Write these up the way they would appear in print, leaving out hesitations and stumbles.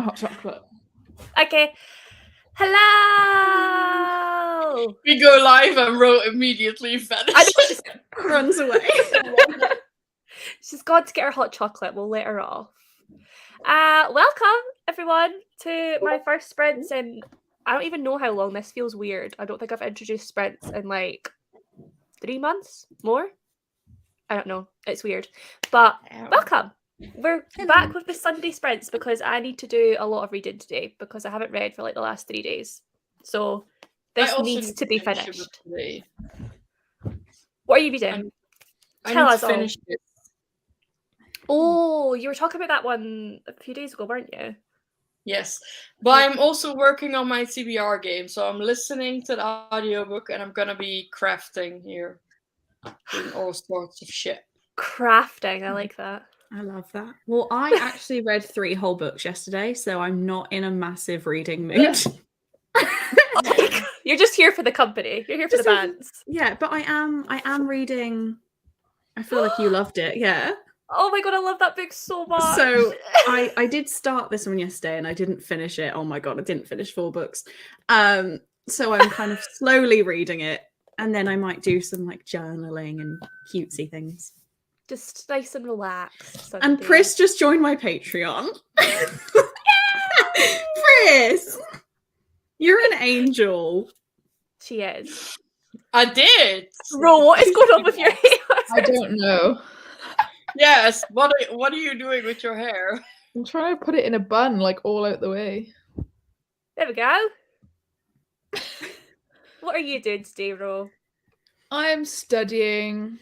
Hot chocolate. Okay. Hello! We go live and Ro immediately vanishes. I know she's Runs away. she's gone to get her hot chocolate. We'll let her off. Welcome everyone to my first sprints in I don't even know how long. This feels weird. I don't think I've introduced sprints in like 3 months more. I don't know. It's weird. But welcome. We're back with the Sunday sprints because I need to do a lot of reading today because I haven't read for like the last 3 days. So this needs to be finished. What are you reading? Tell us all. It. Oh, you were talking about that one a few days ago, weren't you? Yes, but I'm also working on my TBR game, so I'm listening to the audiobook and I'm gonna be crafting here, doing all sorts of shit. Crafting, I like that. I love that. Well, I actually read 3 whole books yesterday, so I'm not in a massive reading mood. You're just here for the company. You're here for the bands. Yeah, but I am reading. I feel like you loved it. Yeah. Oh my god, I love that book so much. So I did start this one yesterday and I didn't finish it. Oh my god, I didn't finish 4 books. So I'm kind of slowly reading it, and then I might do some like journaling and cutesy things. Just nice and relaxed. And Pris just joined my Patreon. Pris, you're an angel. She is. I did. Bro, what is going on with your hair? I don't know. Yes. What are you doing with your hair? I'm trying to put it in a bun, like all out the way. There we go. What are you doing today, Ro? I'm studying,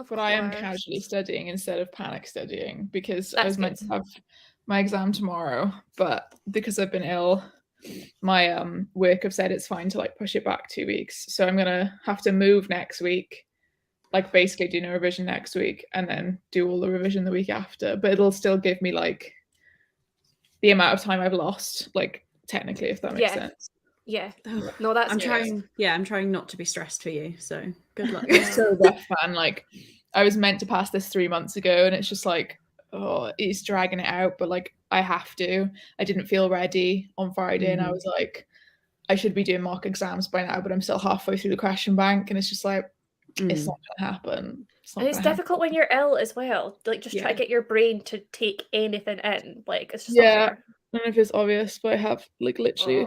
but I am casually studying instead of panic studying because I was meant to have my exam tomorrow, but because I've been ill, my work have said it's fine to like push it back 2 weeks. So I'm gonna have to move next week, like basically do no revision next week and then do all the revision the week after. But it'll still give me like the amount of time I've lost, like technically, if that makes sense. Yeah. No, that's I'm trying not to be stressed for you. So good luck. It's so rough, man. Like I was meant to pass this 3 months ago, and it's just like, oh, it's dragging it out. But like I have to. I didn't feel ready on Friday, and I was like, I should be doing mock exams by now, but I'm still halfway through the question bank, and it's just like, it's not gonna happen. It's difficult when you're ill as well. Like just try to get your brain to take anything in. Like it's just not fair. I don't know if it's obvious, but I have like literally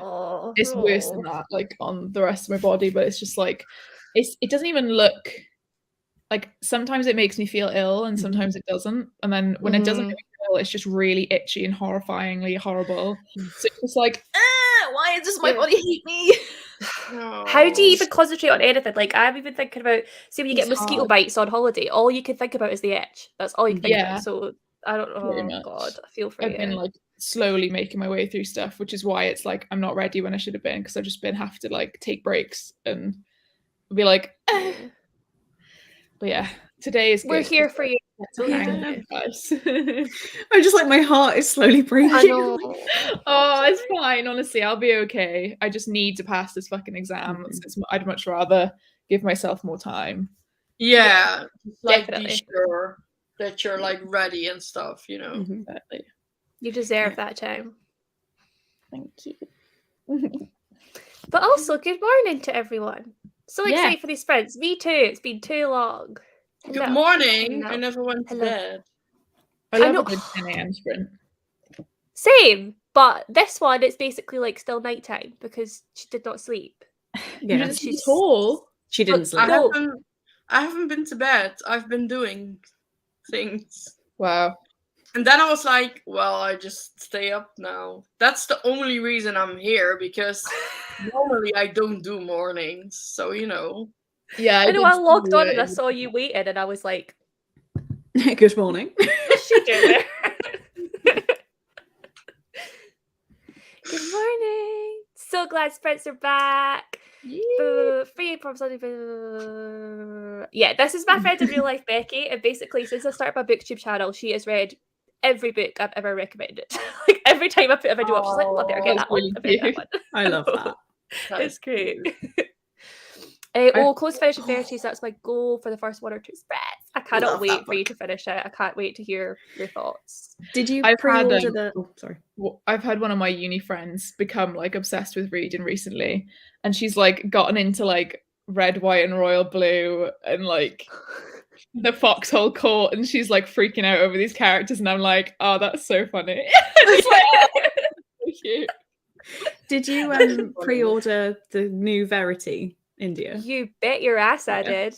it's worse than that, like on the rest of my body, but it's just like it doesn't even look like, sometimes it makes me feel ill and sometimes it doesn't. And then when it doesn't make me feel ill, it's just really itchy and horrifyingly horrible. So it's just like, why does my body hate me? How do you even concentrate on anything? Like I'm even thinking about, see, when you get mosquito bites on holiday, all you can think about is the itch. That's all you can think about. So I don't know. Oh god, I feel for you. I've been like slowly making my way through stuff, which is why it's like I'm not ready when I should have been, because I've just been have to like take breaks and be like, But yeah, today is good. We're here for you. Guys. I'm just like, my heart is slowly breaking. I know. Oh, it's fine. Honestly, I'll be okay. I just need to pass this fucking exam. I'd much rather give myself more time. Yeah, like be sure that you're like ready and stuff, you know. Exactly. You deserve that time. Thank you. But also, good morning to everyone. So excited for these sprints. Me too. It's been too long. Good morning. I never went to bed. I love a good 10 a.m. sprint. Same, but this one, it's basically like still nighttime because she did not sleep. Yeah, she's tall. She didn't sleep. I haven't been to bed. I've been doing things. Wow. And then I was like, well, I just stay up now. That's the only reason I'm here, because normally I don't do mornings. So, you know. Yeah, I know. I logged on and I saw you waiting and I was like, good morning. What's she doing there? Good morning. So glad sprints are back. Free probably. Yeah, this is my friend in real life, Becky, and basically since I started my BookTube channel, she has read every book I've ever recommended. Like every time I put a video up, she's like, "Oh, I better get that one. I better get that one." I love that. It's great. Close finish in 30s. That's my goal for the first 1 or 2 spreads. I cannot Love that wait for you book. to finish it. I can't wait to hear your thoughts. Did you I've had, pre-order the? Oh, sorry. I've had one of my uni friends become like obsessed with reading recently, and she's like gotten into like Red, White, and Royal Blue and like the Foxhole Court, and she's like freaking out over these characters, and I'm like, oh, that's so funny. Just like, so cute. Did you pre-order the new Verity India? You bet your ass I did.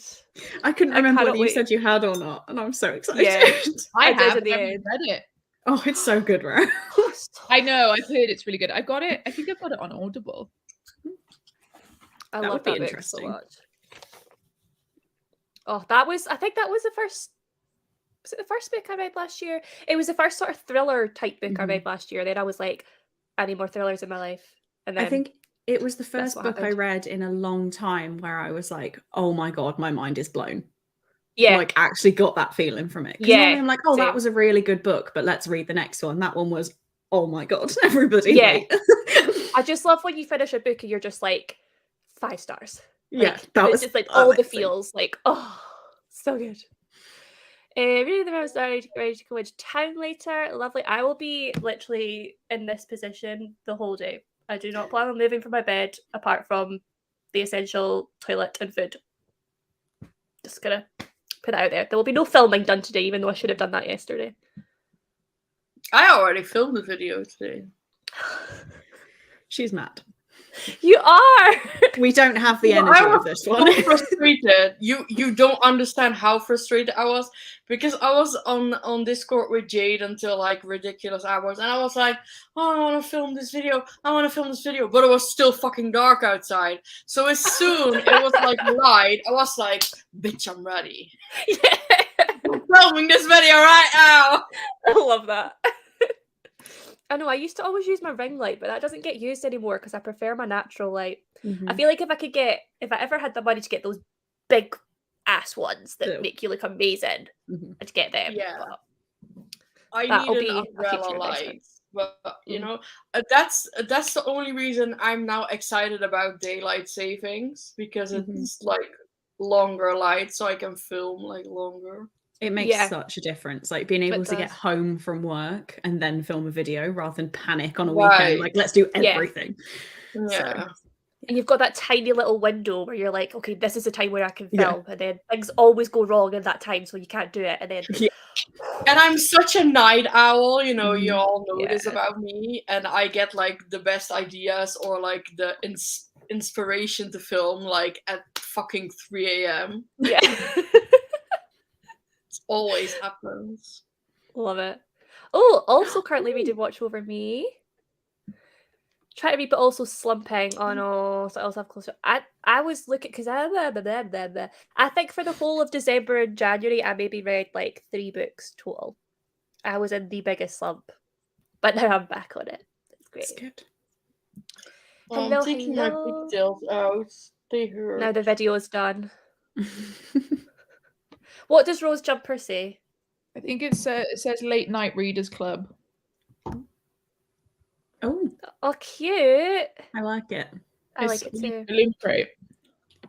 I couldn't remember cannot whether you wait. said you had or not, and I'm so excited. Yeah. I I did have at the I haven't end. read it. Oh, it's so good, right? I know, I've heard it's really good. I got it. I think I've got it on Audible. I That love would be that book so interesting. much. Oh, I think that was the first. Was it the first book I read last year? It was the first sort of thriller type book I read last year. Then I was like, I need more thrillers in my life. And then I think it was the that's first what book I happened. read in a long time where I was like, oh my God, my mind is blown. yeah, Like, actually got that feeling from it. 'Cause Yeah, normally I'm like, oh, that same. was a really good book, but let's read the next one. That one was, oh my God, everybody. Yeah. wait. I just love when you finish a book and you're just like 5 stars. Yeah, Like, that it's was just like all the amazing. feels. Like, oh, so good. Reading the Rose ready to go into town later. Lovely. I will be literally in this position the whole day. I do not plan on moving from my bed apart from the essential toilet and food. Just gonna put it out there. There will be no filming done today, even though I should have done that yesterday. I already filmed the video today. She's mad. You are. We don't have the Well, energy I of was this so one. frustrated. You don't understand how frustrated I was, because I was on Discord with Jade until like ridiculous hours, and I was like, oh, I want to film this video, but it was still fucking dark outside. So as soon it was like light, I was like, bitch, I'm ready. Yeah. I'm filming this video right now. I love that. I know, I used to always use my ring light, but that doesn't get used anymore because I prefer my natural light. I feel like if I ever had the money to get those big ass ones that make you look amazing, I'd get them. Yeah. But I that'll need be an a future umbrella investment. light, but you know, that's the only reason I'm now excited about daylight savings, because it's like longer light, so I can film like longer. It makes such a difference, like being able to get does. home from work and then film a video rather than panic on a weekend. Like, let's do everything. Yeah. And you've got that tiny little window where you're like, okay, this is the time where I can film, and then things always go wrong in that time, so you can't do it. And then, and I'm such a night owl, you know, you all know this Yeah. about me, and I get like the best ideas or like the inspiration to film like at fucking 3 a.m. Yeah. It always happens. Love it. Oh, also currently reading Watch Over Me. Trying to read, but also slumping. Oh no, so I also have closer. I was looking because I think for the whole of December and January, I maybe read like 3 books total. I was in the biggest slump, but now I'm back on it. It's great. It's good. Hello, I'm taking my pigtails out. They hurt. Now the video is done. What does Rose Jumper say? I think it says Late Night Readers Club. Oh, cute. I like it. I like it too. Balloon Crate.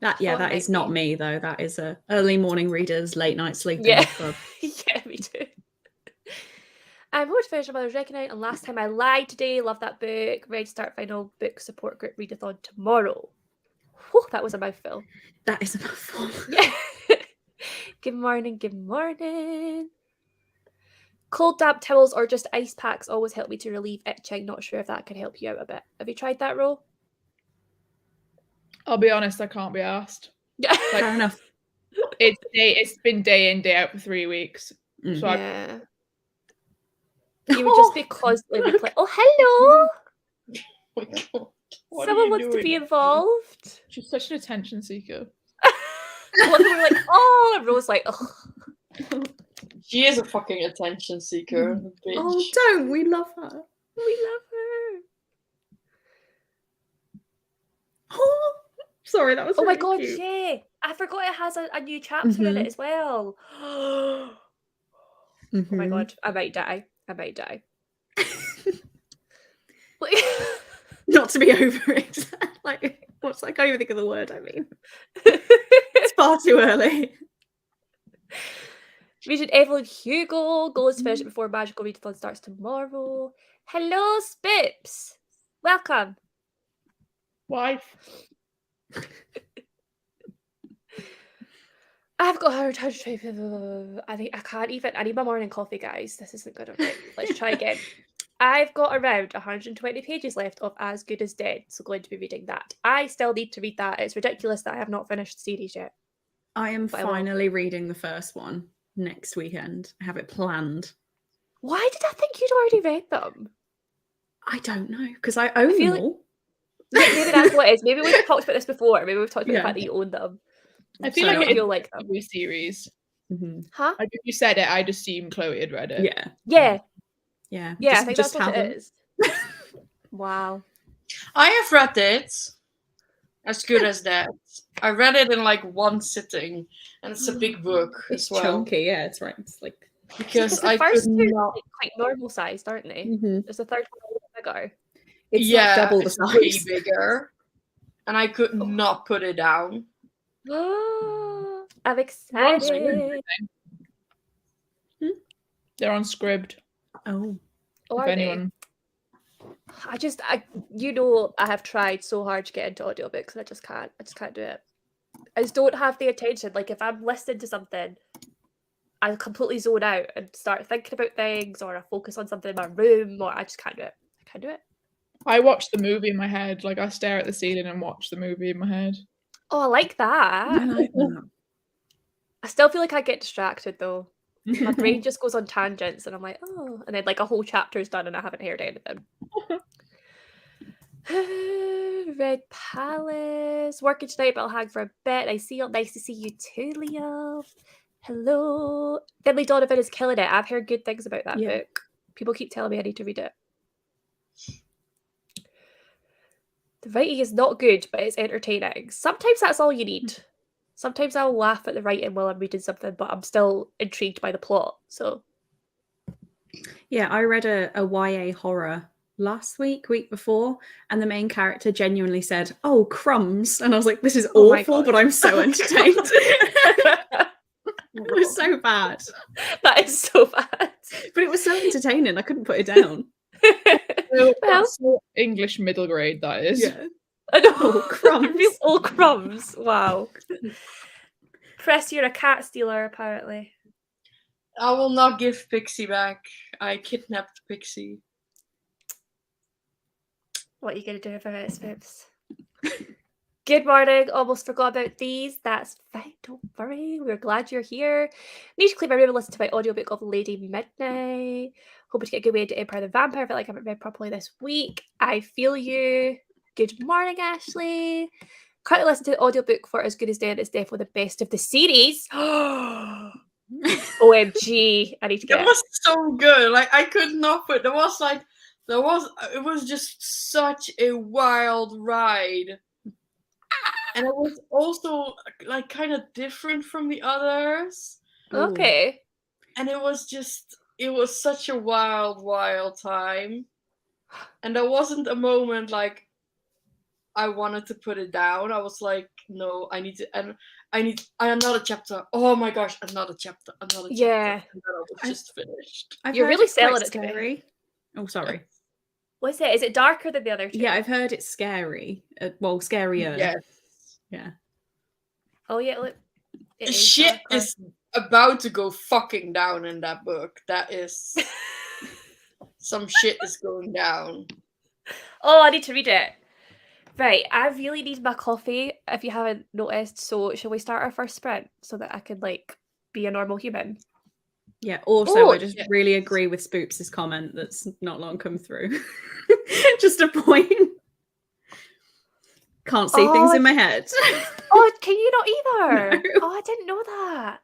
That is not me though. That is a early morning readers, late night sleeping club. Yeah, me too. I'm going to finish Mother's Reckoning, and Last Time I Lied today. Love that book. Ready to start final book support group readathon tomorrow. Whew, that was a mouthful. That is a mouthful. Yeah. Good morning, good morning. Cold damp towels or just ice packs always help me to relieve itching. Not sure if that can help you out a bit. Have you tried that, Ro? I'll be honest, I can't be asked. Yeah. Fair enough. It's been day in, day out for 3 weeks. So yeah. You would just be constantly replaying. Oh, hello! Oh my God. What Someone are you wants to doing? be involved. She's such an attention seeker. Well, they were like, oh, and Rose like, oh. She is a fucking attention seeker. Bitch. Oh, don't. We love her. We love her. Oh, sorry, that was Oh my really god, cute. yeah. I forgot it has a new chapter in it as well. Oh my god, I might die. Like, Not to be over it. Like, what's I can't even think of the word I mean. It's far too early. Regent Evelyn Hugo goes to finish it before Magical Readathon starts tomorrow. Hello, Spips. Welcome. Wife. I've got a hard time. I think I can't even. I need my morning coffee, guys. This isn't good. Okay, let's try again. I've got around 120 pages left of As Good as Dead, so going to be reading that. I still need to read that. It's ridiculous that I have not finished the series yet. I am finally reading the first one next weekend. I have it planned. Why did I think you'd already read them? I don't know, because I own them all. Maybe that's what it is. Maybe we've talked about this before. Maybe we've talked about the fact that you own them. I feel like it's a series. Huh? Like if you said it, I'd assume Chloe had read it. Yeah. Just, I think that's what it is. Wow. I have read it. As Good as Dead. I read it in like one sitting, and it's a big book as well. Chunky, yeah, it's right. It's like because the I first could two not. are quite normal sized, aren't they? There's a third one bigger. It's like double the it's size. way bigger, and I could not put it down. I'm excited. They're on Scribd. Oh, if anyone. I have tried so hard to get into audiobooks and I just can't do it. I just don't have the attention. Like if I'm listening to something, I completely zone out and start thinking about things, or I focus on something in my room, or I just can't do it. I can't do it. I watch the movie in my head. Like I stare at the ceiling and watch the movie in my head. Oh, I like that. I like that. I still feel like I get distracted though. My brain just goes on tangents and I'm like, oh, and then like a whole chapter is done and I haven't heard anything. Red Palace. Working tonight, but I'll hang for a bit. Nice to see you too, Leo. Hello. Finley Donovan is killing it. I've heard good things about that book. People keep telling me I need to read it. The writing is not good, but it's entertaining. Sometimes that's all you need. Sometimes I'll laugh at the writing while I'm reading something, but I'm still intrigued by the plot. So, yeah, I read a YA horror last week before, and the main character genuinely said, "Oh, crumbs," and I was like, "This is awful," but I'm so entertained. It was so bad. That is so bad, but it was so entertaining. I couldn't put it down. That's English middle grade. That is. Yeah. Oh, crumbs. Oh, crumbs. Wow. Press, you're a cat stealer, apparently. I will not give Pixie back. I kidnapped Pixie. What are you going to do about it, Spips? Good morning. Almost forgot about these. That's fine. Don't worry. We're glad you're here. Need to clear my room and listen to my audiobook of Lady Midnight. Hoping to get a good way into Empire the Vampire. I feel like I haven't read properly this week. I feel you. Good morning, Ashley. Currently listen to the audiobook for As Good as Dead. It's definitely the best of the series. OMG. I need to get it. Was so good. Like I could not put. It was just such a wild ride. And it was also like kind of different from the others. Okay. And it was such a wild time. And there wasn't a moment like I wanted to put it down. I was like, no, I need another chapter. Oh my gosh, another chapter. Yeah. And then I was just finished. You're really selling it scary. Oh, sorry. What's it? Is it darker than the other two? Yeah, I've heard it's scary. Well, scarier. Yes. Yeah. Oh yeah, look. Shit is about to go fucking down in that book. That is some shit is going down. Oh, I need to read it. Right, I really need my coffee, if you haven't noticed. So shall we start our first sprint so that I can like be a normal human? Yeah, also I just really agree with Spoops' comment that's not long come through. Just a point. Can't see things in my head. Oh, can you not either? No. Oh, I didn't know that.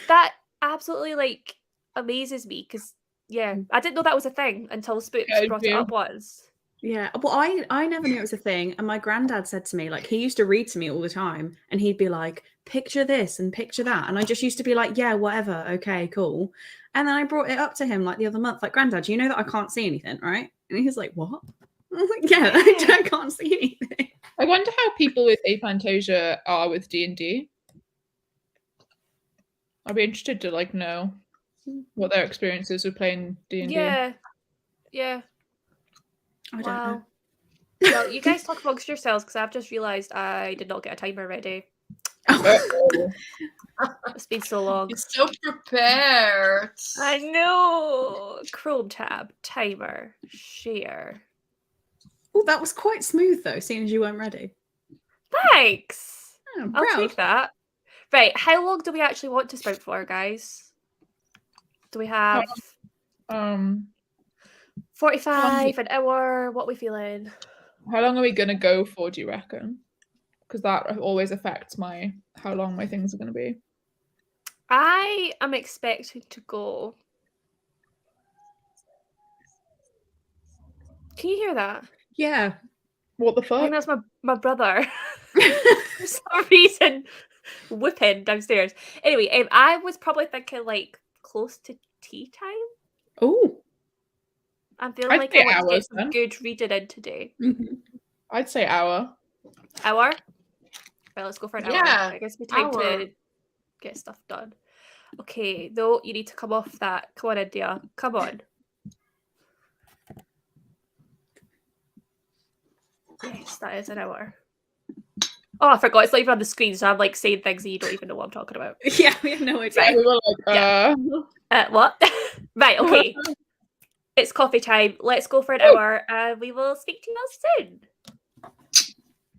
That absolutely like amazes me because I didn't know that was a thing until Spoops brought it up once. Yeah, well, I never knew it was a thing, and my granddad said to me, like, he used to read to me all the time, and he'd be like, picture this and picture that, and I just used to be like, yeah, whatever, okay, cool. And then I brought it up to him like the other month, like, Granddad, you know that I can't see anything, right? And he was like, what? I was like, yeah, I can't see anything. I wonder how people with aphantasia are with D&D. I'd be interested to like know what their experience is with playing D&D. Yeah. I don't know. Well, you guys talk amongst yourselves because I've just realised I did not get a timer ready. It's been so long. You're so prepared. I know. Chrome tab, timer, share. Oh, that was quite smooth though, seeing as you weren't ready. Thanks. Oh, I'll proud. take that. Right, how long do we actually want to spout for, guys? Do we have 45, an hour? What are we feeling? How long are we gonna go for, do you reckon? Because that always affects how long my things are gonna be. I am expecting to go. Can you hear that? Yeah. What the I fuck? think that's my brother. For some reason, whipping downstairs. Anyway, I was probably thinking like close to tea time. Oh. I'm feeling I'd like say I want to get hours, some then. good reading in today. I'd say hour. Hour? Right, let's go for an hour. Yeah, I guess we time hour. to get stuff done. Okay, though, you need to come off that. Come on, India. Come on. Yes, that is an hour. Oh, I forgot. It's not even on the screen, so I'm like saying things that you don't even know what I'm talking about. Yeah, we have no idea. Right. We were like, What? Right, okay. It's coffee time. Let's go for an hour and we will speak to you all soon.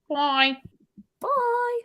Bye. Bye.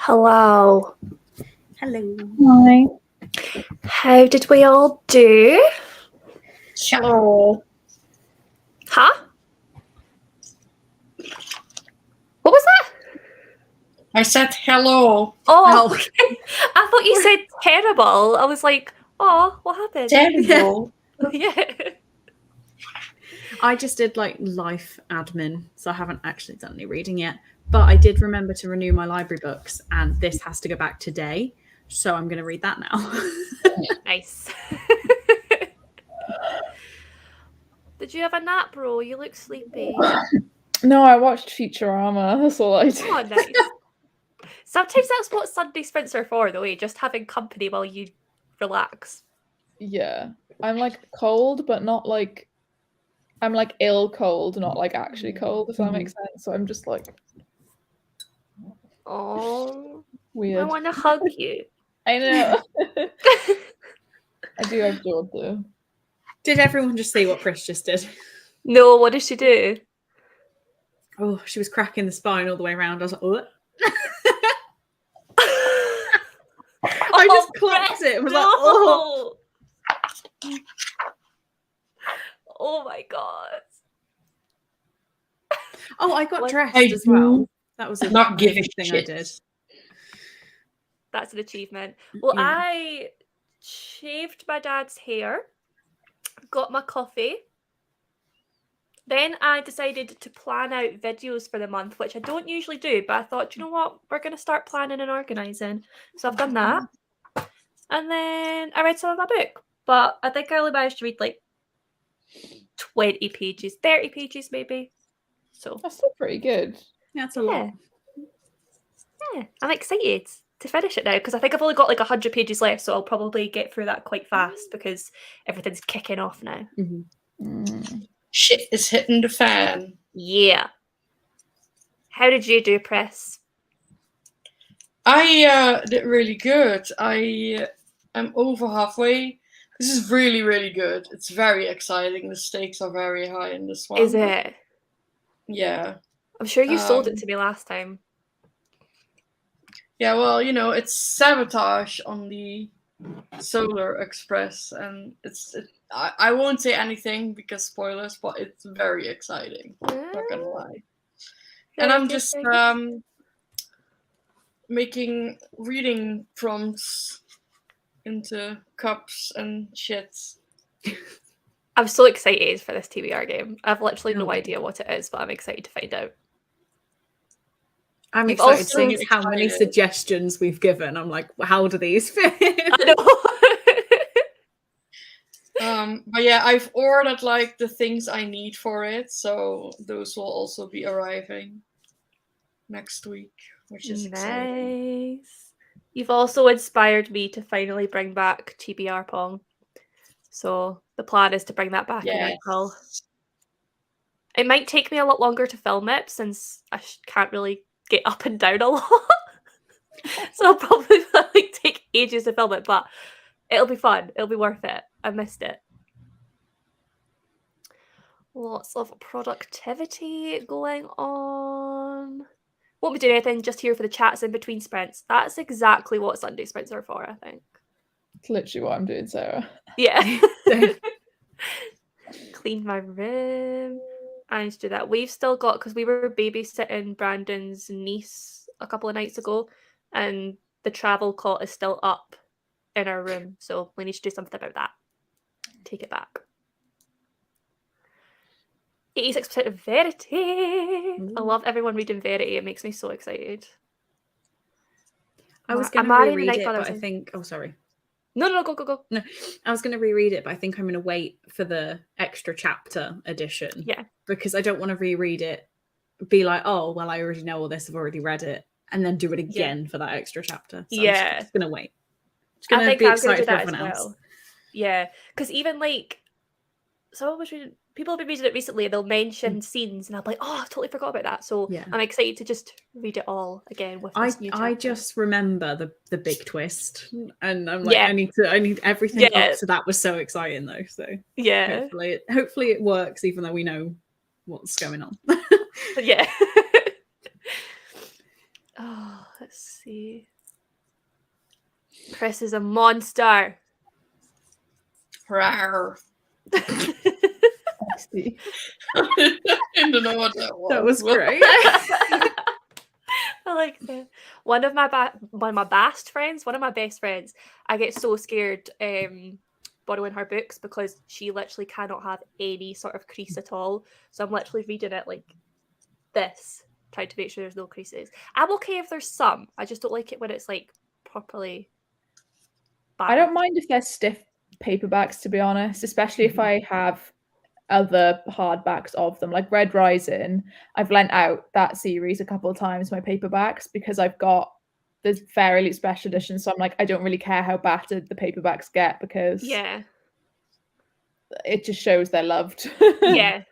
Hello. Hello. Hi. How did we all do? Hello. Huh? What was that? I said hello. Oh, okay. I thought you said terrible. I was like, oh, what happened? Terrible. Yeah. I just did like life admin, so I haven't actually done any reading yet. But I did remember to renew my library books, and this has to go back today. So I'm going to read that now. Nice. Did you have a nap, bro? You look sleepy. No, I watched Futurama. That's all I did. Oh, nice. Sometimes that's what Sunday sprints are for, though, just having company while you relax. Yeah. I'm like cold, but not like I'm like ill cold, not like actually cold, if that makes sense. So I'm just like Oh, weird. I want to hug you. I know. I do have jaw though. Did everyone just see what Chris just did? No, what did she do? Oh, she was cracking the spine all the way around. I was like, what? I just clocked it and was like, oh. Oh my god. Oh, I got What? dressed I as well. That was a Not give a thing shit. I did. That's an achievement. Well, Yeah. I shaved my dad's hair, got my coffee. Then I decided to plan out videos for the month, which I don't usually do, but I thought, you know what, we're going to start planning and organising. So I've done that. And then I read some of my book, but I think I only managed to read like 20 pages, 30 pages maybe. So That's still pretty good. Yeah, that's a lot. Yeah, I'm excited to finish it now because I think I've only got like 100 pages left, so I'll probably get through that quite fast because everything's kicking off now. Shit is hitting the fan. Yeah. How did you do, Press? I did really good. I am over halfway. This is really, really good. It's very exciting. The stakes are very high in this one. Is it? Yeah. I'm sure you sold it to me last time. Yeah, well, you know, it's sabotage on the Solar Express, and I won't say anything because spoilers, but it's very exciting. Not gonna lie. And I'm just making reading prompts into cups and shits. I'm so excited for this TBR game. I've literally no Okay. idea what it is, but I'm excited to find out. I'm You've excited also seeing how many excited. suggestions we've given. I'm like, how do these fit? I know. But yeah, I've ordered like the things I need for it, so those will also be arriving next week, which is exciting. Nice. You've also inspired me to finally bring back TBR Pong. So the plan is to bring that back in April. It might take me a lot longer to film it since I can't really get up and down a lot. So I'll probably like take ages to film it, but it'll be fun. It'll be worth it. I missed it. Lots of productivity going on. Won't be doing anything, just here for the chats in between sprints. That's exactly what Sunday sprints are for, I think. It's literally what I'm doing, Sarah. Yeah. Cleaned my room. I need to do that. We've still got, because we were babysitting Brandon's niece a couple of nights ago, and the travel cot is still up in our room, so we need to do something about that. Take it back. 86% of Verity. I love everyone reading Verity. It makes me so excited. I was going to reread it, but I think... Oh, sorry. No, go. No, I was going to reread it, but I think I'm going to wait for the extra chapter edition. Yeah. Because I don't want to reread it, be like, oh, well, I already know all this. I've already read it. And then do it again for that extra chapter. So I'm just going to wait. Just going to be excited for everyone else. Yeah. Because even like, someone was reading... People have been reading it recently, they'll mention scenes, and I'll be like, oh, I totally forgot about that. So I'm excited to just read it all again with this new chapter. I just remember the big twist, and I'm like, I need everything up to that was so exciting though. So hopefully it works, even though we know what's going on. Yeah. Oh, let's see. Chris is a monster. Rawr. See. I don't know what that was. That was great. I like that. One of my best friends, one of my best friends, I get so scared borrowing her books because she literally cannot have any sort of crease at all. So I'm literally reading it like this, trying to make sure there's no creases. I'm okay if there's some. I just don't like it when it's like properly bad. I don't mind if they're stiff paperbacks, to be honest, especially if I have other hardbacks of them, like Red Rising. I've lent out that series a couple of times, my paperbacks, because I've got the Fairy Loot special edition. So I'm like, I don't really care how battered the paperbacks get because it just shows they're loved. Yeah.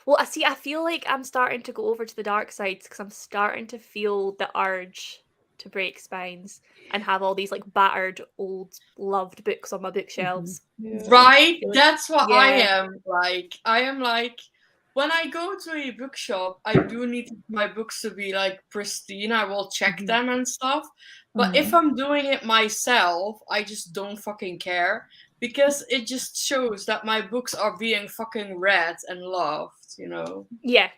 Well, I feel like I'm starting to go over to the dark side because I'm starting to feel the urge to break spines and have all these like battered old loved books on my bookshelves. Right? That's what I am like. I am like, when I go to a bookshop, I do need my books to be like pristine. I will check them and stuff. But if I'm doing it myself, I just don't fucking care because it just shows that my books are being fucking read and loved, you know? Yeah.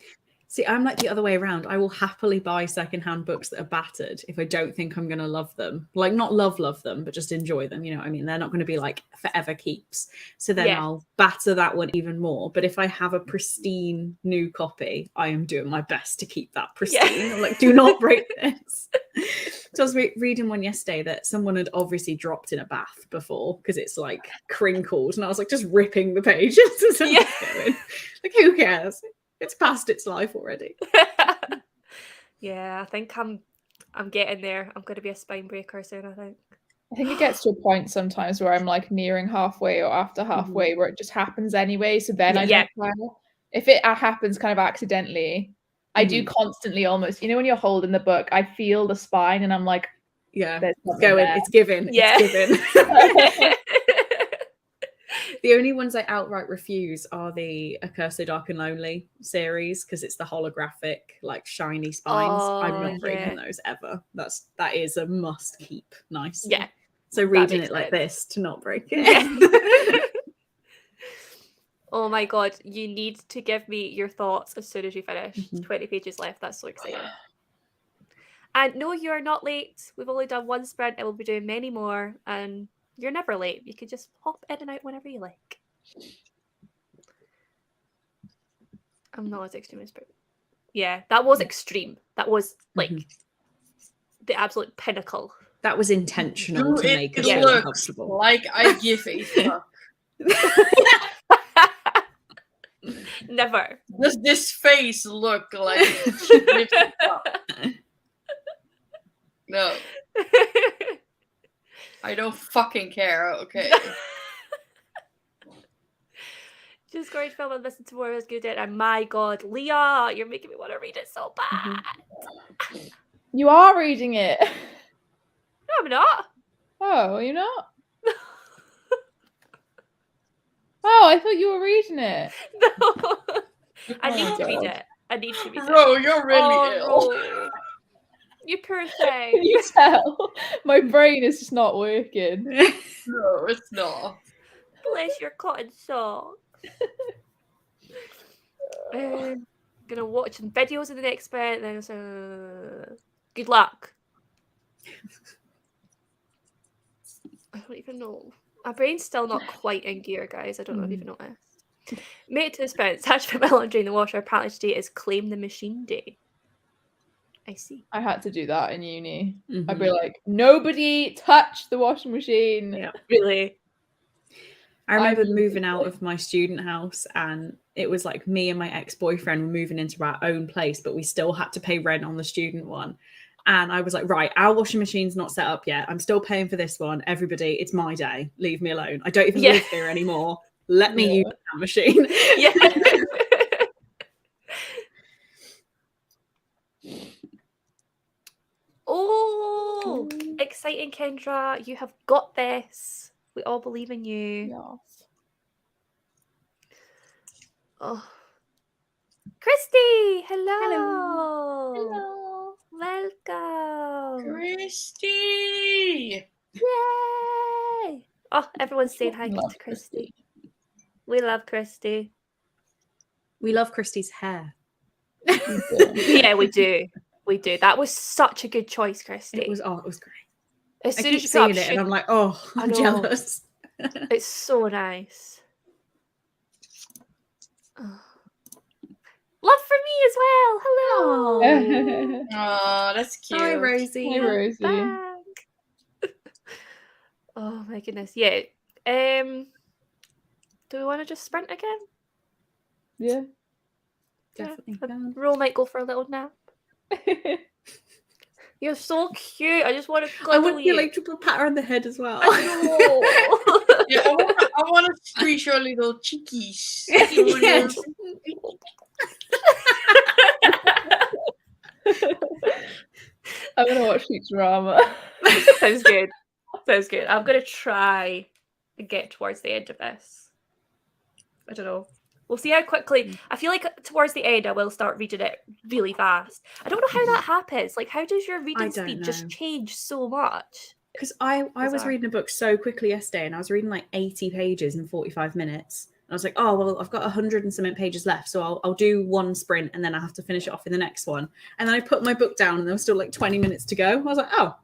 See, I'm like the other way around. I will happily buy secondhand books that are battered if I don't think I'm going to love them. Like, not love them, but just enjoy them. You know what I mean? They're not going to be like forever keeps. So then I'll batter that one even more. But if I have a pristine new copy, I am doing my best to keep that pristine. I'm like, do not break this. So I was reading one yesterday that someone had obviously dropped in a bath before because it's like crinkled. And I was like, just ripping the pages. Like, who cares? It's past its life already. Yeah, I think I'm getting there. I'm going to be a spine breaker soon, I think. It gets to a point sometimes where I'm like nearing halfway or after halfway where it just happens anyway. So then I don't care. If it happens kind of accidentally, I do constantly almost, you know, when you're holding the book, I feel the spine and I'm like, it's going, it's given. It's given. The only ones I outright refuse are the A Curse Dark and Lonely series because it's the holographic, like shiny spines. I'm not breaking those ever. That is a must keep. Nice. Yeah. So reading it like this to not break it. Oh my god, you need to give me your thoughts as soon as you finish. 20 pages left. That's so exciting. And no, you are not late. We've only done one sprint and we'll be doing many more. And you're never late. You could just hop in and out whenever you like. I'm not as extreme as yeah, that was extreme. That was like the absolute pinnacle. That was intentional to make us feel uncomfortable. Like I give a fuck. Never. Does this face look like No. I don't fucking care, okay. Just going to film and listen to more as good. And my god, Leah, you're making me want to read it so bad. You are reading it. No, I'm not. Oh, you're not? Oh, I thought you were reading it. No. I need to read it. I need to read it. Bro, you're really ill. Ro. You poor thing. Can you tell? My brain is just not working. No, it's not. Bless your cotton socks. Gonna watch some videos in the next bit. Then good luck. I don't even know. My brain's still not quite in gear, guys. I don't know if you've noticed. Made it to the sprint. Hatch put my laundry in the washer. Apparently today is Claim the Machine Day. I see. I had to do that in uni. I'd be like, nobody touch the washing machine. Yeah, really. I remember moving out of my student house and it was like me and my ex-boyfriend were moving into our own place, but we still had to pay rent on the student one. And I was like, right, our washing machine's not set up yet. I'm still paying for this one. Everybody, it's my day. Leave me alone. I don't even live here anymore. Let me use that machine. Yeah. Oh, exciting, Kendra. You have got this. We all believe in you. Yes. Oh. Christy, hello. Hello. Welcome. Christy! Yay! Oh, everyone's saying hi to Christy. We love Christy. We love Christy's hair. Yeah, we do. We do. That was such a good choice, Christy. It was great. As I soon keep as you put seeing up, it, and I'm like, oh, I'm jealous. It's so nice. Oh. Love for me as well. Hello. Oh, that's cute. Hi, Rosie. Hey, Rosie. Back. Oh my goodness. Yeah. Do we want to just sprint again? Yeah. Definitely. Ro might go for a little nap. You're so cute. I just want to cuddle I would you. be like to pat her on the head as well. Yeah, I want to squeeze your little cheekies. Yes. I'm gonna watch Futurama. Sounds good. Sounds good. I'm gonna try and get towards the end of this. I don't know. We'll see how quickly. I feel like towards the end I will start reading it really fast. I don't know how that happens. Like, how does your reading speed just change so much? Because I was reading a book so quickly yesterday, and I was reading like 80 pages in 45 minutes. And I was like, oh, well, I've got 100 and something pages left, so I'll do one sprint, and then I have to finish it off in the next one. And then I put my book down, and there was still like 20 minutes to go. I was like, oh,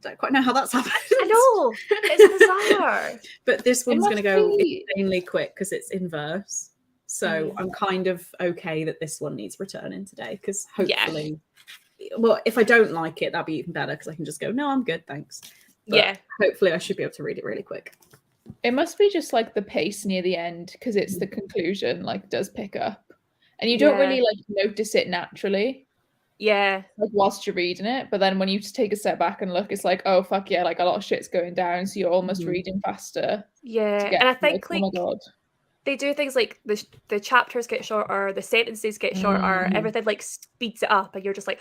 don't quite know how that's happened. I know, it's bizarre. But this one's going to go insanely quick because it's in verse. So I'm kind of okay that this one needs returning today, because hopefully, well, if I don't like it, that'll be even better, because I can just go, no, I'm good, thanks. But hopefully I should be able to read it really quick. It must be just like the pace near the end, because it's the conclusion, like, does pick up. And you don't really like notice it naturally. Yeah. Like whilst you're reading it. But then when you just take a step back and look, it's like, oh fuck yeah, like a lot of shit's going down. So you're almost reading faster. Yeah. And I think like, oh my God. They do things like the chapters get shorter, the sentences get shorter, everything like speeds it up, and you're just like,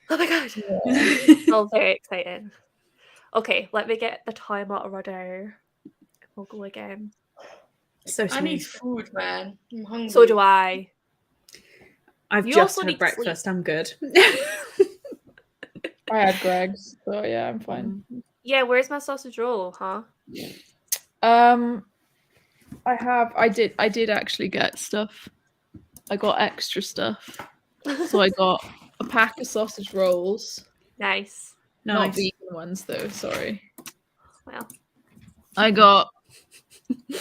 oh my God. It's all very exciting. Okay, let me get the timer running. We'll go again. So I need food, man. I'm hungry. So do I. I've just had breakfast. I'm good. I had Greg's, so yeah, I'm fine. Yeah, where's my sausage roll, huh? I did actually get stuff. I got extra stuff. So I got a pack of sausage rolls. Nice. Not vegan ones though, sorry. Well. I got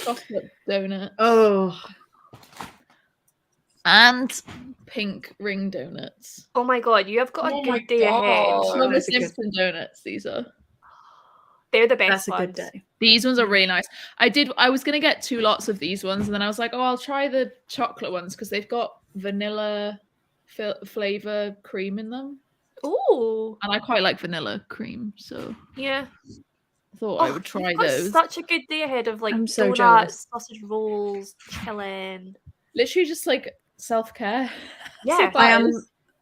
chocolate donut. Oh. And pink ring donuts. Oh my God, you have got a good day ahead. Mama Simpson donuts, these are. They're the best ones. That's a good day. These ones are really nice. I was gonna get 2 lots of these ones, and then I was like, oh, I'll try the chocolate ones because they've got vanilla flavor cream in them. Ooh. And I quite like vanilla cream, so yeah. I thought I would try those. Such a good day ahead of like so donuts, jealous. sausage rolls, chilling. Literally just like self-care. Yeah.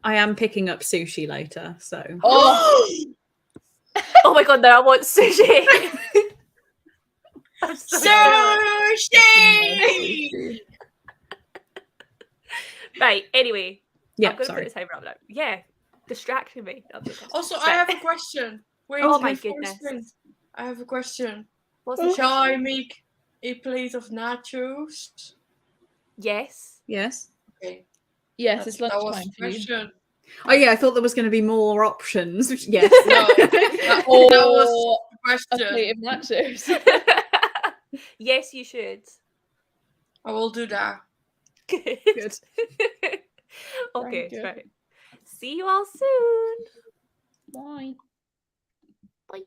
I am picking up sushi later, so. Oh, oh my God, now I want sushi. Sushi! Right, anyway. Yeah, I'm going to put this timer up now. Yeah, distracting me. Also, I have a question. Wait, oh my goodness. I have a question. Shall I make a plate of nachos? Yes. Yes. Okay. Yes, it's lunchtime. That was the question. Oh yeah, I thought there was going to be more options. Yes. No, that was the question. A plate of nachos. Yes, you should. I will do that. Good. Okay, right. See you all soon. Bye. Bye.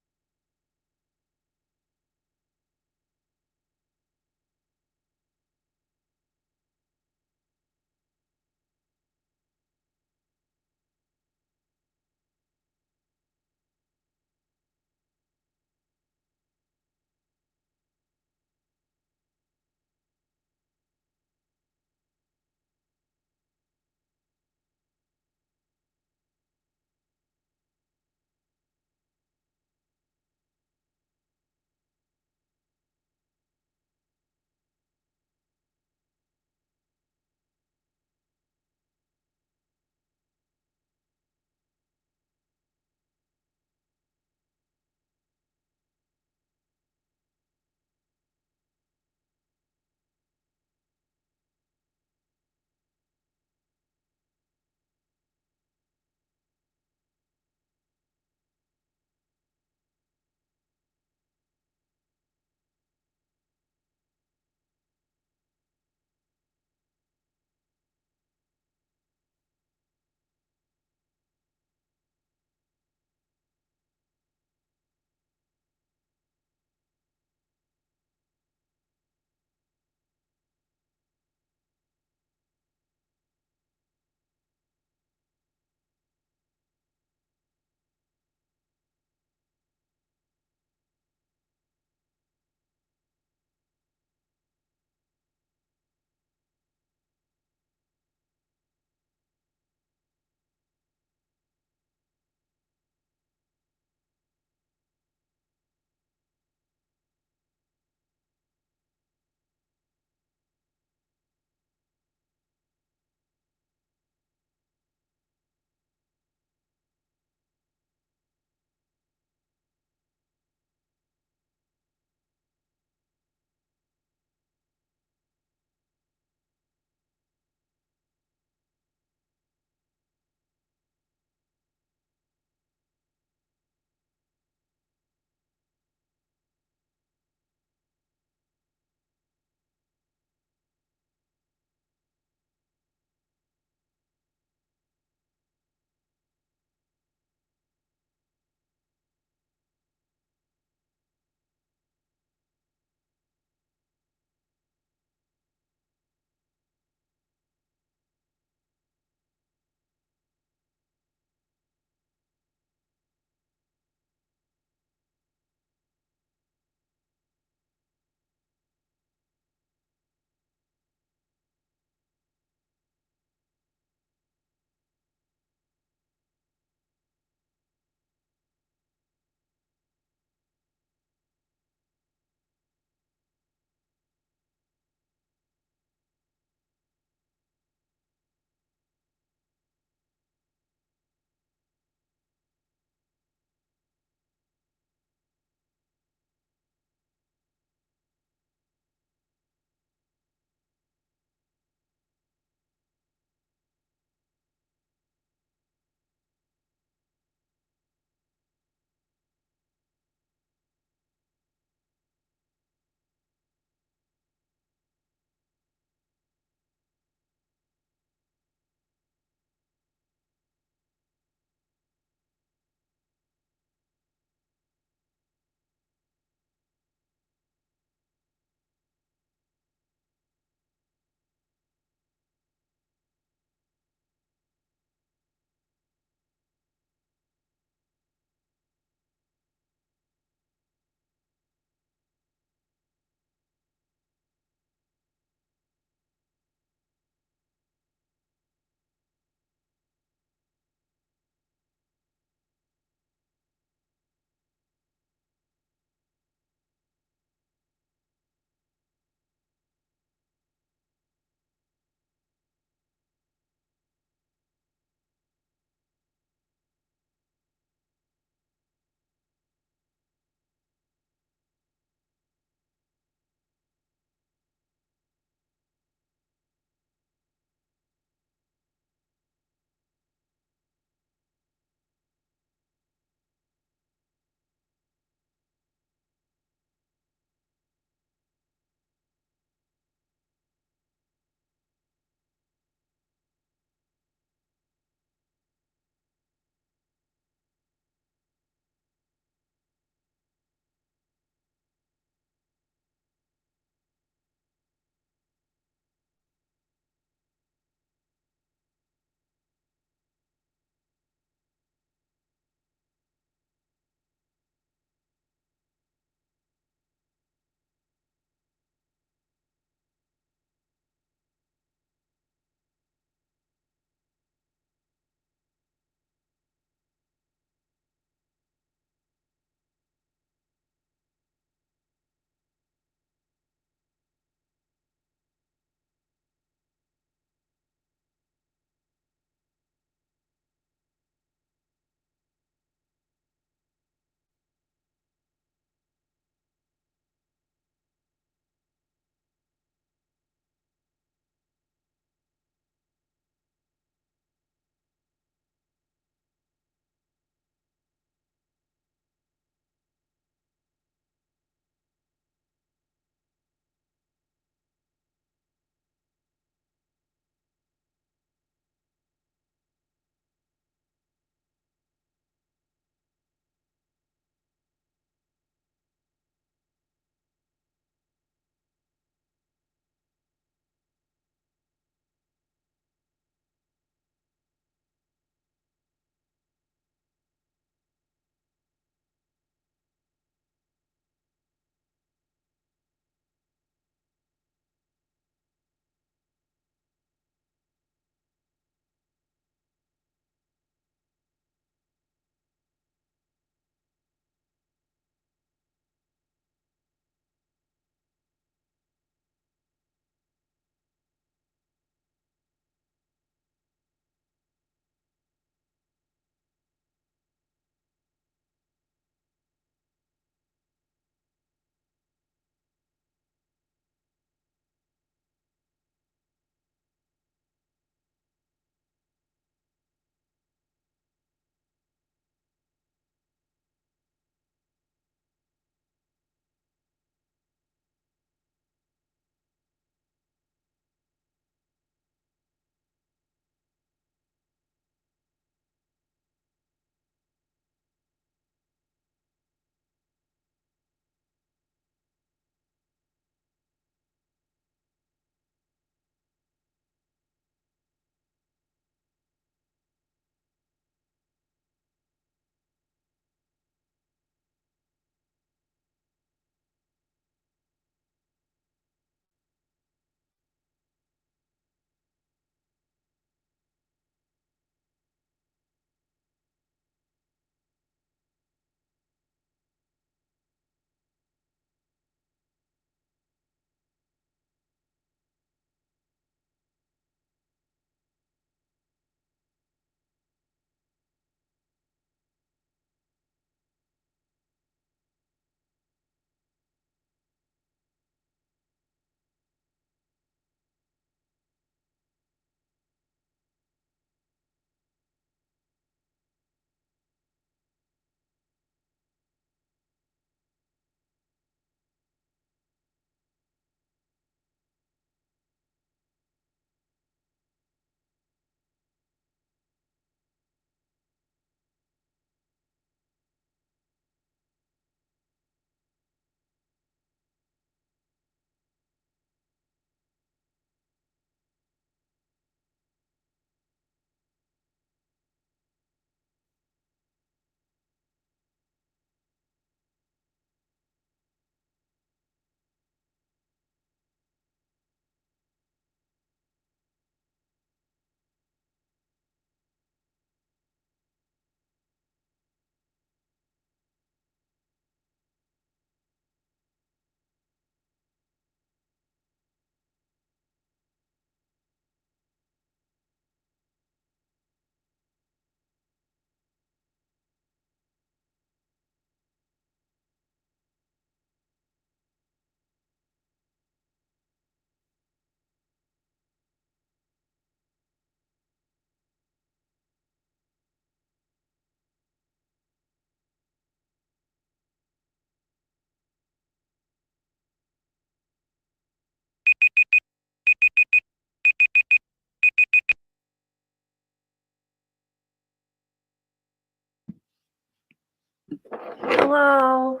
Hello.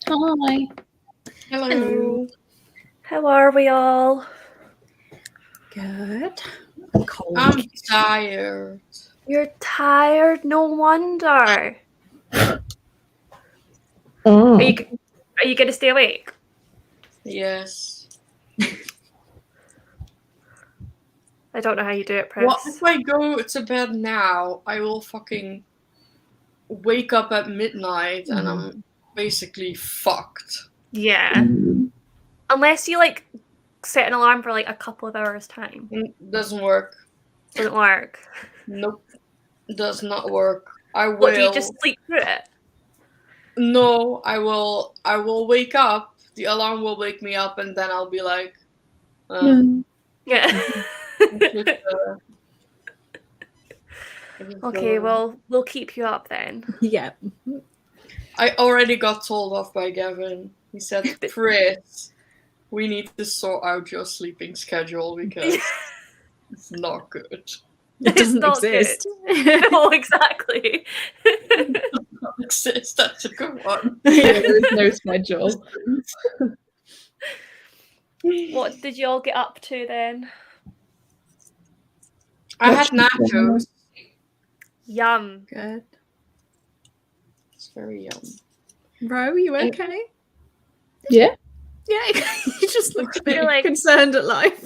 Hi. Hello. How are we all? Good. Cold. I'm tired. You're tired? No wonder. Oh. Are you going to stay awake? Yes. I don't know how you do it, Pris. What if I go to bed now? I will fucking wake up at midnight and I'm basically fucked. Yeah. Unless you like set an alarm for like a couple of hours time. Doesn't work. Doesn't work. Nope. Does not work. I will. What, do you just sleep through it? No, I will wake up. The alarm will wake me up and then I'll be like, Yeah. Okay, well, we'll keep you up then. Yeah. I already got told off by Gavin. He said, Chris, we need to sort out your sleeping schedule because it's not good. It doesn't not exist. Oh, exactly. It doesn't exist. That's a good one. Yeah, there is no schedule. What did you all get up to then? I had nachos. Yum. Good. It's very yum. Ro, you okay? Yeah. Yeah, you just looked a bit like... concerned at life.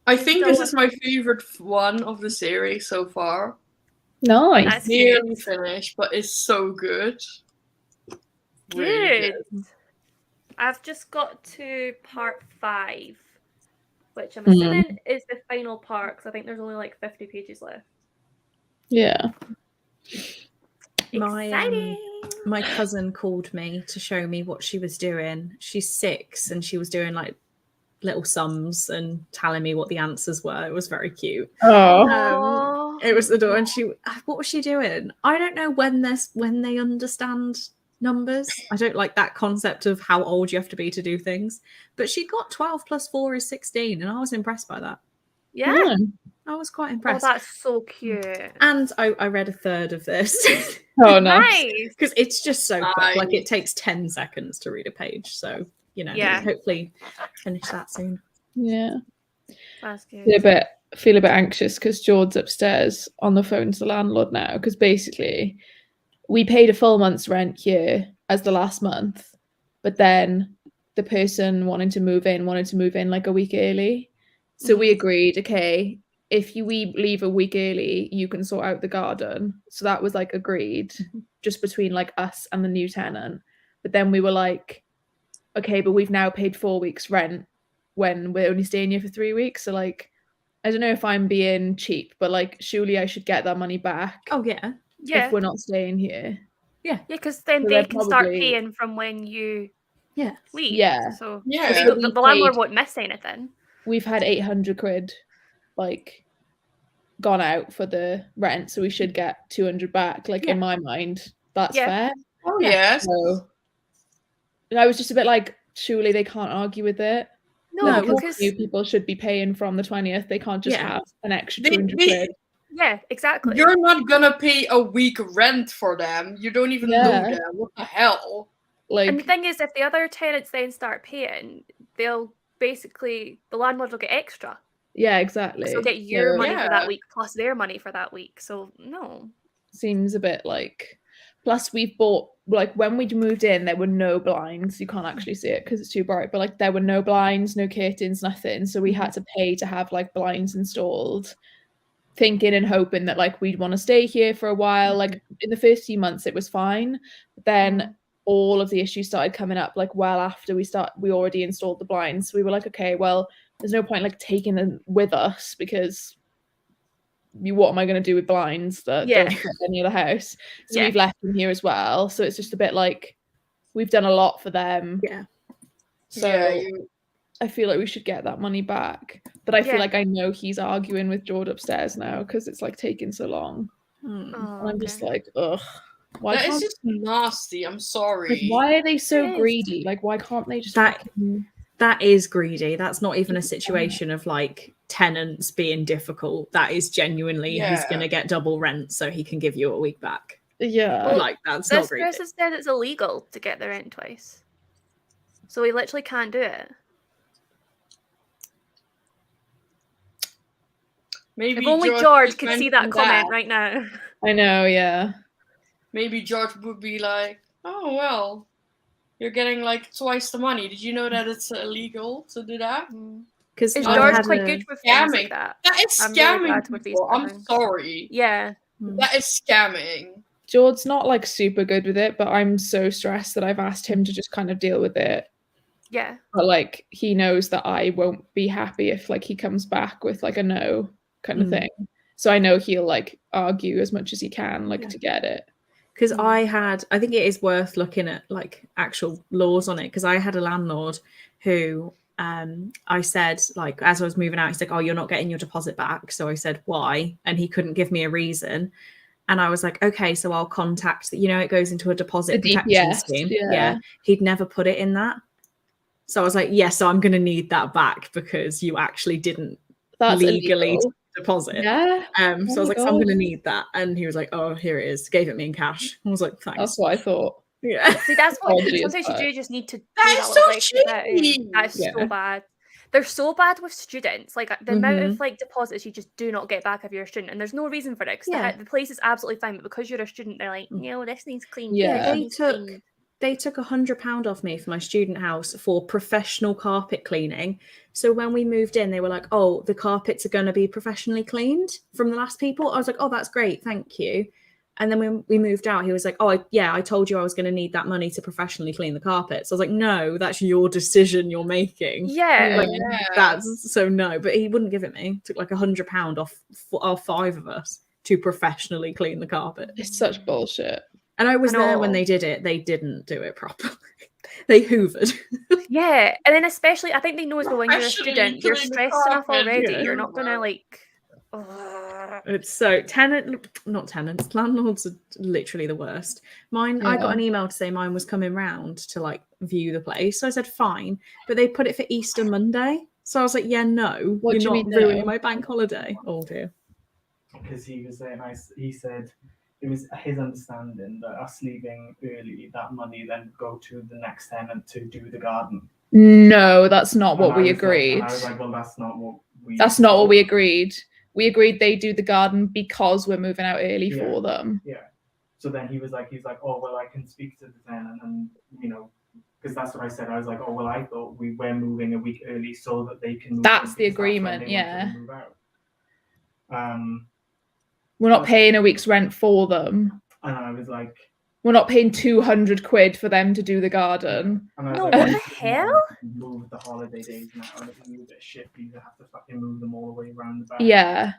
I think this is my favorite one of the series so far. Nice. It's nearly finished, but it's so good. Really good. I've just got to part 5, which I'm assuming is the final part because I think there's only like 50 pages left. Yeah. My cousin called me to show me what she was doing. She's 6 and she was doing like little sums and telling me what the answers were. It was very cute. It was the door, and what was she doing? I don't know when they understand numbers. I don't like that concept of how old you have to be to do things. But she got 12 plus 4 is 16, and I was impressed by that. Yeah. I was quite impressed. Oh, that's so cute. And I read a third of this. Oh, nice. Because it's just so quick. Like, it takes 10 seconds to read a page. So, hopefully finish that soon. Yeah. That's good. Feel a bit anxious because George's upstairs on the phone to the landlord now, because basically we paid a full month's rent here as the last month, but then the person wanted to move in like a week early. So we agreed, okay, if we leave a week early, you can sort out the garden. So that was like agreed just between like us and the new tenant. But then we were like, okay, but we've now paid 4 weeks rent when we're only staying here for 3 weeks. So like, I don't know if I'm being cheap, but like, surely I should get that money back. Oh, yeah. Yeah. If we're not staying here. Yeah. Yeah, because then So they can start paying from when you leave. Yeah. So yeah. the landlord won't miss anything. We've had 800 quid like gone out for the rent, so we should get 200 back. Like in my mind, that's fair. Oh, yes. So I was just a bit like, surely they can't argue with it. No, because new people should be paying from the 20th. They can't just have an extra 200 quid. Yeah, exactly. You're not gonna pay a week rent for them. You don't even know them. What the hell? Like, and the thing is, if the other tenants then start paying, they'll basically, the landlord will get extra. Yeah, exactly. So they'll get your money for that week plus their money for that week. So no. Seems a bit like, plus we've bought, like when we moved in, there were no blinds. You can't actually see it because it's too bright, but like there were no blinds, no curtains, nothing. So we had to pay to have like blinds installed, thinking and hoping that like we'd want to stay here for a while. Like in the first few months it was fine, but then all of the issues started coming up like well after we already installed the blinds. So we were like, okay, well, there's no point like taking them with us because what am I going to do with blinds that don't fit any other house? So we've left them here as well. So it's just a bit like we've done a lot for them. Yeah. So I feel like we should get that money back. But I feel like I know he's arguing with George upstairs now because it's like taking so long. And I'm just like, ugh. That is just nasty. I'm sorry. Like, why are they so greedy? Like, why can't they just That is greedy. That's not even a situation of like tenants being difficult. That is genuinely he's going to get double rent so he can give you a week back. Yeah. Well, Like, that's not this greedy. person said it's illegal to get the rent twice. So he literally can't do it. Maybe if only George could see that comment right now. I know, yeah. Maybe George would be like, oh, well, you're getting like twice the money. Did you know that it's illegal to do that? Because Is George quite good with things like that? That is I'm really scamming bad with these people. I'm things. sorry. Yeah. That is scamming. George's not like super good with it, but I'm so stressed that I've asked him to just kind of deal with it. Yeah. But like he knows that I won't be happy if like he comes back with like a no kind of thing. So I know he'll like argue as much as he can like to get it. Because I think it is worth looking at like actual laws on it, because I had a landlord who I said, like, as I was moving out, he's like, oh, you're not getting your deposit back. So I said, why? And he couldn't give me a reason. And I was like, okay, so I'll contact, it goes into a deposit protection scheme. Yeah. He'd never put it in that. So I was like, yes, so I'm going to need that back because you actually didn't legally deposit. Yeah. So I was like, so I'm going to need that. And he was like, oh, here it is. Gave it me in cash. I was like, thanks. That's what I thought. Yeah. See, that's what sometimes you do just need to do that. That Is that is so bad. They're so bad with students. Like the amount of like deposits you just do not get back if you're a student, and there's no reason for it. Because the place is absolutely fine, but because you're a student, they're like, this needs clean. Yeah, they took £100 off me for my student house for professional carpet cleaning. So when we moved in, they were like, oh, the carpets are going to be professionally cleaned from the last people. I was like, oh, that's great, thank you. And then when we moved out, he was like, oh, I told you I was going to need that money to professionally clean the carpets. I was like, no, that's your decision you're making. That's so no. But he wouldn't give it me. Took like £100 off 5 of us to professionally clean the carpet. It's such bullshit. And I was there when they did it. They didn't do it properly. They hoovered. Yeah. And then especially, I think they know as well when you're a student, you're stressed enough already. You're not going to like... It's so landlords are literally the worst. Mine, I got an email to say mine was coming round to like view the place. So I said, fine. But they put it for Easter Monday. So I was like, yeah, no. What you're do you not mean, ruining no? my bank holiday. Oh, dear. Because he was saying, he said it was his understanding that us leaving early, that money then go to the next tenant to do the garden. No, that's not what we agreed. I was like, well, that's not what we agreed. We agreed they do the garden because we're moving out early for them. Yeah. So then he's like, oh, well, I can speak to the tenant and, because that's what I said. I was like, oh, well, I thought we were moving a week early so that they can move. That's the agreement, move out. We're not paying a week's rent for them. And I was like, we're not paying 200 quid for them to do the garden. And I was no, like, what the hell? Move the holiday days now, and it's a little bit shit for you to have to fucking move them all the way around the back. Yeah.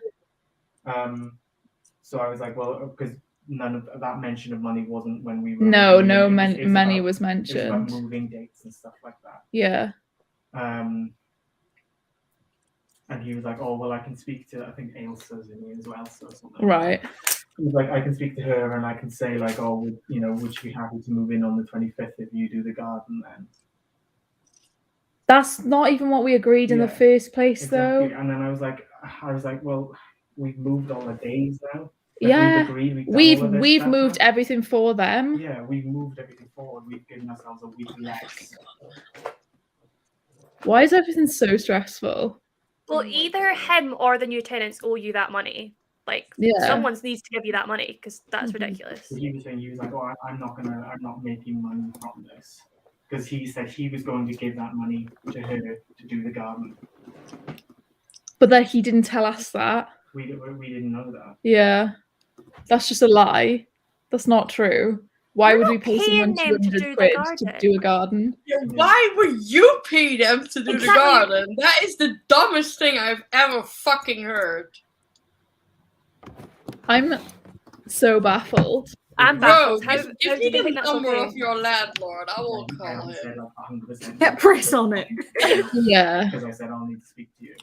So I was like, well, because none of that mention of money wasn't when we were. No, money was mentioned. It was about moving dates and stuff like that. Yeah. And he was like, oh, well, I can speak to, I think Ailsa's in me as well, so something. Right. He was like, I can speak to her and I can say like, oh, would she be happy to move in on the 25th if you do the garden then? That's not even what we agreed in the first place, though. And then I was like, well, we've moved all the days now. Like, we've moved now. Everything for them. Yeah, we've moved everything forward. We've given ourselves a week less. Why is everything so stressful? Well, either him or the new tenants owe you that money. Like, someone needs to give you that money because that's ridiculous. So he was like, oh, I'm not making money from this. Because he said he was going to give that money to her to do the garden. But then he didn't tell us that. We didn't know that. Yeah. That's just a lie. That's not true. Why would we pay someone 200 quid to do a garden? Yeah, why would you pay them to do the garden? That is the dumbest thing I've ever fucking heard. I'm so baffled. I'm baffled. Give me the number of your landlord. I will call him. Yeah, press on it. Yeah. Because I said I'll need to speak to you.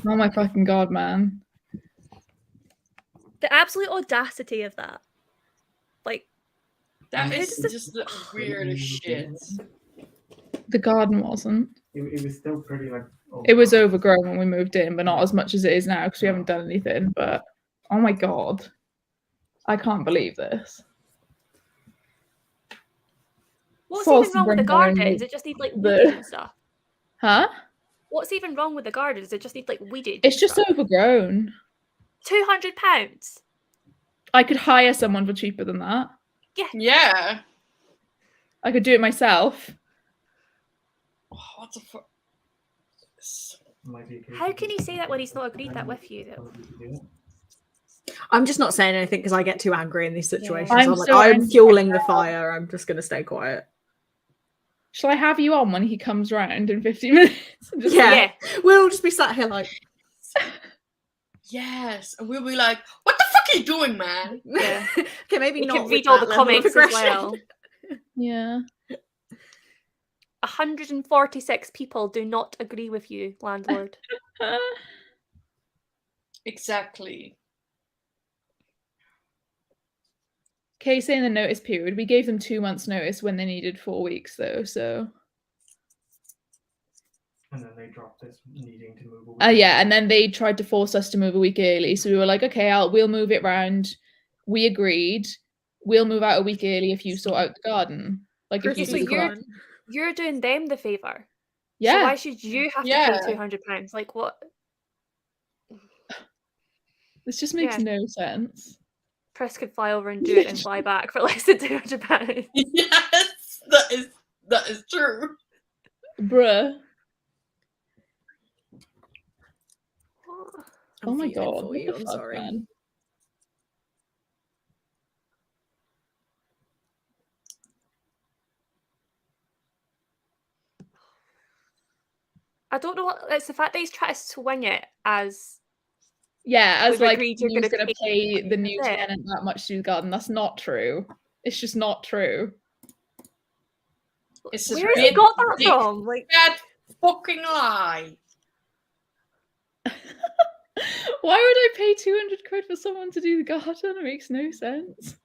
Oh my fucking god, man. The absolute audacity of that. Like, that is just the weirdest shit. The garden wasn't. It was still pretty like. It was overgrown when we moved in, but not as much as it is now because we haven't done anything. But oh my god, I can't believe this. What's False even wrong with the bring garden? down Does it just need like weeded and stuff? Huh? What's even wrong with the garden? Does it just need like weeded? It's just overgrown. £200. I could hire someone for cheaper than that. Yeah. I could do it myself. Oh, what the fuck? How can he say that when he's not agreed that with you, though? I'm just not saying anything because I get too angry in these situations. I'm I'm like, so I'm angry fueling the now. fire. I'm just going to stay quiet. Shall I have you on when he comes round in 15 minutes? Just Yeah. We'll just be sat here like... Yes, and we'll be like, "What the fuck are you doing, man?" Yeah. Okay, maybe You not can with read all that the level of comments as aggression. well. Yeah. 146 people do not agree with you, landlord. Exactly. Kay saying the notice period. We gave them 2 months' notice when they needed 4 weeks, though. So. And then they dropped this needing to move away. Yeah, and then they tried to force us to move a week early. So we were like, okay, we'll move it round. We agreed. We'll move out a week early if you sort out the garden. Like if you So do the garden. you're doing them the favour. Yeah. So why should you have to pay £200? Like what? This just makes no sense. Chris could fly over and do it and fly back for less than £200. Yes, that is true. Bruh. I'm Oh my feeling god. for What you, the I'm fuck, sorry. man? I don't know what it's the fact that he's trying to swing it as as we've like agreed he's you're gonna pay the new That's it. tenant that much to do the garden. That's not true. It's just not true. It's Where has he got that from? Like that fucking lie. Why would I pay 200 quid for someone to do the garden? It makes no sense.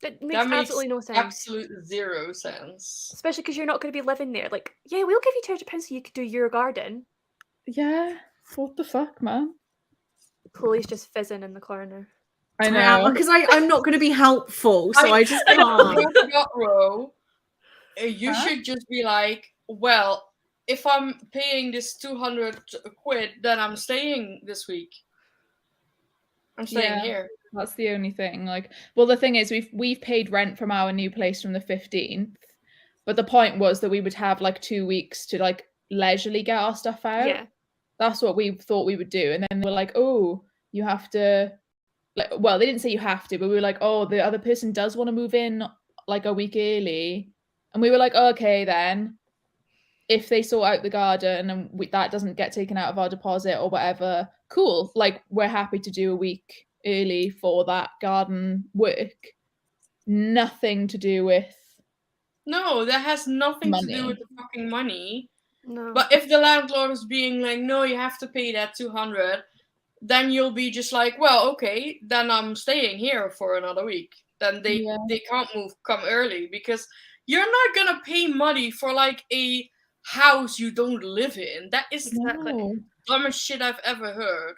it makes absolutely no sense. Absolute zero sense. Especially because you're not going to be living there. Like, yeah, we'll give you £200 so you could do your garden. Yeah. What the fuck, man? Chloe's just fizzing in the corner. I know. Because I'm not going to be helpful, so I just can't. You should just be like, well, if I'm paying this 200 quid, then I'm staying this week. I'm staying here. That's the only thing. Like, well, the thing is, we've paid rent from our new place from the 15th, but the point was that we would have like 2 weeks to like leisurely get our stuff out. Yeah. That's what we thought we would do, and then they were like, oh, you have to. Like, well, they didn't say you have to, but we were like, oh, the other person does want to move in like a week early, and we were like, okay, then. If they sort out the garden and that doesn't get taken out of our deposit or whatever, cool. Like, we're happy to do a week early for that garden work. Nothing to do with No, that has nothing money. to do with the fucking money. No. But if the landlord is being like, no, you have to pay that 200, then you'll be just like, well, okay, then I'm staying here for another week. Then they can't come early, because you're not gonna pay money for like a house you don't live in. That is the dumbest shit I've ever heard.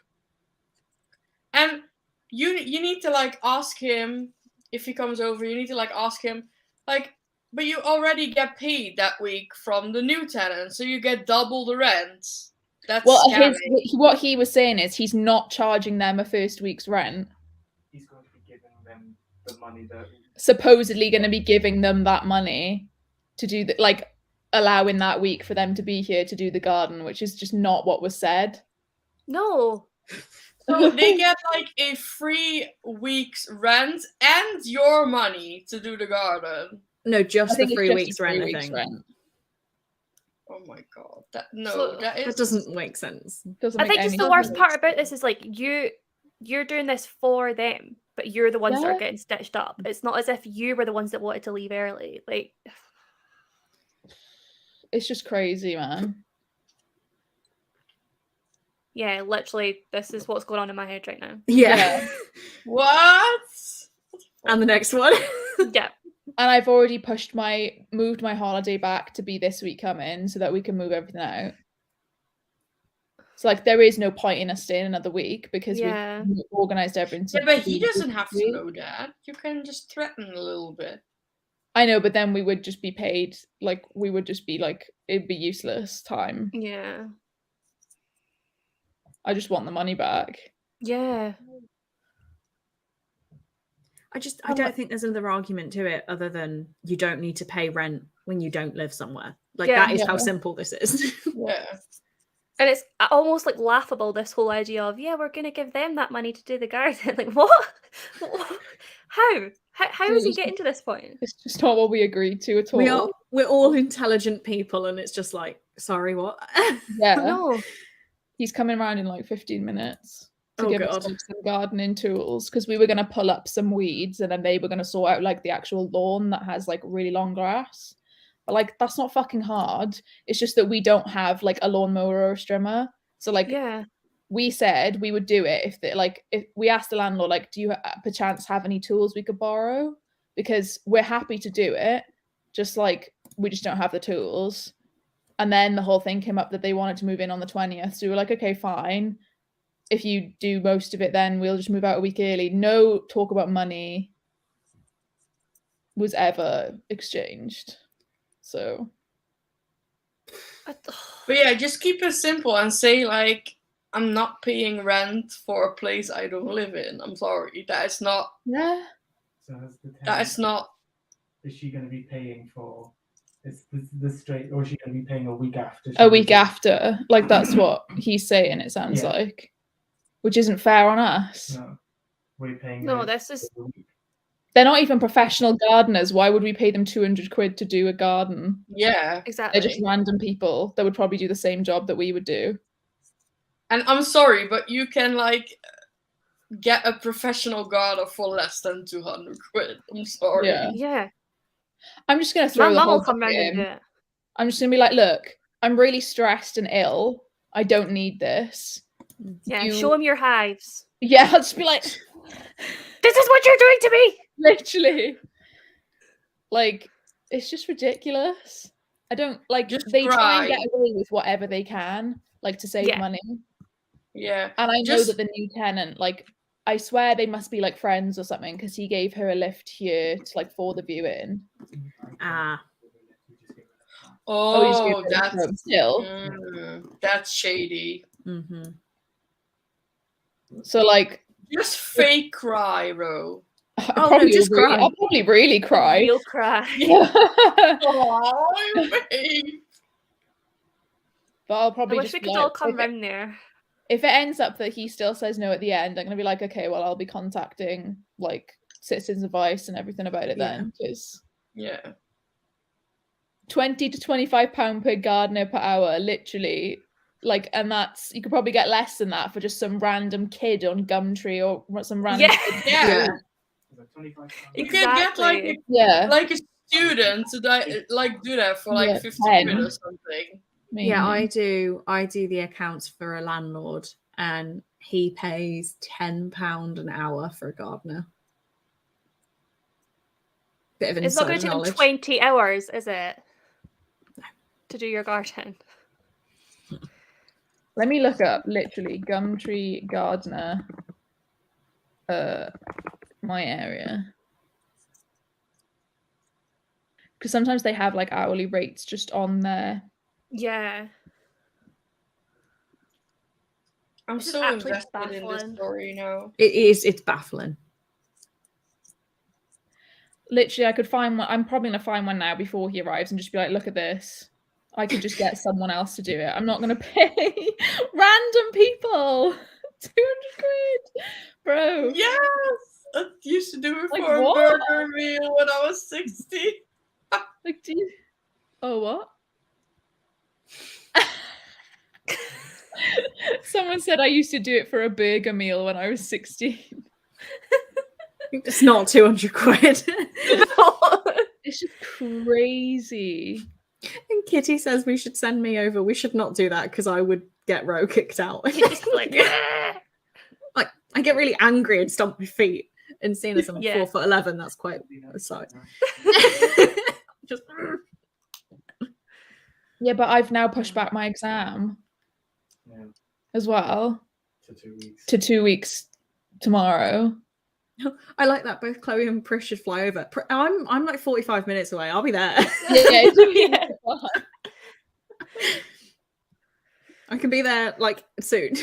And you need to like ask him if he comes over. You need to like ask him like, but you already get paid that week from the new tenant, so you get double the rent. That's what he was saying is he's not charging them a first week's rent. He's going to be giving them the money that supposedly going to be giving them that money to do the, like, allowing that week for them to be here to do the garden, which is just not what was said. No. So they get like a 3 week's rent and your money to do the garden. No, just the 3 weeks rent, I think. Oh my god. That doesn't make sense. I think just the worst part about this is like you're doing this for them, but you're the ones that are getting stitched up. It's not as if you were the ones that wanted to leave early. Like, it's just crazy, man. Yeah, literally, this is what's going on in my head right now. Yeah. What? And the next one. Yeah. And I've already moved my holiday back to be this week coming so that we can move everything out. So like there is no point in us staying another week because we've organised everything. Yeah, but he doesn't have to know that. You can just threaten a little bit. I know, but then we would just be paid, like we would just be like, it'd be useless time. Yeah. I just want the money back. Yeah. I don't think there's another argument to it other than you don't need to pay rent when you don't live somewhere. Like that is how simple this is. Yeah. And it's almost like laughable, this whole idea of, we're going to give them that money to do the garden. Like, what? How? How is he getting to this point? It's just not what we agreed to at all. We're all intelligent people, and it's just like, sorry, what? Yeah. No. He's coming around in like 15 minutes to Oh, give us God. some gardening tools because we were going to pull up some weeds and then they were going to sort out like the actual lawn that has like really long grass. But like that's not fucking hard. It's just that we don't have like a lawnmower or a strimmer. So like we said we would do it if we asked the landlord, like, do you perchance have any tools we could borrow? Because we're happy to do it, just like we just don't have the tools. And then the whole thing came up that they wanted to move in on the 20th. So we were like, okay, fine. If you do most of it, then we'll just move out a week early. No talk about money was ever exchanged. So. But yeah, just keep it simple and say like, I'm not paying rent for a place I don't live in. I'm sorry. That is not. Yeah. So has the tenant, that is not. Is she going to be paying for? Is the straight, or is she going to be paying a week after? A week after, like that's what he's saying. It sounds like, which isn't fair on us. No, we're paying. No, this is. They're not even professional gardeners. Why would we pay them 200 quid to do a garden? Yeah, exactly. They're just random people that would probably do the same job that we would do. And I'm sorry, but you can like get a professional gardener for less than 200 quid. I'm sorry. Yeah. I'm just gonna throw My the mum whole will come round in. and do it. I'm just gonna be like, look, I'm really stressed and ill. I don't need this. Yeah, show him your hives. Yeah, I'll just be like, this is what you're doing to me. Literally. Like, it's just ridiculous. I don't like. Just they cry. try and get away with whatever they can, like to save money. Yeah. And I know that the new tenant, like, I swear they must be like friends or something because he gave her a lift here to like for the viewing. Oh, that's shady. Mm-hmm. So like, just fake cry, Ro. I'll probably really cry. Real cry. Oh, babe. But I'll probably I wish we could all come round there. If it ends up that he still says no at the end, I'm gonna be like, okay, well, I'll be contacting like Citizens Advice and everything about it then, because 20 to 25 pound per gardener per hour, literally, like, and that's, you could probably get less than that for just some random kid on Gumtree or some random kid. You can get like a student to do that for like 50 quid or something. Maybe. Yeah, I do the accounts for a landlord, and he pays £10 an hour for a gardener. Bit of it's not going to take him 20 hours, is it? No. To do your garden. Let me look up literally Gumtree gardener, my area, because sometimes they have like hourly rates just on there. Yeah. I'm so invested in this story now. It's baffling. Literally, I could find one. I'm probably going to find one now before he arrives and just be like, look at this. I could just get someone else to do it. I'm not going to pay random people 200 quid. Bro. Yes! I used to do it for a burger meal when I was 60. Like, do you... Oh, what? Someone said I used to do it for a burger meal when I was 16. It's not 200 quid. It's just crazy. And Kitty says we should send me over. We should not do that because I would get Ro kicked out. like, I get really angry and stomp my feet And seeing as I'm Yeah. 4'11", that's quite a sight. Just Yeah, but I've now pushed back my exam Yeah, as well to 2 weeks. to 2 weeks tomorrow. I like that both Chloe and Prish should fly over. I'm like 45 minutes away. I'll be there. Yeah. Yeah. I can be there like soon.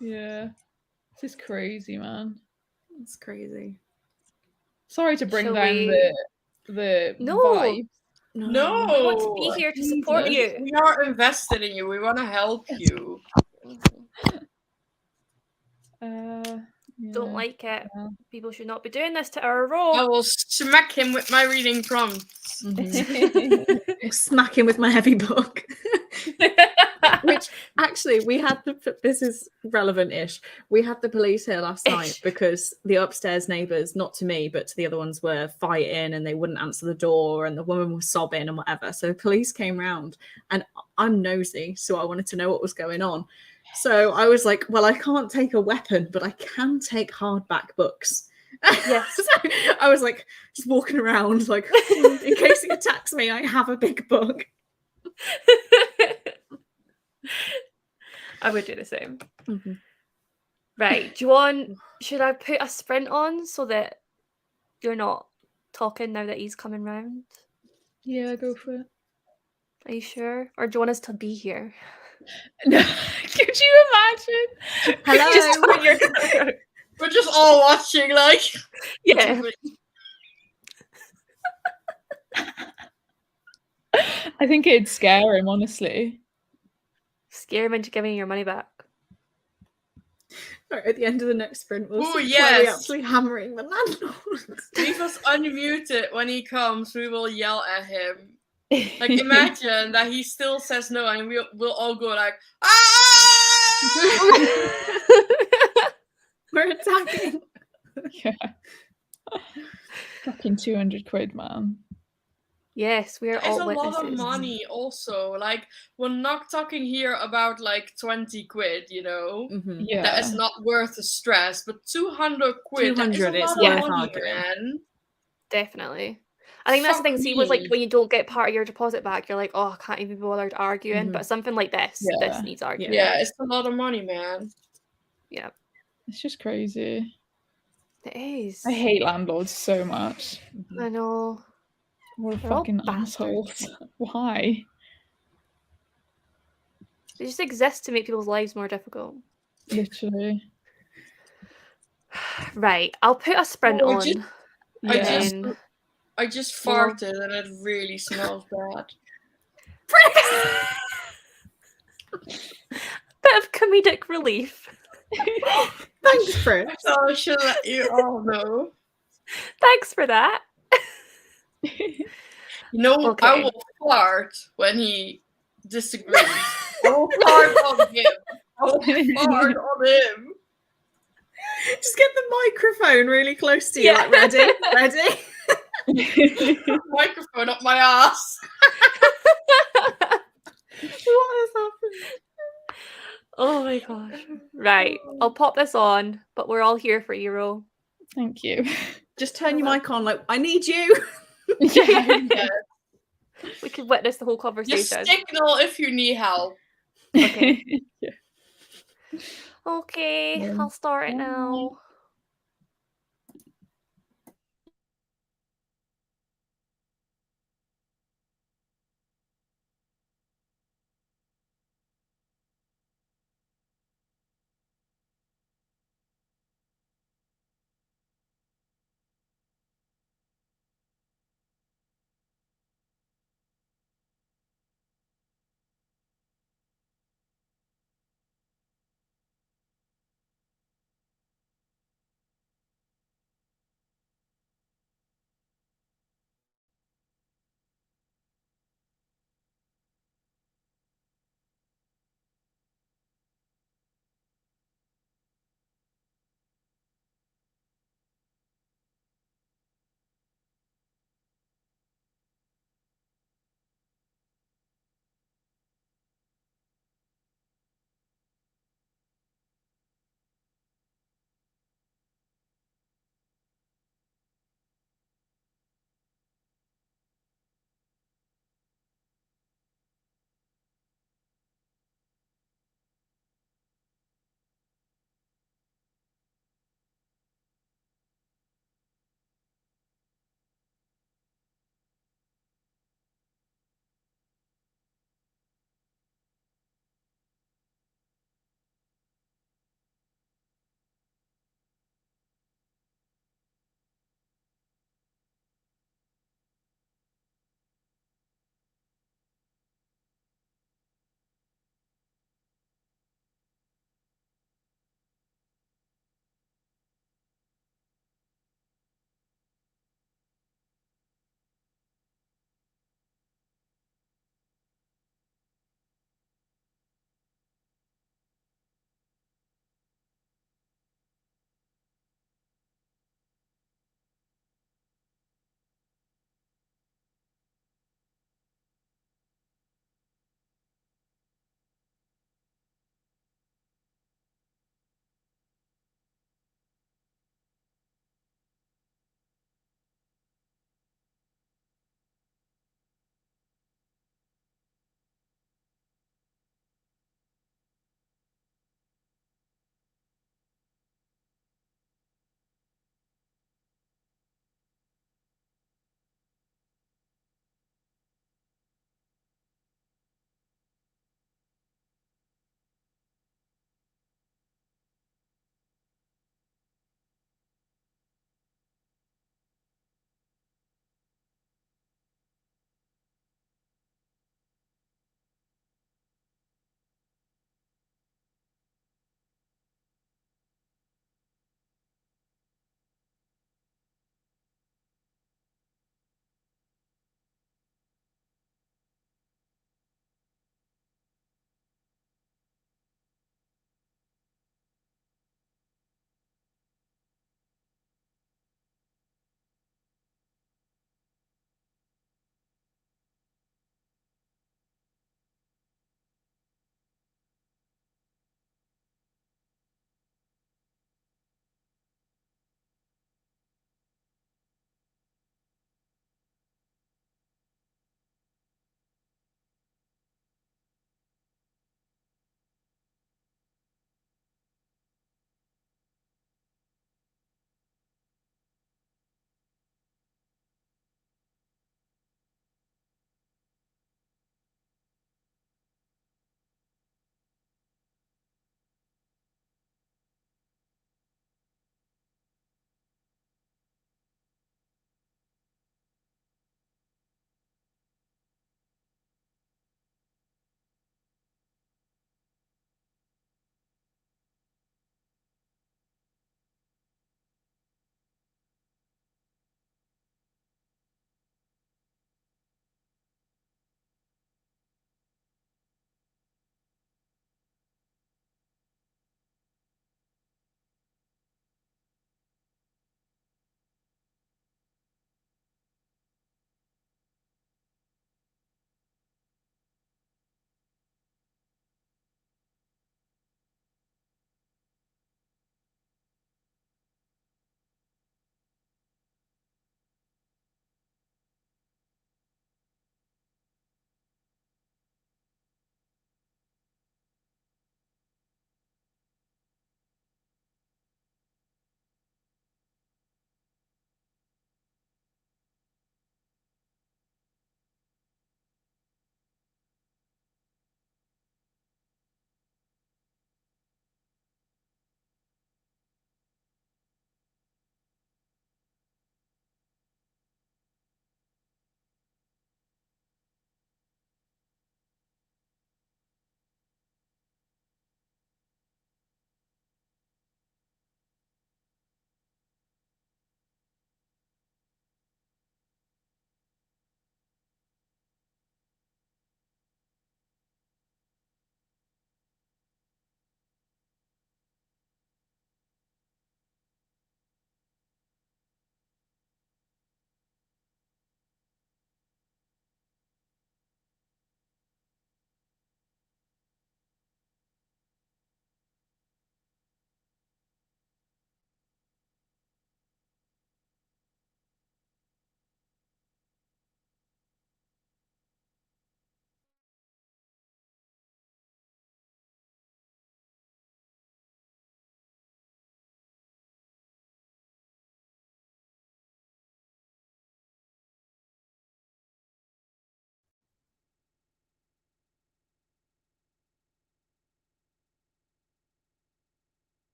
Yeah. This is crazy, man. It's crazy. Sorry to bring Shall down we- the No. vibe. No, We want to be here to support Jesus. you. We are invested in you. We want to help you. Don't Yeah. like it. Yeah. People should not be doing this to our I role. will smack him with my reading prompts. I'll smack him with my heavy book. Which actually, we had this is relevant-ish. We had the police here last night because the upstairs neighbours, not to me, but to the other ones, were fighting and they wouldn't answer the door and the woman was sobbing and whatever. So the police came round and I'm nosy, so I wanted to know what was going on. So I was like, well, I can't take a weapon, but I can take hardback books. Yes. So I was like, just walking around, like, in case he attacks me, I have a big book. I would do the same. Mm-hmm. Right. Should I put a sprint on so that you're not talking now that he's coming round? Yeah, go for it. Are you sure? Or do you want us to be here? No, could you imagine? Hello. Just put your- We're just all watching, like. Yeah. I think it'd scare him, honestly. Scare him into giving you your money back. Right, at the end of the next sprint, we'll Ooh, see Chloe yes. actually hammering the landlord. Leave us unmuted when he comes. We will yell at him. Like, imagine that he still says no, and we'll all go like, ah! We're attacking. Yeah. Fucking 200 quid, man. Yes, we are It's all a witnesses. lot of money also. Like, we're not talking here about like 20 quid, you know? Mm-hmm. Yeah. That is not worth the stress, but 200 quid, that is 200 a is lot worth of money, arguing. man. Definitely. I think that's the Fuck thing. See, was like me. when you don't get part of your deposit back, you're like, oh, I can't even be bothered arguing. Mhm. But something like this, Yeah. this needs arguing. Yeah, it's a lot of money, man. Yeah, It's just crazy. it is. I hate landlords so much. I know. What They're all fucking bastards. assholes. Why? They just exist to make people's lives more difficult. Literally. Right, I'll put a sprint Oh, on. just- and Yeah. I just Well- farted and it really smells bad. Bit of comedic relief. Thanks, Fritz. So I should let you all know. Thanks for that. You know, I Okay. will fart when he disagrees. I will fart on him. I will fart on him. Just get the microphone really close to you. Yeah. Like, ready? Ready? Microphone up my ass. What has happened? Oh my gosh. Right, I'll pop this on, but we're all here for you, Ro. Thank you. Just turn your mic on. Like, I need you. Yeah. We could witness the whole Just conversation. signal if you need help. Okay. Yeah. Okay, Yeah. I'll start it Bye. now.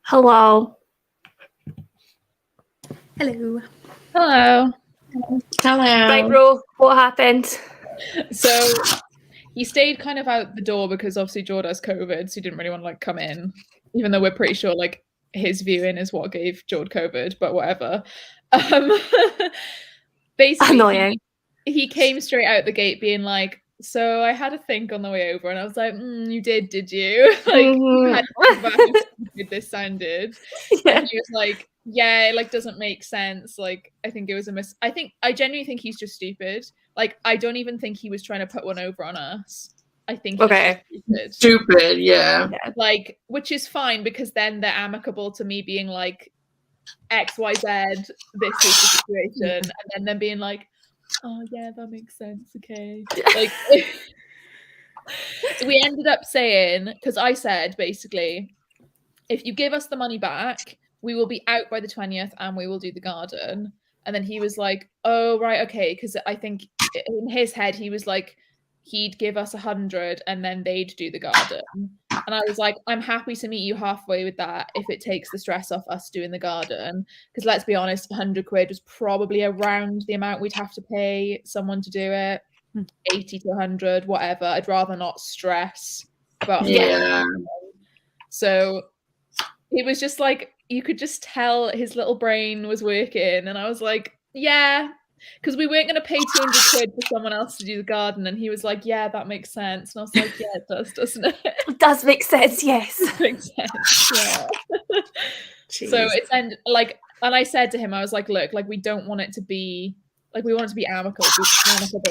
Hello. Hello. Hello. Hello. Right, Ro, what happened? So he stayed kind of out the door because obviously George has COVID, so he didn't really want to like come in, even though we're pretty sure like his viewing is what gave George COVID, but whatever. Basically, Annoying. he came straight out the gate being like, so I had a think on the way over, and I was like, you did you? Like, you had to think about how stupid this sounded. Yeah. And he was like, yeah, it like doesn't make sense. Like, I think it was I genuinely think he's just stupid. Like, I don't even think he was trying to put one over on us. I think he's just stupid. Stupid, yeah. Like, which is fine because then they're amicable to me being like, XYZ, this is the situation, and then them being like, oh yeah, that makes sense, okay. Like, we ended up saying, because I said basically, if you give us the money back, we will be out by the 20th and we will do the garden. And then he was like, oh right, okay, because I think in his head he was like, he'd give us 100 and then they'd do the garden. And I was like, I'm happy to meet you halfway with that if it takes the stress off us doing the garden. Because let's be honest, 100 quid was probably around the amount we'd have to pay someone to do it. 80 to 100, whatever. I'd rather not stress about So it was just like, you could just tell his little brain was working. And I was like, yeah, because we weren't going to pay 200 quid for someone else to do the garden. And he was like, yeah, that makes sense. And I was like, yeah, it does, doesn't it? It does make sense, yes. It makes sense, yeah. Jeez. So it's and I said to him, I was like, look, like we don't want it to be like, we want it to be amicable.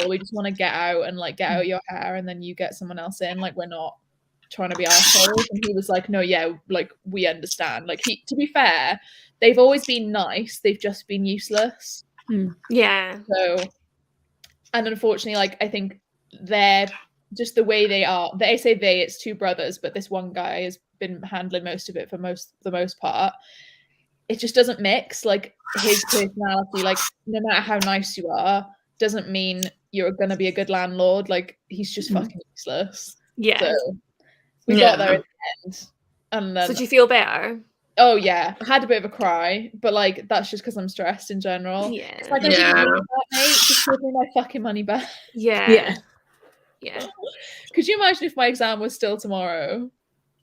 We just want to get out and like get out your hair and then you get someone else in. Like, we're not trying to be assholes. And he was like, no, yeah, like we understand. Like, to be fair, they've always been nice, they've just been useless. Yeah. So, and unfortunately, like, I think they're just the way they are. They say it's two brothers, but this one guy has been handling most of it for the most part. It just doesn't mix. Like, his personality, like, no matter how nice you are, doesn't mean you're gonna be a good landlord. Like, he's just fucking useless. Yeah. So we got there in the end. And then, So do you feel better? oh yeah, I had a bit of a cry, but like that's just because I'm stressed in general. Yeah. It's like, I didn't need that, mate. Just give me my fucking money back. Yeah. Could you imagine if my exam was still tomorrow?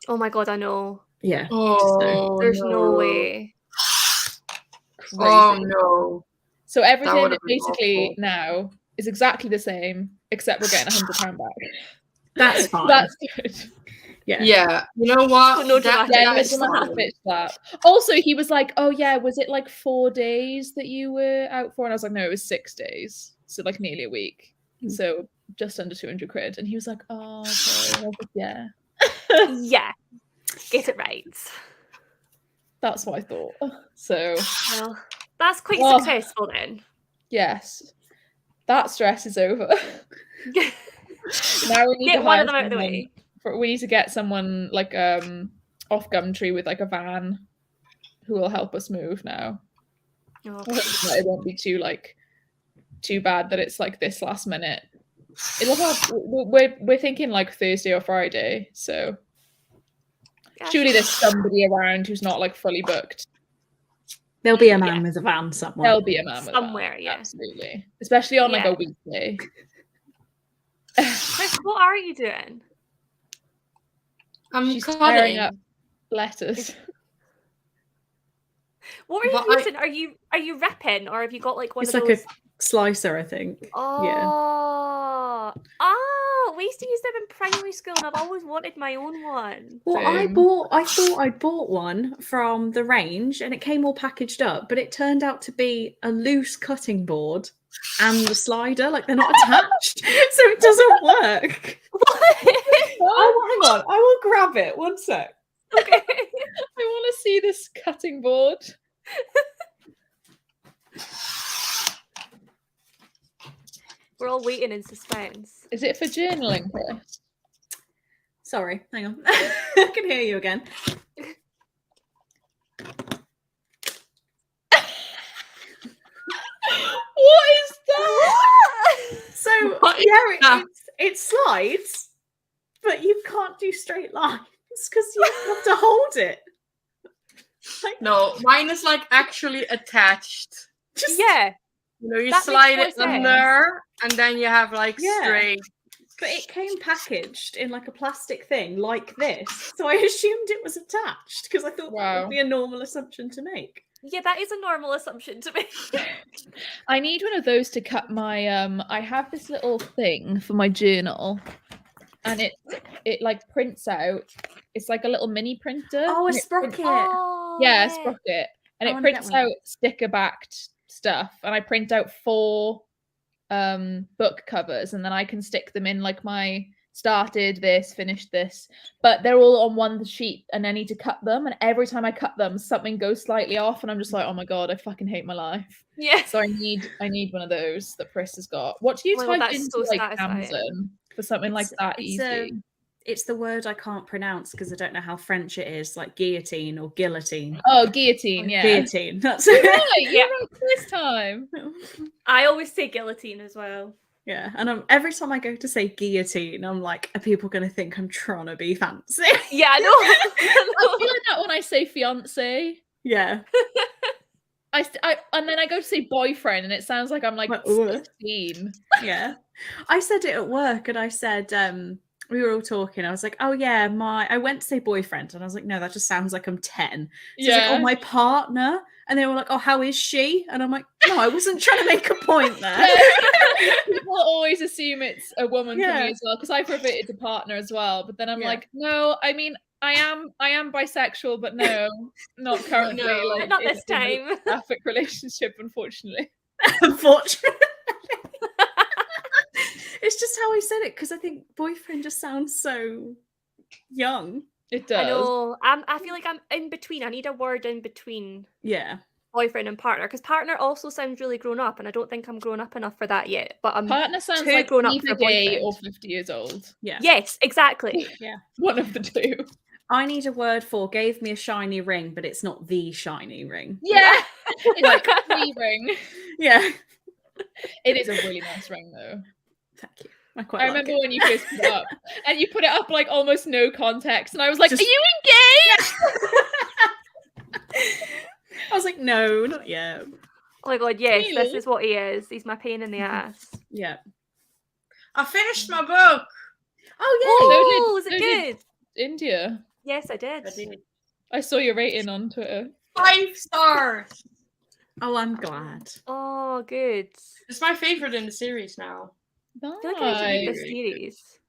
Oh my god, I know. Yeah. Oh, There's no way. Crazy. Oh no. So everything would've been basically awful. now is exactly the same, except we're getting £100 back. That's fine. That's good. Yeah. You know what? No That- dramatic Yeah, that's there's a fine. massive bitch slap. Also, he was like, "Oh yeah, was it like 4 days that you were out for?" And I was like, "No, it was 6 days, so like nearly a week, so just under 200 quid." And he was like, "Oh, okay." And I was like, yeah, Yeah. Get it right. that's what I thought. So Well, that's quite Oh. successful then. yes, that stress is over. Now we need Get to one hire of them out of the someone- way. we need to get someone like off Gumtree with like a van who will help us move now. Oh, I hope that it won't be too bad that it's like this last minute. It'll have we're thinking like Thursday or Friday, so yeah. surely there's somebody around who's not like fully booked. There'll be a man with a van somewhere. There'll be a man with Somewhere, that, yeah. absolutely, especially on like Yeah. a weekday. Chris, what are you doing? I'm She's tearing cutting. up letters. What are you But I- using? Are you ripping or have you got like one It's of like those? a slicer, I think. Yeah. Oh, we used to use them in primary school, and I've always wanted my own one. Well, I Same. thought I'd bought one from the range and it came all packaged up, but it turned out to be a loose cutting board and the slider, like they're not attached. So it doesn't work. Oh, hang on. I will grab it. One sec. Okay. I want to see this cutting board. We're all waiting in suspense. Is it for journaling, Chris? Sorry, hang on. I can hear you again. What is that? So What is yeah, that? it slides, but you can't do straight lines because you have to hold it. No, mine is like actually attached. Just Yeah. You know, you That slide makes it more sense. under, and then you have like Yeah. straight. But it came packaged in like a plastic thing like this. So I assumed it was attached because I thought that Wow. would be a normal assumption to make. Yeah, that is a normal assumption to make. I need one of those to cut my I have this little thing for my journal, and it like prints out. It's like a little mini printer. Oh, a and it prints- sprocket. Oh, Yeah, sprocket. And I it wanna get prints one. out sticker backed stuff, and I print out 4 book covers, and then I can stick them in like my started this, finished this, but they're all on one sheet, and I need to cut them, and every time I cut them something goes slightly off, and I'm just like, oh my god, I fucking hate my life. Yeah. So I need one of those that Chris has got. What do you Oh my God, type that's into so like satisfying. Amazon for something like that easy? It's the word I can't pronounce because I don't know how French it is, like guillotine or guillotine. Oh, guillotine, yeah. Guillotine. That's You're it. right, Yeah. you're right this time. I always say guillotine as well. Yeah, and every time I go to say guillotine, I'm like, are people going to think I'm trying to be fancy? Yeah, I know. I feel like that when I say fiance. Yeah. And then I go to say boyfriend, and it sounds like I'm like Like, ooh. 16. Yeah. I said it at work, and I said, we were all talking. I was like, oh yeah, I went to say boyfriend, and I was like, no, that just sounds like I'm 10. So I was like, oh, my partner. And they were like, oh, how is she? And I'm like, no, I wasn't trying to make a point there. People always assume it's a woman for Yeah. me as well, because I've reverted to partner as well. But then I'm Yeah. like, no, I mean, I am bisexual, but no, not currently. No, like, not in- this in a time. Perfect relationship, unfortunately. Unfortunately. It's just how I said it, because I think boyfriend just sounds so young. It does. I know. I feel like I'm in between. I need a word in between Yeah. boyfriend and partner, because partner also sounds really grown up, and I don't think I'm grown up enough for that yet. But I'm Partner sounds too like grown up either for gay boyfriend. or 50 years old. Yeah. Yes, exactly. One of the two. I need a word for gave me a shiny ring, but it's not the shiny ring. Yeah. It's like a free ring. Yeah. It is a really nice ring though. Thank you. I quite I like remember it. when you first put it up, and you put it up like almost no context, and I was like, Just- "Are you engaged?" I was like, no, not yet. Oh my god, yes, this Really? is what he is. He's my pain in the ass. Yeah. I finished my book. Oh, Oh, is it so did- good? India. Yes, I did. I saw your rating on Twitter. 5 stars. Oh, I'm glad. Oh, good. It's my favorite in the series now. I feel like I need to read this Nice. series.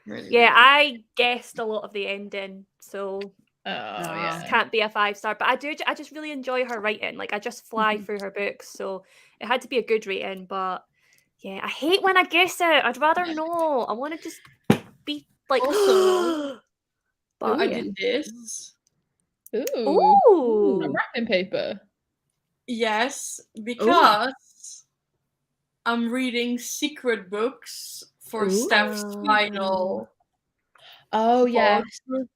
Really, Yeah, really I guessed a lot of the ending, so Oh yeah. it can't be a 5-star. But I just really enjoy her writing. Like I just fly through her books, so it had to be a good rating. But yeah, I hate when I guess it. I'd rather know. I want to just be like. Also, but I yeah. did this. Ooh. Ooh. Wrapping paper. Yes, because I'm reading secret books for Ooh. Steph's final Oh yeah.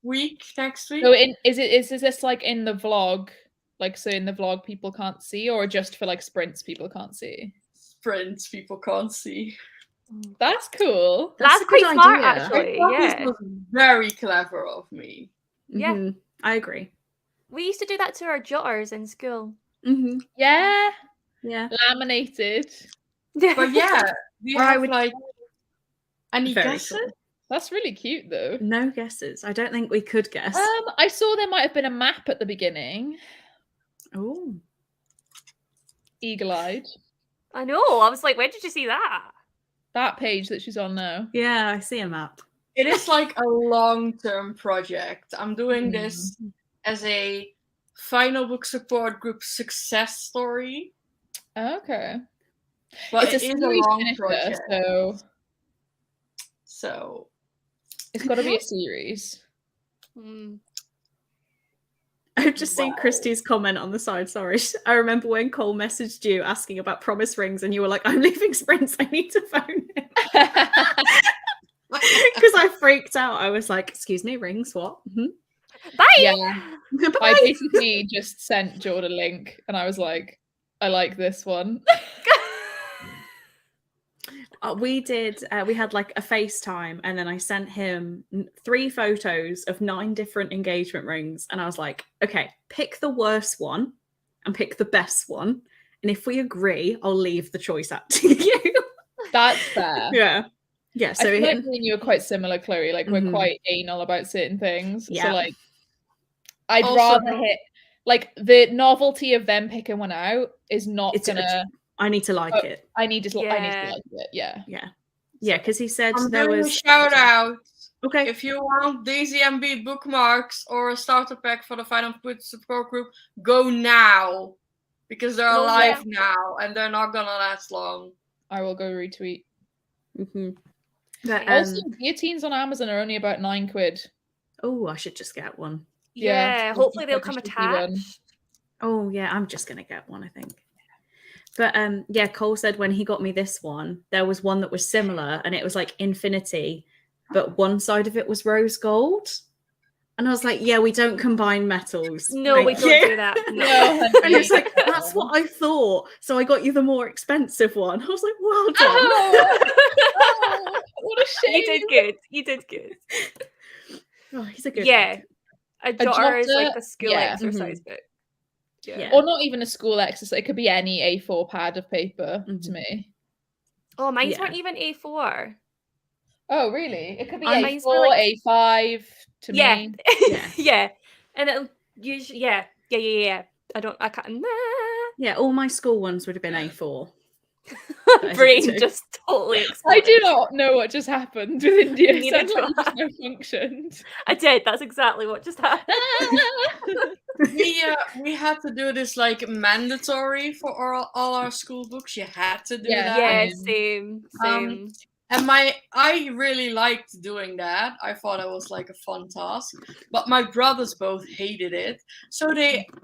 week next week. So is this like in the vlog? Like so in the vlog people can't see, or just for like sprints people can't see? Sprints people can't see. That's cool. That's a quite good smart, idea. actually. I thought Yeah. this was very clever of me. Yeah. Mhm. I agree. We used to do that to our jotters in school. Mm-hmm. Yeah. Yeah. Laminated. But yeah, do you Or I have would- like any Very guesses? cool. That's really cute though. No guesses. I don't think we could guess. I saw there might have been a map at the beginning. Oh. Eagle-eyed. I know. I was like, where did you see that? That page that she's on now. Yeah, I see a map. It is like a long-term project. I'm doing this as a final book support group success story. Okay. But It's it a is a series long finisher, project. so So it's got to be a series. Hmm. I've just seen Wow. Christie's comment on the side. Sorry. I remember when Cole messaged you asking about promise rings, and you were like, I'm leaving sprints. I need to phone him. Because I freaked out. I was like, excuse me, rings, what? Mhm. Bye. Yeah. I Bye. basically just sent Jordan a link and I was like, I like this one. We did. We had like a FaceTime, and then I sent him 3 photos of 9 different engagement rings, and I was like, "Okay, pick the worst one, and pick the best one, and if we agree, I'll leave the choice up to you." That's fair. Yeah. So I feel like me and you are quite similar, Chloe. Like we're quite anal about certain things. Yeah. So like, I'd Also- rather hit like the novelty of them picking one out is not gonna. I need to like it. I need to like it. Yeah. Because he said I'm there doing was a shout out. Okay. If you want Daisy and Beat bookmarks or a starter pack for the Final Put support group, go now. Because they're alive now and they're not gonna last long. I will go retweet. But, also, guillotines on Amazon are only about £9. Oh, I should just get one. Yeah, hopefully they'll come attached. Oh yeah, I'm just gonna get one, I think. But yeah, Cole said when he got me this one, there was one that was similar and it was like infinity, but one side of it was rose gold. And I was like, yeah, we don't combine metals. No, we don't do that. No. And it's like, that's what I thought. So I got you the more expensive one. I was like, well done. Oh, what a shame. You did good. Oh, he's a good Yeah. A jotter is jotter, like the school exercise book. Yeah. Or not even a school exercise. It could be any A4 pad of paper to me. Oh, mine weren't even A4. Oh, really? It could be Mine's A4, were like... A5 to me. Yeah. And it'll usually, yeah. I can't. Yeah, all my school ones would have been A4. Brain just totally exploded. I do not know what just happened with India. It sounds like you just malfunctioned. I did. That's exactly what just happened. We had to do this like mandatory for all our school books. You had to do that. Yeah, same. And I really liked doing that. I thought it was like a fun task. But my brothers both hated it. So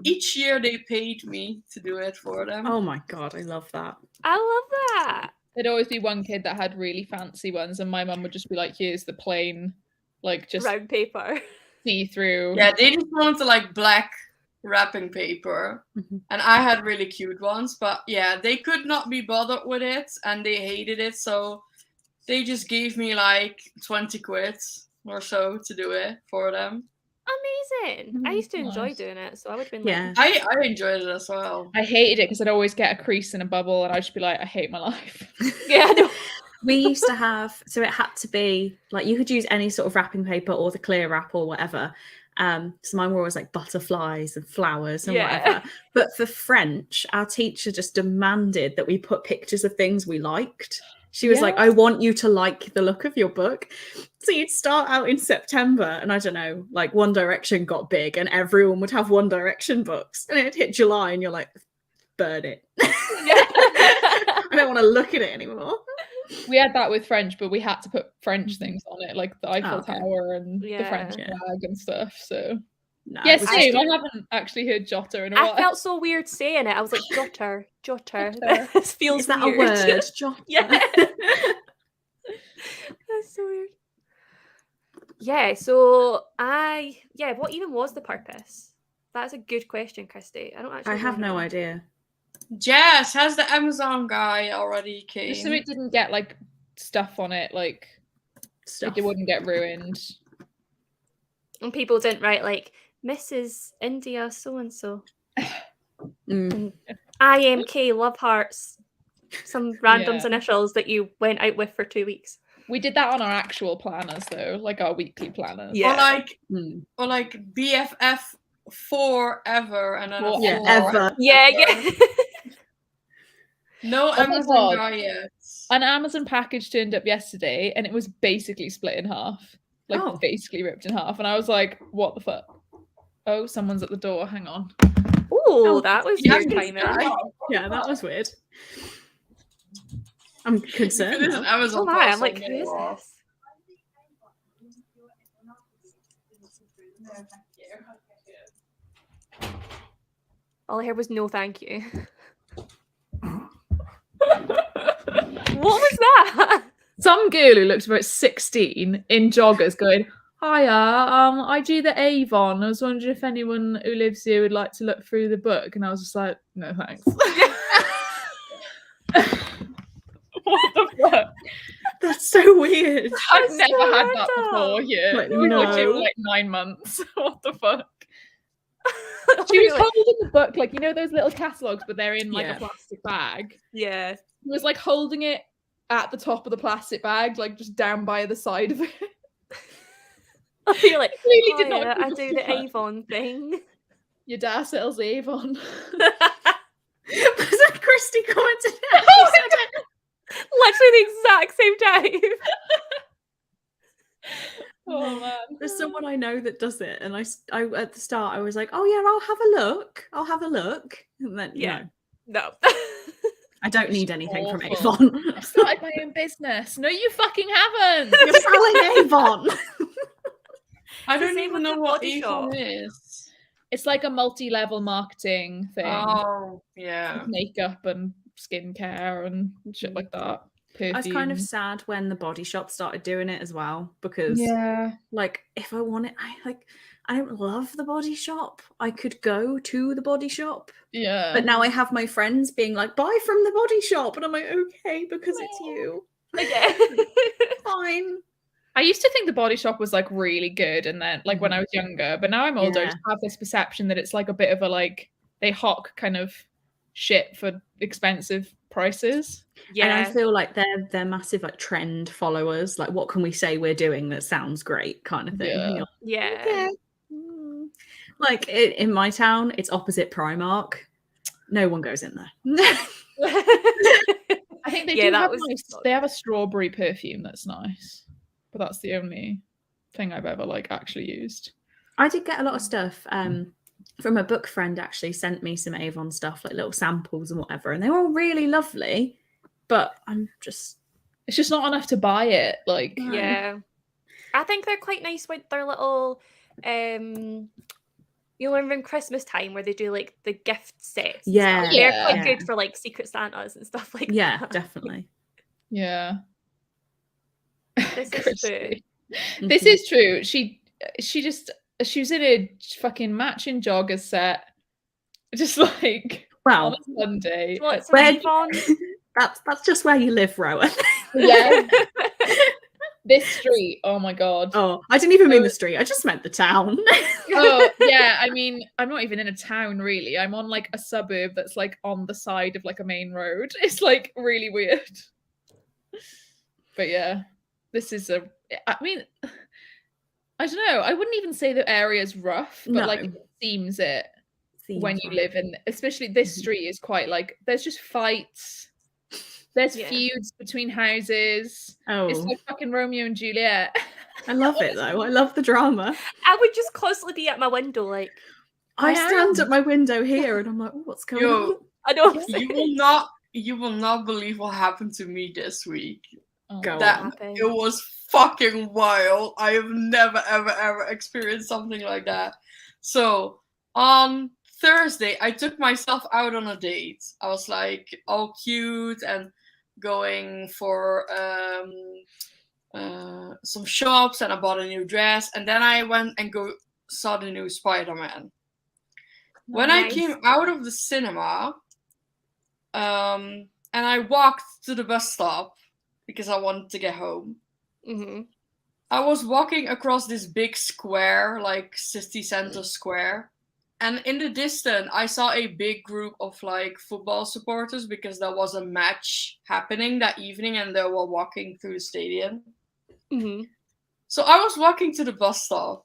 each year they paid me to do it for them. Oh my god, I love that. I love that. There'd always be one kid that had really fancy ones, and my mum would just be like, here's the plain, like just round paper. See through. Yeah, they just wanted to like black wrapping paper. And I had really cute ones, but yeah, they could not be bothered with it and they hated it, so they just gave me like 20 quid or so to do it for them. Amazing. I used to enjoy doing it, so I would have been like... I enjoyed it as well. I hated it because I'd always get a crease and a bubble and I'd just be like, I hate my life. Yeah, I know. We used to have, so it had to be, like you could use any sort of wrapping paper or the clear wrap or whatever. So mine were always like butterflies and flowers and whatever. But for French, our teacher just demanded that we put pictures of things we liked. She was like, I want you to like the look of your book. So you'd start out in September and I don't know, like One Direction got big and everyone would have One Direction books. And it'd hit July and you're like, burn it. I don't want to look at it anymore. We had that with French, but we had to put French things on it, like the Eiffel Tower and the French flag and stuff. So no, yes, same. I haven't actually heard jotter in a while. I felt so weird saying it. I was like, jotter. This feels Is that weird. a word? Jotter. Yeah. That's so weird. Yeah, so what even was the purpose? That's a good question, Kirsty. I have no idea. Jess, has the Amazon guy already came? Just so it didn't get like stuff on it, like stuff. It wouldn't get ruined. And people didn't write like Mrs. India so and so. IMK love hearts. Some random's initials that you went out with for 2 weeks. We did that on our actual planners though, like our weekly planners. Yeah. Or like BFF forever and then ever. Yeah. No Amazon guy yet. An Amazon package turned up yesterday and it was basically split in half. Like basically ripped in half. And I was like, what the fuck? Oh, someone's at the door. Hang on. Oh, that was weird timing. Yeah, that was weird. I'm concerned. It is an Amazon. Oh my, I'm like, who is this? All I heard was no thank you. What was that? Some girl who looks about 16 in joggers going, hiya, I do the Avon. I was wondering if anyone who lives here would like to look through the book. And I was just like, no thanks. What the fuck? That's so weird. I've That's never so had that random. before. Yeah, Like, we watched it no. for like 9 months. What the fuck? She She was holding the book, like, you know those little catalogs, but they're in like Yeah. a plastic bag. yeah. She was like holding it at the top of the plastic bag, like just down by the side of it. You're like, Really did not I do the understand. Avon thing. Your dad sells Avon. Was that Christy commented? Oh, literally the exact same time. Oh man. There's someone I know that does it, and I at the start I was like, oh yeah, I'll have a look, and then Yeah. no, No. I don't need anything from Awful. Avon. I've started my own business. No, you fucking haven't. You're selling Avon. I It's the don't same even with know the what Body Avon Shop. is. It's like a multi-level marketing thing. Oh, yeah. With makeup and skincare and shit like that. I was kind of Perfume. sad when the Body Shop started doing it as well, because Yeah. like if I want it, I don't love the Body Shop. I could go to the Body Shop, Yeah. but now I have my friends being like, buy from the Body Shop, and I'm like, okay, because it's you. Okay. Fine. I used to think the Body Shop was like really good, and then like when I was younger, but now I'm older, I Yeah. just have this perception that it's like a bit of a like they hawk kind of shit for expensive prices. And I Yeah. feel like they're massive like trend followers. Like, what can we say we're doing that sounds great, kind of thing. And Yeah. you're like, Yeah. okay. Like in my town, it's opposite Primark. No one goes in there. I think they Yeah, do that have was nice, not they have a strawberry perfume that's nice. But that's the only thing I've ever like actually used. I did get a lot of stuff from a book friend. Actually sent me some Avon stuff, like little samples and whatever, and they were all really lovely. But it's just not enough to buy it. Like, No. Yeah. I think they're quite nice with their little you know, around Christmas time where they do like the gift sets. and Yeah, stuff. They're quite yeah. good for like Secret Santas and stuff like yeah, that. definitely. yeah. This is Christy. true. This is true. She was in a fucking matching joggers set, just like on Well, a Sunday. Do you want some Where- Avon? that's just where you live, Rowan. Yeah, this street. Oh my god. Oh, I didn't even mean the street. I just meant the town. Oh yeah, I mean, I'm not even in a town really. I'm on like a suburb that's like on the side of like a main road. It's like really weird. But yeah, this is I mean, I don't know. I wouldn't even say the area's rough, but like No. it seems it when you Seems live in, especially this street is quite like there's just fights. There's Yeah. feuds between houses. Oh, It's like fucking Romeo and Juliet. I love it though. I love the drama. I would just constantly be at my window like, I stand am. at my window here and I'm like, oh, what's going Yo. on? I know. You will not believe what happened to me this week. Oh, Go That on. it was fucking wild. I have never ever experienced something like that. So on Thursday, I took myself out on a date. I was like all cute and going for some shops, and I bought a new dress, and then I went and saw the new Spider-Man. When I Nice. came out of the cinema, and I walked to the bus stop because I wanted to get home. hmm I was walking across this big square, like city center square, and in the distance I saw a big group of like football supporters because there was a match happening that evening and they were walking through the stadium. hmm So I was walking to the bus stop.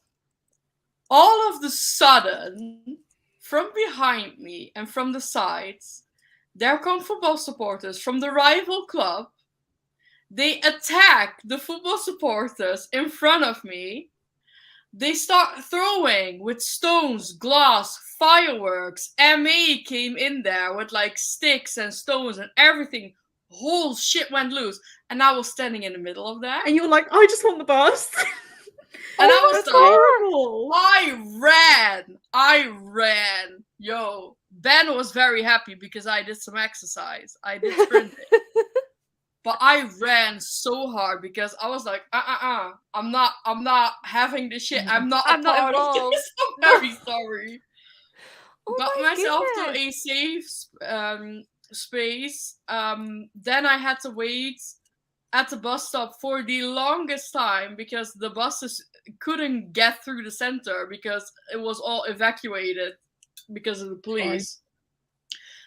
All of the sudden, from behind me and from the sides, there come football supporters from the rival club. They attack the football supporters in front of me. They start throwing with stones, glass, fireworks. MA came in there with like sticks and stones and everything. Whole shit went loose. And I was standing in the middle of that. And you're like, I just want the bus. And I was that's like, horrible. I ran. Yo, Ben was very happy because I did some exercise. I did sprinting. But I ran so hard because I was like, I'm not having this shit. I'm not I'm not part of involved. this. I'm very sorry. Oh Got my myself to goodness. a space. Then I had to wait at the bus stop for the longest time because the buses couldn't get through the center because it was all evacuated because of the police.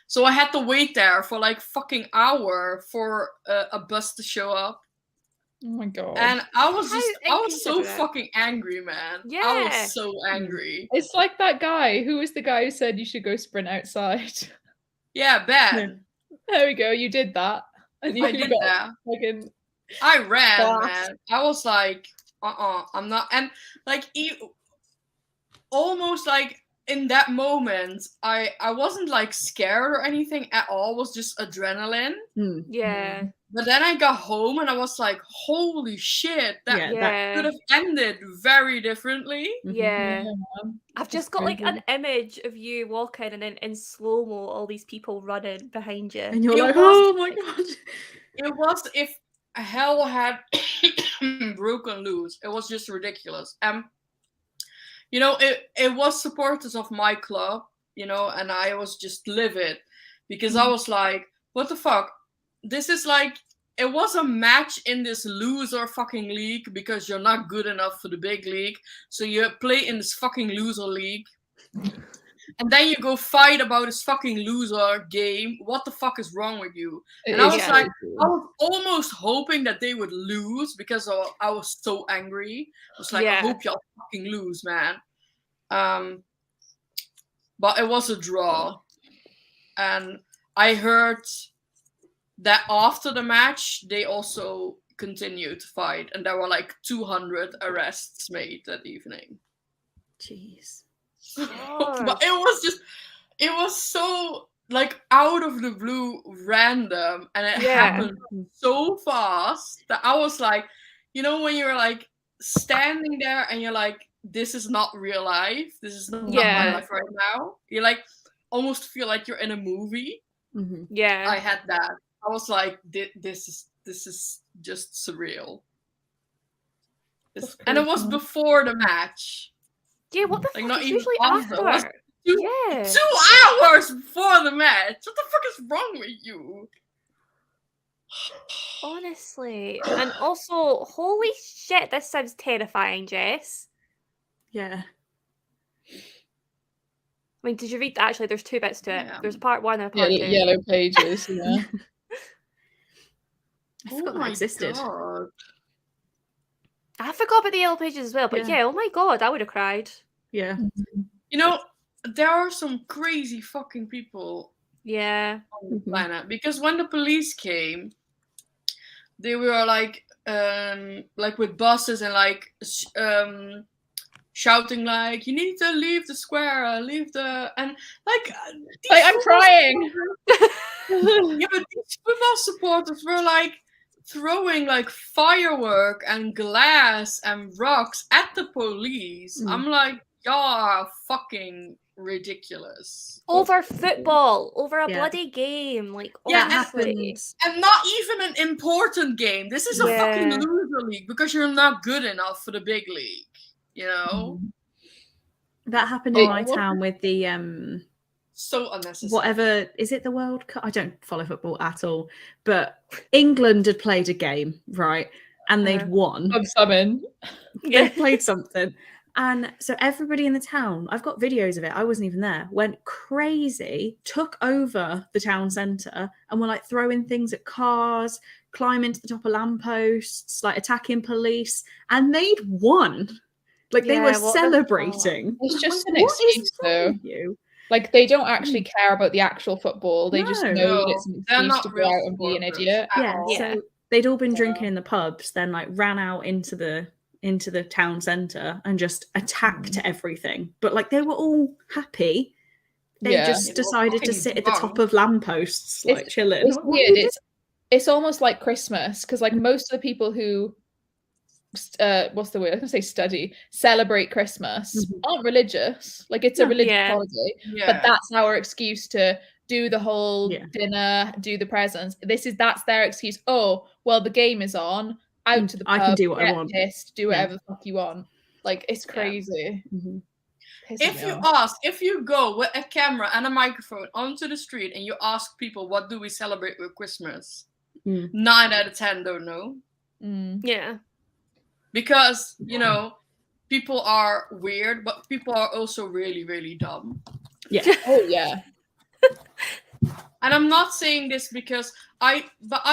So I had to wait there for like fucking hour for a bus to show up. Oh my god. And I was so fucking angry, man. Yeah. I was so angry. It's like that guy. Who was the guy who said you should go sprint outside? Yeah, Ben. There we go. You did that. And I did that. Fucking... I ran, man. I was like, I'm not. And like, almost like in that moment, I wasn't like scared or anything at all. It was just adrenaline. Yeah. But then I got home and I was like, holy shit, that could have ended very differently. Yeah. I've just got like an image of you walking and then in slow-mo all these people running behind you. And you're like, oh my god. It was if hell had broken loose. It was just ridiculous. You know, it was supporters of my club, you know, and I was just livid because I was like, what the fuck? This is like, it was a match in this loser fucking league because you're not good enough for the big league. So you play in this fucking loser league. And then you go fight about this fucking loser game. What the fuck is wrong with you? And I was like, I was almost hoping that they would lose because I was so angry. I was like, I hope y'all fucking lose, man. But it was a draw. And I heard that after the match, they also continued to fight. And there were like 200 arrests made that evening. Jeez. But it was so like out of the blue random, and it happened so fast that I was like, you know, when you're like standing there and you're like, this is not real life, this is not my life right now, you like almost feel like you're in a movie. I had that. I was like, this is just surreal. And it was before the match. Yeah, what the like, fuck not is even usually after? 2 hours before the match. What the fuck is wrong with you? Honestly. And also, holy shit, this sounds terrifying, Jess. Yeah. I mean, did you read? Actually, there's 2 bits to it. There's part 1 and part 2. Yellow pages, yeah. I forgot that existed. God. I forgot about the yellow pages as well, but oh my god, I would have cried. Yeah. You know, there are some crazy fucking people on the planet. Because when the police came, they were like with buses and like shouting like, you need to leave the square, I'm crying. Yeah, but these football supporters were like throwing like firework and glass and rocks at the police. I'm like, y'all are fucking ridiculous. Over football, over a bloody game, like honestly. And not even an important game. This is a fucking loser league because you're not good enough for the big league, you know? That happened in my town with the so unnecessary. Whatever, is it the World Cup? I don't follow football at all, but England had played a game, right? And they'd won. They'd played something. And so everybody in the town, I've got videos of it, I wasn't even there, went crazy, took over the town centre and were like throwing things at cars, climbing to the top of lampposts, like attacking police, and they'd won. Like they were celebrating. It's just an excuse though. Like they don't actually care about the actual football. They just know that it's an excuse to go out and be an idiot. So they'd all been drinking in the pubs, then like ran out into the town centre and just attacked everything. But like they were all happy. They just decided to sit at the top of lampposts, like chilling. It's weird. It's almost like Christmas because like most of the people who what's the word? I was gonna say study, celebrate Christmas aren't religious. Like it's a religious holiday, but that's our excuse to do the whole dinner, do the presents. That's their excuse. Oh, well, the game is on. Out to the pub, I can do what I want. Pissed, do whatever the fuck you want. Like it's crazy. if you go with a camera and a microphone onto the street and you ask people what do we celebrate with Christmas, 9 out of 10 don't know. Yeah. Because, you know, people are weird, but people are also really, really dumb. Yeah. Oh yeah. And I'm not saying this because I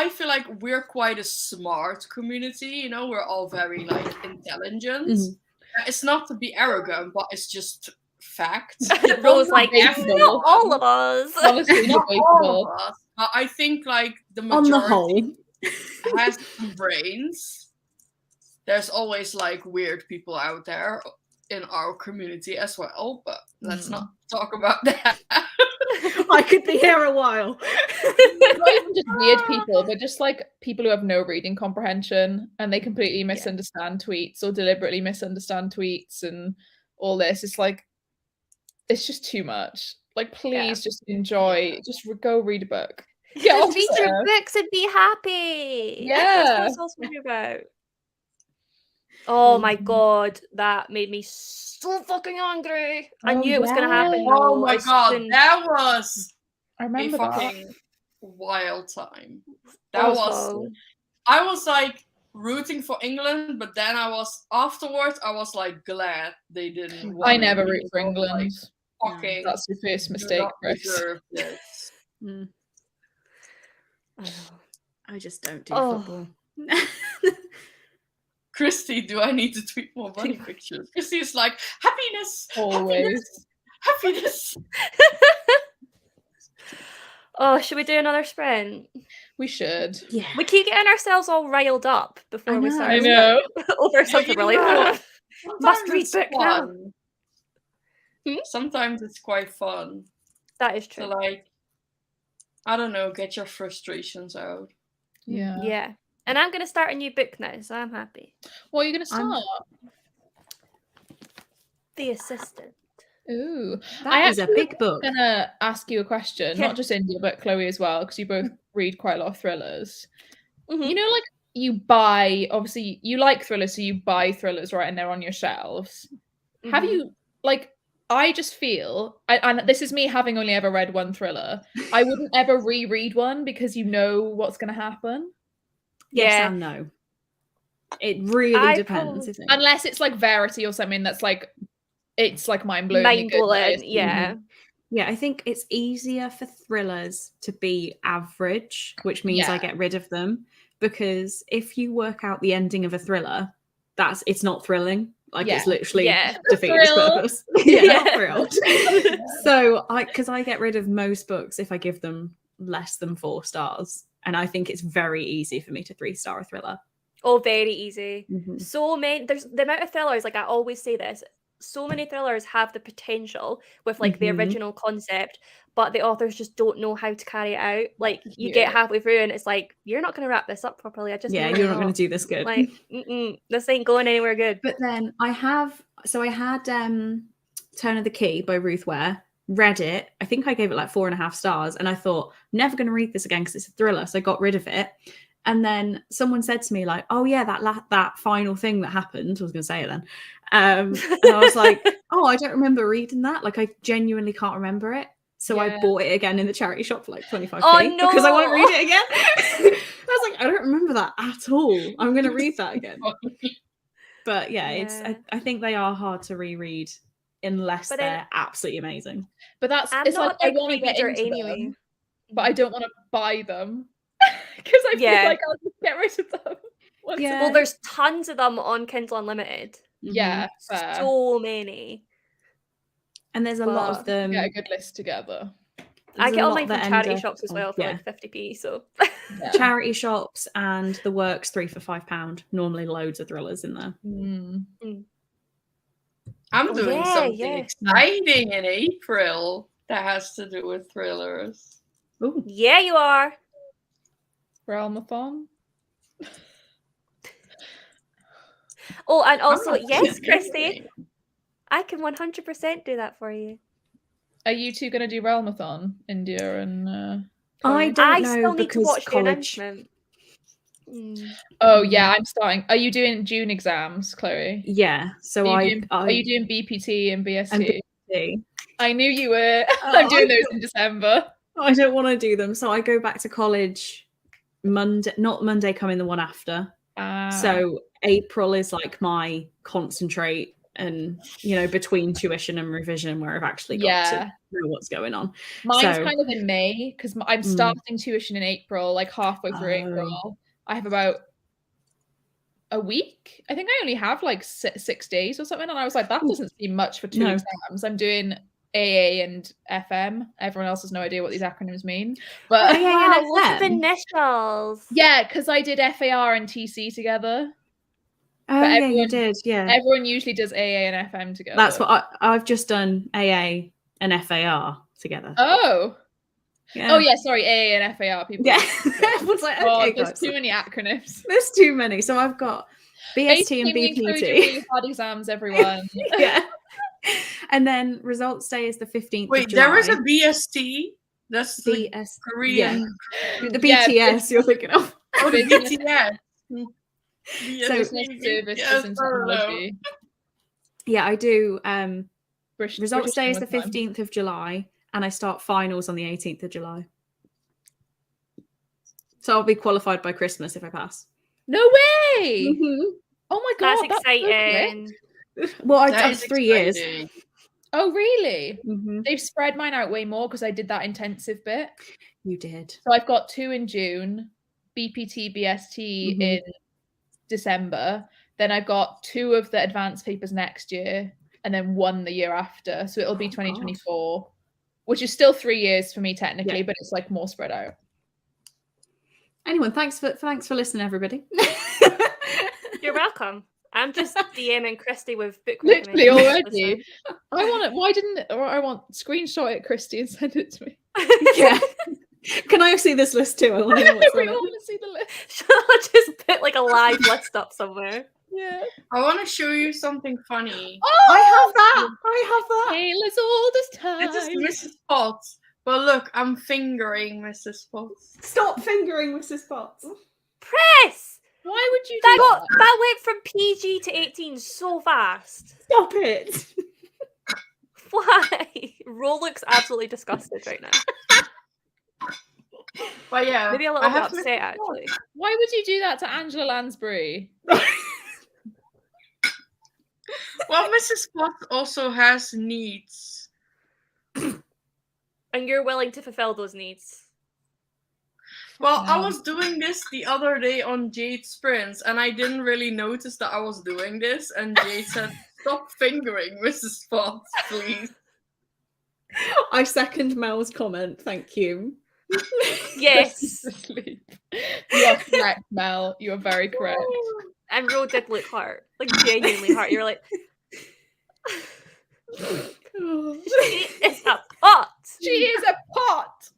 feel like we're quite a smart community, you know, we're all very like intelligent. It's not to be arrogant, but it's just facts. Rose like, not all of us. Honestly, Not all of us. But I think like the majority On the whole has some brains. There's always like weird people out there in our community as well, but let's not talk about that. I could be here a while. Not even just weird people, but just like people who have no reading comprehension and they completely misunderstand tweets or deliberately misunderstand tweets and all this. It's like, it's just too much. Like, please just enjoy, just go read a book. Just read your books and be happy. Yeah. That's what it's all supposed to be about. Oh my god, that made me so fucking angry. I knew it was going to happen. Oh my god, that was I remember a fucking wild time. That Awful. was, I was like rooting for England, but then afterwards I was like glad they didn't win. I never root for England. Like, fucking That's the first mistake, Chris. deserve this. I just don't do football. Christy, do I need to tweet more bunny pictures? Christy's like, happiness! Always. Happiness! Oh, should we do another sprint? We should. Yeah. We keep getting ourselves all riled up before we start. I know. Over something really fun. Must read it's book now. fun. Sometimes it's quite fun. That is true. So like, I don't know, get your frustrations out. Yeah. Yeah. And I'm going to start a new book now, so I'm happy. What are you going to start? The Assistant. Ooh. That is a big book. I'm going to ask you a question, not just India, but Chloe as well, because you both read quite a lot of thrillers. You know, like, you buy, obviously, you like thrillers, so you buy thrillers, right, and they're on your shelves. Have you, like, I just feel, and this is me having only ever read one thriller, I wouldn't ever reread one because you know what's going to happen. Yes and no. It really depends, isn't it? Unless it's like Verity or something that's like, it's like mind-blowing. Mind-blowing, yeah. Yeah, I think it's easier for thrillers to be average, which means I get rid of them. Because if you work out the ending of a thriller, it's not thrilling. Like it's literally defeated its purpose. Not thrilled. So because I get rid of most books if I give them less than 4 stars. And I think it's very easy for me to 3-star a thriller. Oh, very easy. So many, there's the amount of thrillers, like I always say this, so many thrillers have the potential with like the original concept, but the authors just don't know how to carry it out. Like you get halfway through and it's like, you're not going to wrap this up properly. I just you're not going to do this good. Like, this ain't going anywhere good. But then I had Turn of the Key by Ruth Ware. Read it. I think I gave it like 4.5 stars, and I thought never going to read this again because it's a thriller. So I got rid of it. And then someone said to me like, "Oh yeah, that final thing that happened." I was going to say it then, and I was like, "Oh, I don't remember reading that. Like, I genuinely can't remember it." So I bought it again in the charity shop for like 25p because I want to read it again. I was like, I don't remember that at all. I'm going to read that again. But yeah, I think they are hard to reread. Unless they're absolutely amazing. But it's like I want to get into them, but I don't want to buy them because I feel like I'll just get rid of them. Well, there's tons of them on Kindle Unlimited. Yeah, so many. And there's a lot of them. Get a good list together. I get all mine from charity shops as well for like 50p. So charity shops and the Works 3 for £5. Normally, loads of thrillers in there. I'm doing something exciting in April that has to do with thrillers. Ooh. Yeah, you are. Realmathon. Oh, and also, yes, Christy, I can 100% do that for you. Are you two going to do Realmathon, India and? I don't know still need to watch college. the announcement. Oh yeah, I'm starting. Are you doing June exams, Chloe? Yeah. So are you doing BPT and BST? And BPT. I knew you were. I'm doing those in December. I don't want to do them, so I go back to college Monday. Not Monday coming, the one after. So April is like my concentrate, and between tuition and revision, where I've actually got to know what's going on. Mine's kind of in May because I'm starting tuition in April, like halfway through April. I have about a week. I think I only have like 6 days or something, and I was like, that doesn't seem much for 2 exams. I'm doing AA and FM. Everyone else has no idea what these acronyms mean. But wow, lots of initials. Yeah, because I did FAR and TC together. Oh, yeah, you did, yeah. Everyone usually does AA and FM together. That's what I've just done, AA and FAR together. Oh. Yeah. Oh, yeah, sorry, AA and FAR people. Yeah. Everyone's like, okay, there's too many acronyms. There's too many. So I've got BST and BPT. Really hard exams, everyone. Yeah. And then results day is the 15th Wait, of July. there is a BST? That's the Korean. Yeah. The BTS you're thinking of. Oh, the BTS. So business services and technology. Yeah, I do. Results day is the 15th of July, and I start finals on the 18th of July. So I'll be qualified by Christmas if I pass. No way! Mm-hmm. Oh my god, that's exciting. Well, I've done 3 years. Oh, really? Mm-hmm. They've spread mine out way more because I did that intensive bit. You did. So I've got 2 in June, BPT, BST in December. Then I've got 2 of the advanced papers next year, and then 1 the year after. So it'll be 2024, which is still 3 years for me technically, but it's like more spread out. Anyway, thanks for listening, everybody. You're welcome. I'm just DMing Christy with book literally already. I want screenshot it, Christy, and send it to me. Yeah. Can I see this list too? I want to know what's on it. want to see the list. Shall I just put like a live list up somewhere? Yeah. I want to show you something funny. Oh, I have that. Taylor's oldest time. This is Mrs. Potts. But look, I'm fingering Mrs. Potts. Stop fingering Mrs. Potts. Press! Why would you do that? That went from PG to 18 so fast. Stop it. Why? Ro looks absolutely disgusted right now. But yeah, maybe a little bit upset actually. Why would you do that to Angela Lansbury? Well, Mrs. Potts also has needs. And you're willing to fulfill those needs. Well, I was doing this the other day on Jade Sprints, and I didn't really notice that I was doing this, and Jade said, stop fingering Mrs. Potts, please. I second Mel's comment, thank you. Yes. You are correct, Mel. You are very correct. And Ro did look hurt. Like genuinely hurt. You're like she is a pot. She is a pot.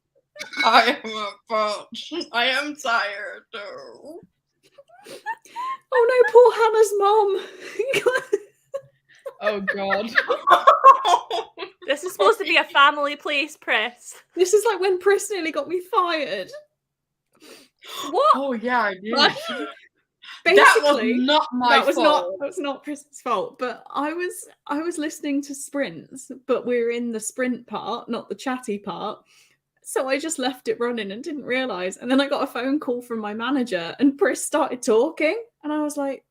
I am a pot. I am tired though. Oh no, poor Hannah's mom. Oh god. This is supposed to be a family place, Press. This is like when Pris nearly got me fired. What? Oh yeah, I did. Basically, that was not my fault. That was not Pris's fault. But I was listening to sprints, but we were in the sprint part, not the chatty part. So I just left it running and didn't realise. And then I got a phone call from my manager, and Pris started talking, and I was like,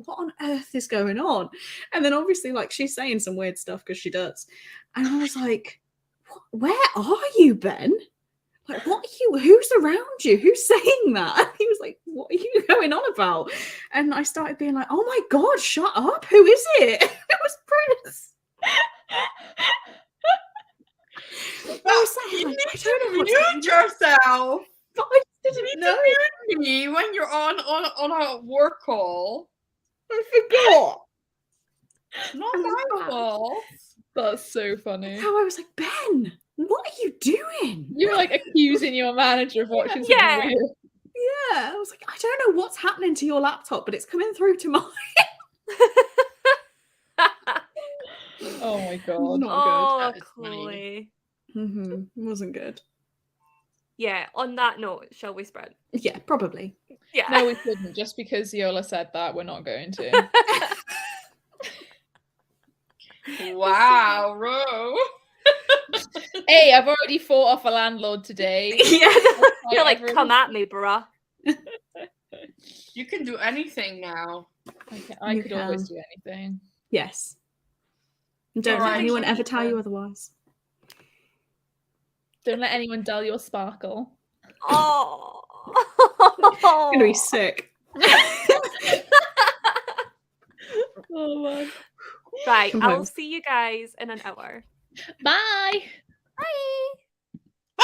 what on earth is going on? And then obviously, like, she's saying some weird stuff because she does. And I was like, where are you, Ben? Like, what are you? Who's around you? Who's saying that? And he was like, what are you going on about? And I started being like, oh my God, shut up. Who is it? It was Pris. You need to mute yourself. But I didn't know. Mute me when you're on a work call. I forgot. Not my fault. That's so funny. How I was like, Ben, what are you doing? You were like accusing your manager of watching something weird. Yeah, I was like, I don't know what's happening to your laptop, but it's coming through to mine. Oh my god. Not good. Chloe. It wasn't good. Yeah, on that note, shall we sprint? Yeah, probably. Yeah. No, we shouldn't. Just because Yola said that, we're not going to. Wow, Ro. Hey, I've already fought off a landlord today. Yeah. You're like, come at me, bruh. You can do anything now. I You could always can. do anything. Yes. And don't let Alright. anyone ever tell you otherwise. Don't let anyone dull your sparkle. Oh. It's gonna be sick. Oh man. Right, Come I'll home. see you guys in an hour. Bye. Bye.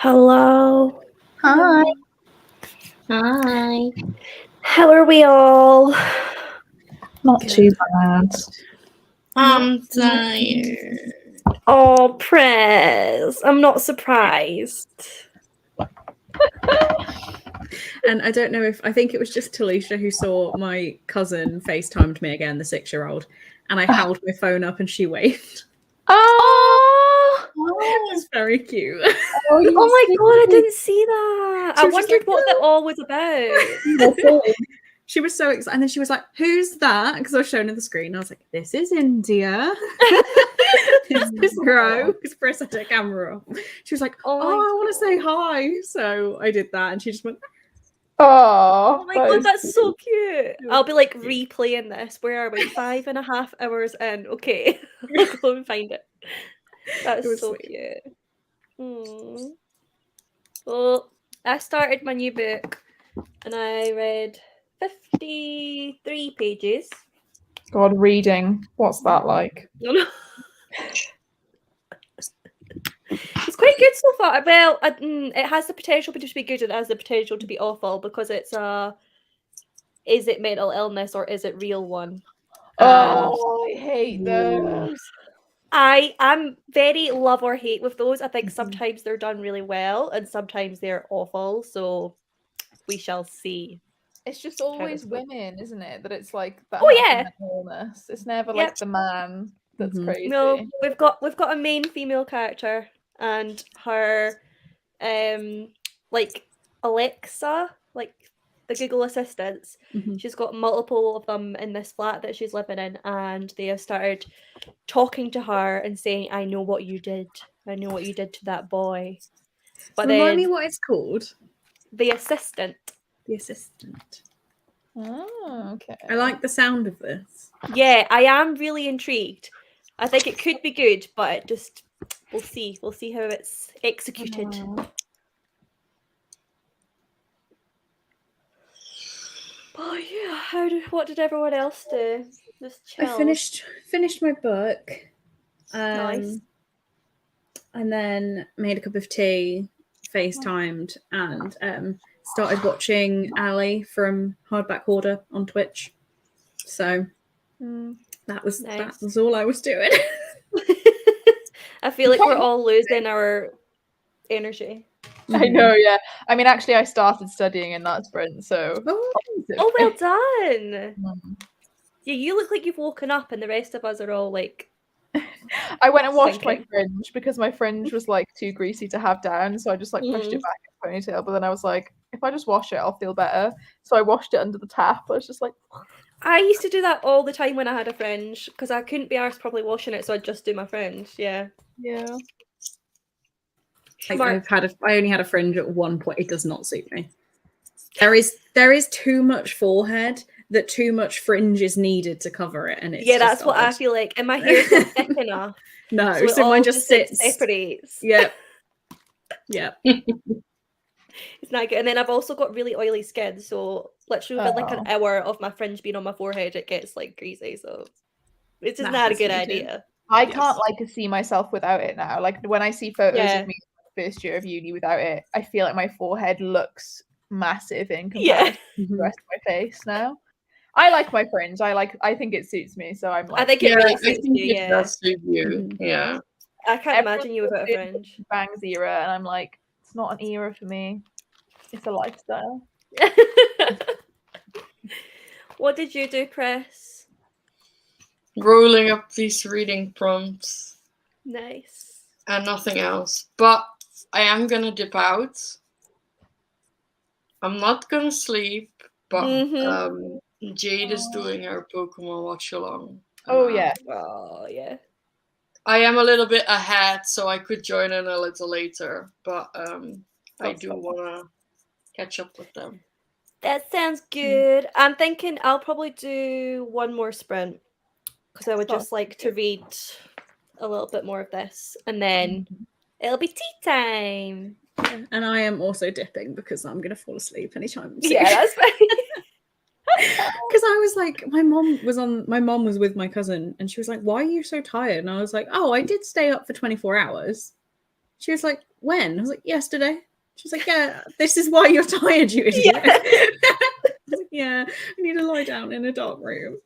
Hello. Hi. Hi. How are we all? Not too bad. I'm tired. Oh, Press. I'm not surprised. And I don't know if I think it was just Talisha who saw my cousin FaceTimed me again, the 6-year-old, and I held my phone up and she waved. Oh, It was very cute. oh my god, I didn't see that. She I was just wondered like, what that all was about. She was so excited, and then she was like, "Who's that?" Because I was showing her the screen. I was like, "This is India. This is Ro." Because Chris had her camera off. She was like, Oh "Oh, my I want to say hi." So I did that, and she just went. Oh Oh my god, that's so cute. It was I'll be like cute. replaying this. Where are we? 5.5 hours in. Okay. I'll go and find it. That's was so sweet. cute. Hmm. Well, I started my new book and I read 53 pages. God, reading. What's that like? No, no. It's quite good so far. Well, it has the potential to be good and it has the potential to be awful because it's is it mental illness or is it real one? Oh, I hate those. I'm very love or hate with those. I think sometimes they're done really well and sometimes they're awful. So we shall see. It's just this always goes. women, isn't it? That it's like that. Oh, has yeah. a mental illness. It's never Yep. like the man that's Mhm. crazy. No, we've got a main female character and her like Alexa, like the Google assistants. Mhm. She's got multiple of them in this flat that she's living in, and they have started talking to her and saying, "I know what you did. I know what you did to that boy." But Remind me then what it's called. the assistant. The assistant. Oh, okay. I like the sound of this. Yeah, I am really intrigued. I think it could be good, but it just we'll see. We'll see how it's executed. Oh yeah, what did everyone else do? Just chill. I finished my book. Nice. And then made a cup of tea, FaceTimed, and started watching Ali from Hardback Hoarder on Twitch. So that was all I was doing. I feel like we're all losing our energy. I know, yeah. I mean, actually, I started studying in that sprint, so. Oh, well done. Yeah, you look like you've woken up, and the rest of us are all like. I went and washed my thinking. fringe because my fringe was like too greasy to have down, so I just like pushed it back in a ponytail. But then I was like, if I just wash it, I'll feel better. So I washed it under the tap. I was just like. I used to do that all the time when I had a fringe because I couldn't be arsed probably washing it, so I'd just do my fringe. Yeah. Yeah. I only had a fringe at one point. It does not suit me. There is too much forehead that too much fringe is needed to cover it, and it's that's what I feel like. And my hair's not thick enough. No, so mine mine just sits. Separates. Yep. Yep. It's not good. And then I've also got really oily skin, so literally within like an hour of my fringe being on my forehead, it gets like greasy. So it's just not a good idea. I can't like see myself without it now. Like when I see photos of me first year of uni without it, I feel like my forehead looks massive in comparison to the rest of my face now. I like my fringe. I think it suits me, so I'm like. I think it really suits you. It does suit you. Yeah. I can't imagine you without a fringe. Bangs era, and I'm like, it's not an era for me. It's a lifestyle. What did you do, Chris? Rolling up these reading prompts. Nice. And nothing else. But I am gonna dip out. I'm not gonna sleep, but Jade is doing her Pokemon watch along. Oh yeah. Oh yeah. I am a little bit ahead, so I could join in a little later, but I do wanna catch up with them. That sounds good. I'm thinking I'll probably do one more sprint because I would just like to read a little bit more of this, and then it'll be tea time. And I am also dipping because I'm gonna fall asleep anytime soon. Yeah, that's fine. Because I was like, my mom was with my cousin, and she was like, "Why are you so tired?" And I was like, "Oh, I did stay up for 24 hours." She was like, when? I was like, yesterday. She was like, yeah, this is why you're tired, you idiot. Yeah. I was like, yeah, I need to lie down in a dark room.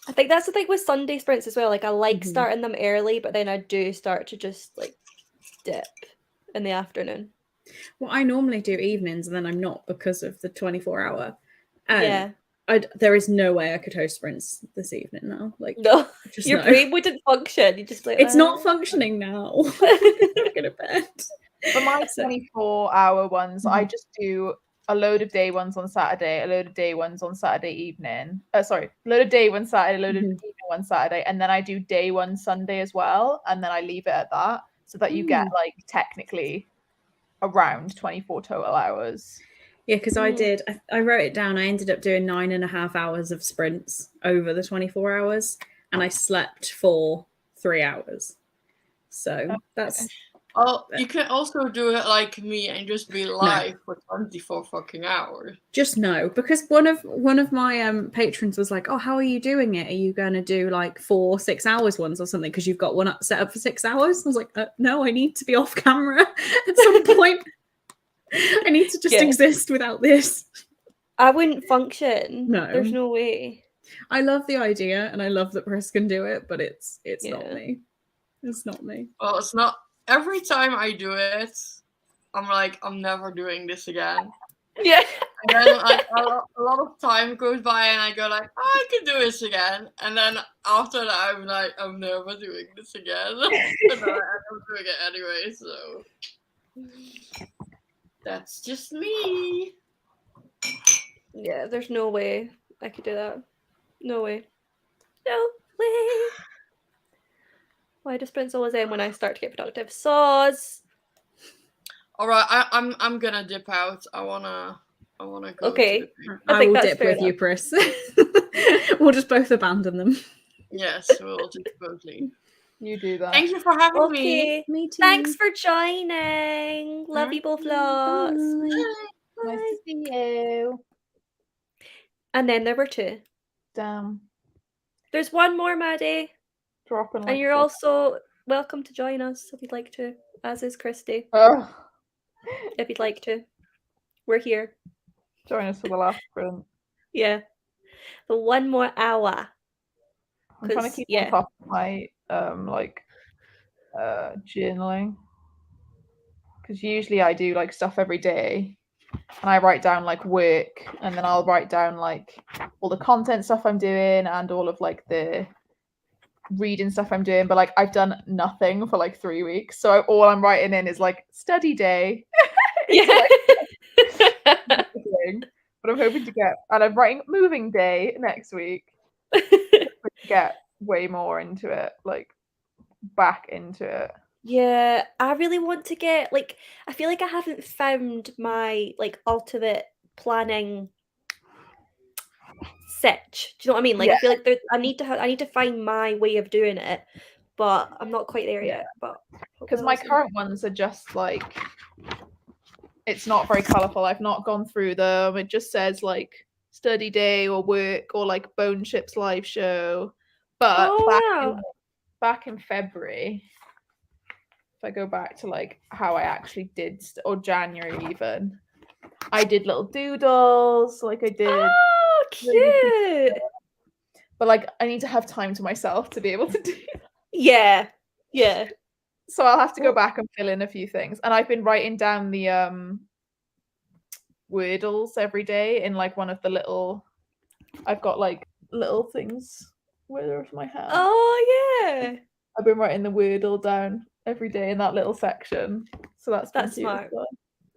I think that's the thing with Sunday sprints as well. Like I like Mhm. starting them early, but then I do start to just like dip in the afternoon. Well, I normally do evenings and then I'm not because of the 24-hour. Yeah. There is no way I could host sprints this evening now. Like, No, just your no. brain wouldn't function. You just like It's not functioning now. I'm going to bed. For my So- 24-hour ones, I Mhm. just do a load of day ones on Saturday, a load of day ones on Saturday evening. Sorry, a load of day one Saturday, a load of Mhm. evening one Saturday, and then I do day one Sunday as well, and then I leave it at that, so that you get like technically around 24 total hours. Yeah, because I wrote it down. I ended up doing 9.5 hours of sprints over the 24 hours, and I slept for 3 hours. So that's Oh, you can also do it like me and just be live for 24 fucking hours. just no, because one of my patrons was like, "Oh, how are you doing it? Are you going to do like 4 6-hour ones or something? Because you've got one set up for 6 hours." I was like, "No, I need to be off camera at some point. I need to just exist without this." I wouldn't function. No. There's no way. I love the idea and I love that Chris can do it, but it's not Yeah. me. It's not me. Well, it's not. Every time I do it, I'm like, I'm never doing this again. Yeah. And then like a lot of time goes by and I go like, oh, I can do this again. And then after that, I'm like, I'm never doing this again. And then I end up doing it anyway, so that's just me. Yeah, there's no way I could do that. No way. No way. Why do sprints always end when I start to get productive? Soz. All right, I'm gonna dip out. I wanna go. Okay. To the I I think will that's dip fair with you, Chris. We'll just both abandon them. Yes, we'll just both leave. You do that. Thank you for having me. Okay. Me too. Thanks for joining. Love you both lots. Bye. Nice to see you. And then there were two. Damn. There's one more, Maddie. Dropping like And you're four. also welcome to join us if you'd like to, as is Christy, Ugh. if you'd like to. We're here. Join us for the last sprint. Yeah. The 1 more hour. I'm trying to 'Cause, keep yeah. on top of my journaling, because usually I do like stuff every day, and I write down like work, and then I'll write down like all the content stuff I'm doing and all of like the reading stuff I'm doing, but like I've done nothing for like 3 weeks, so all I'm writing in is like study day. Yeah. But I'm hoping to get, and I'm writing moving day next week. Get way more into it, like back into it. Yeah, I really want to get like I feel like I haven't found my like ultimate planning sitch. Do you know what I mean? Like I feel like I need to find my way of doing it, but I'm not quite there yet. But because my current ones are just like, it's not very colorful. I've not gone through them. It just says like study day or work or like Bone Chips live show. But back in February, if I go back to like how I actually did, or January even, I did little doodles. Like I did. Oh, cute. But like I need to have time to myself to be able to do that. Yeah. Yeah. So I'll have to go back and fill in a few things. And I've been writing down the Wordles every day in like one of the little, I've got like little things. Where's my hand? Oh yeah. I've been writing the Wordle down every day in that little section. So that's smart.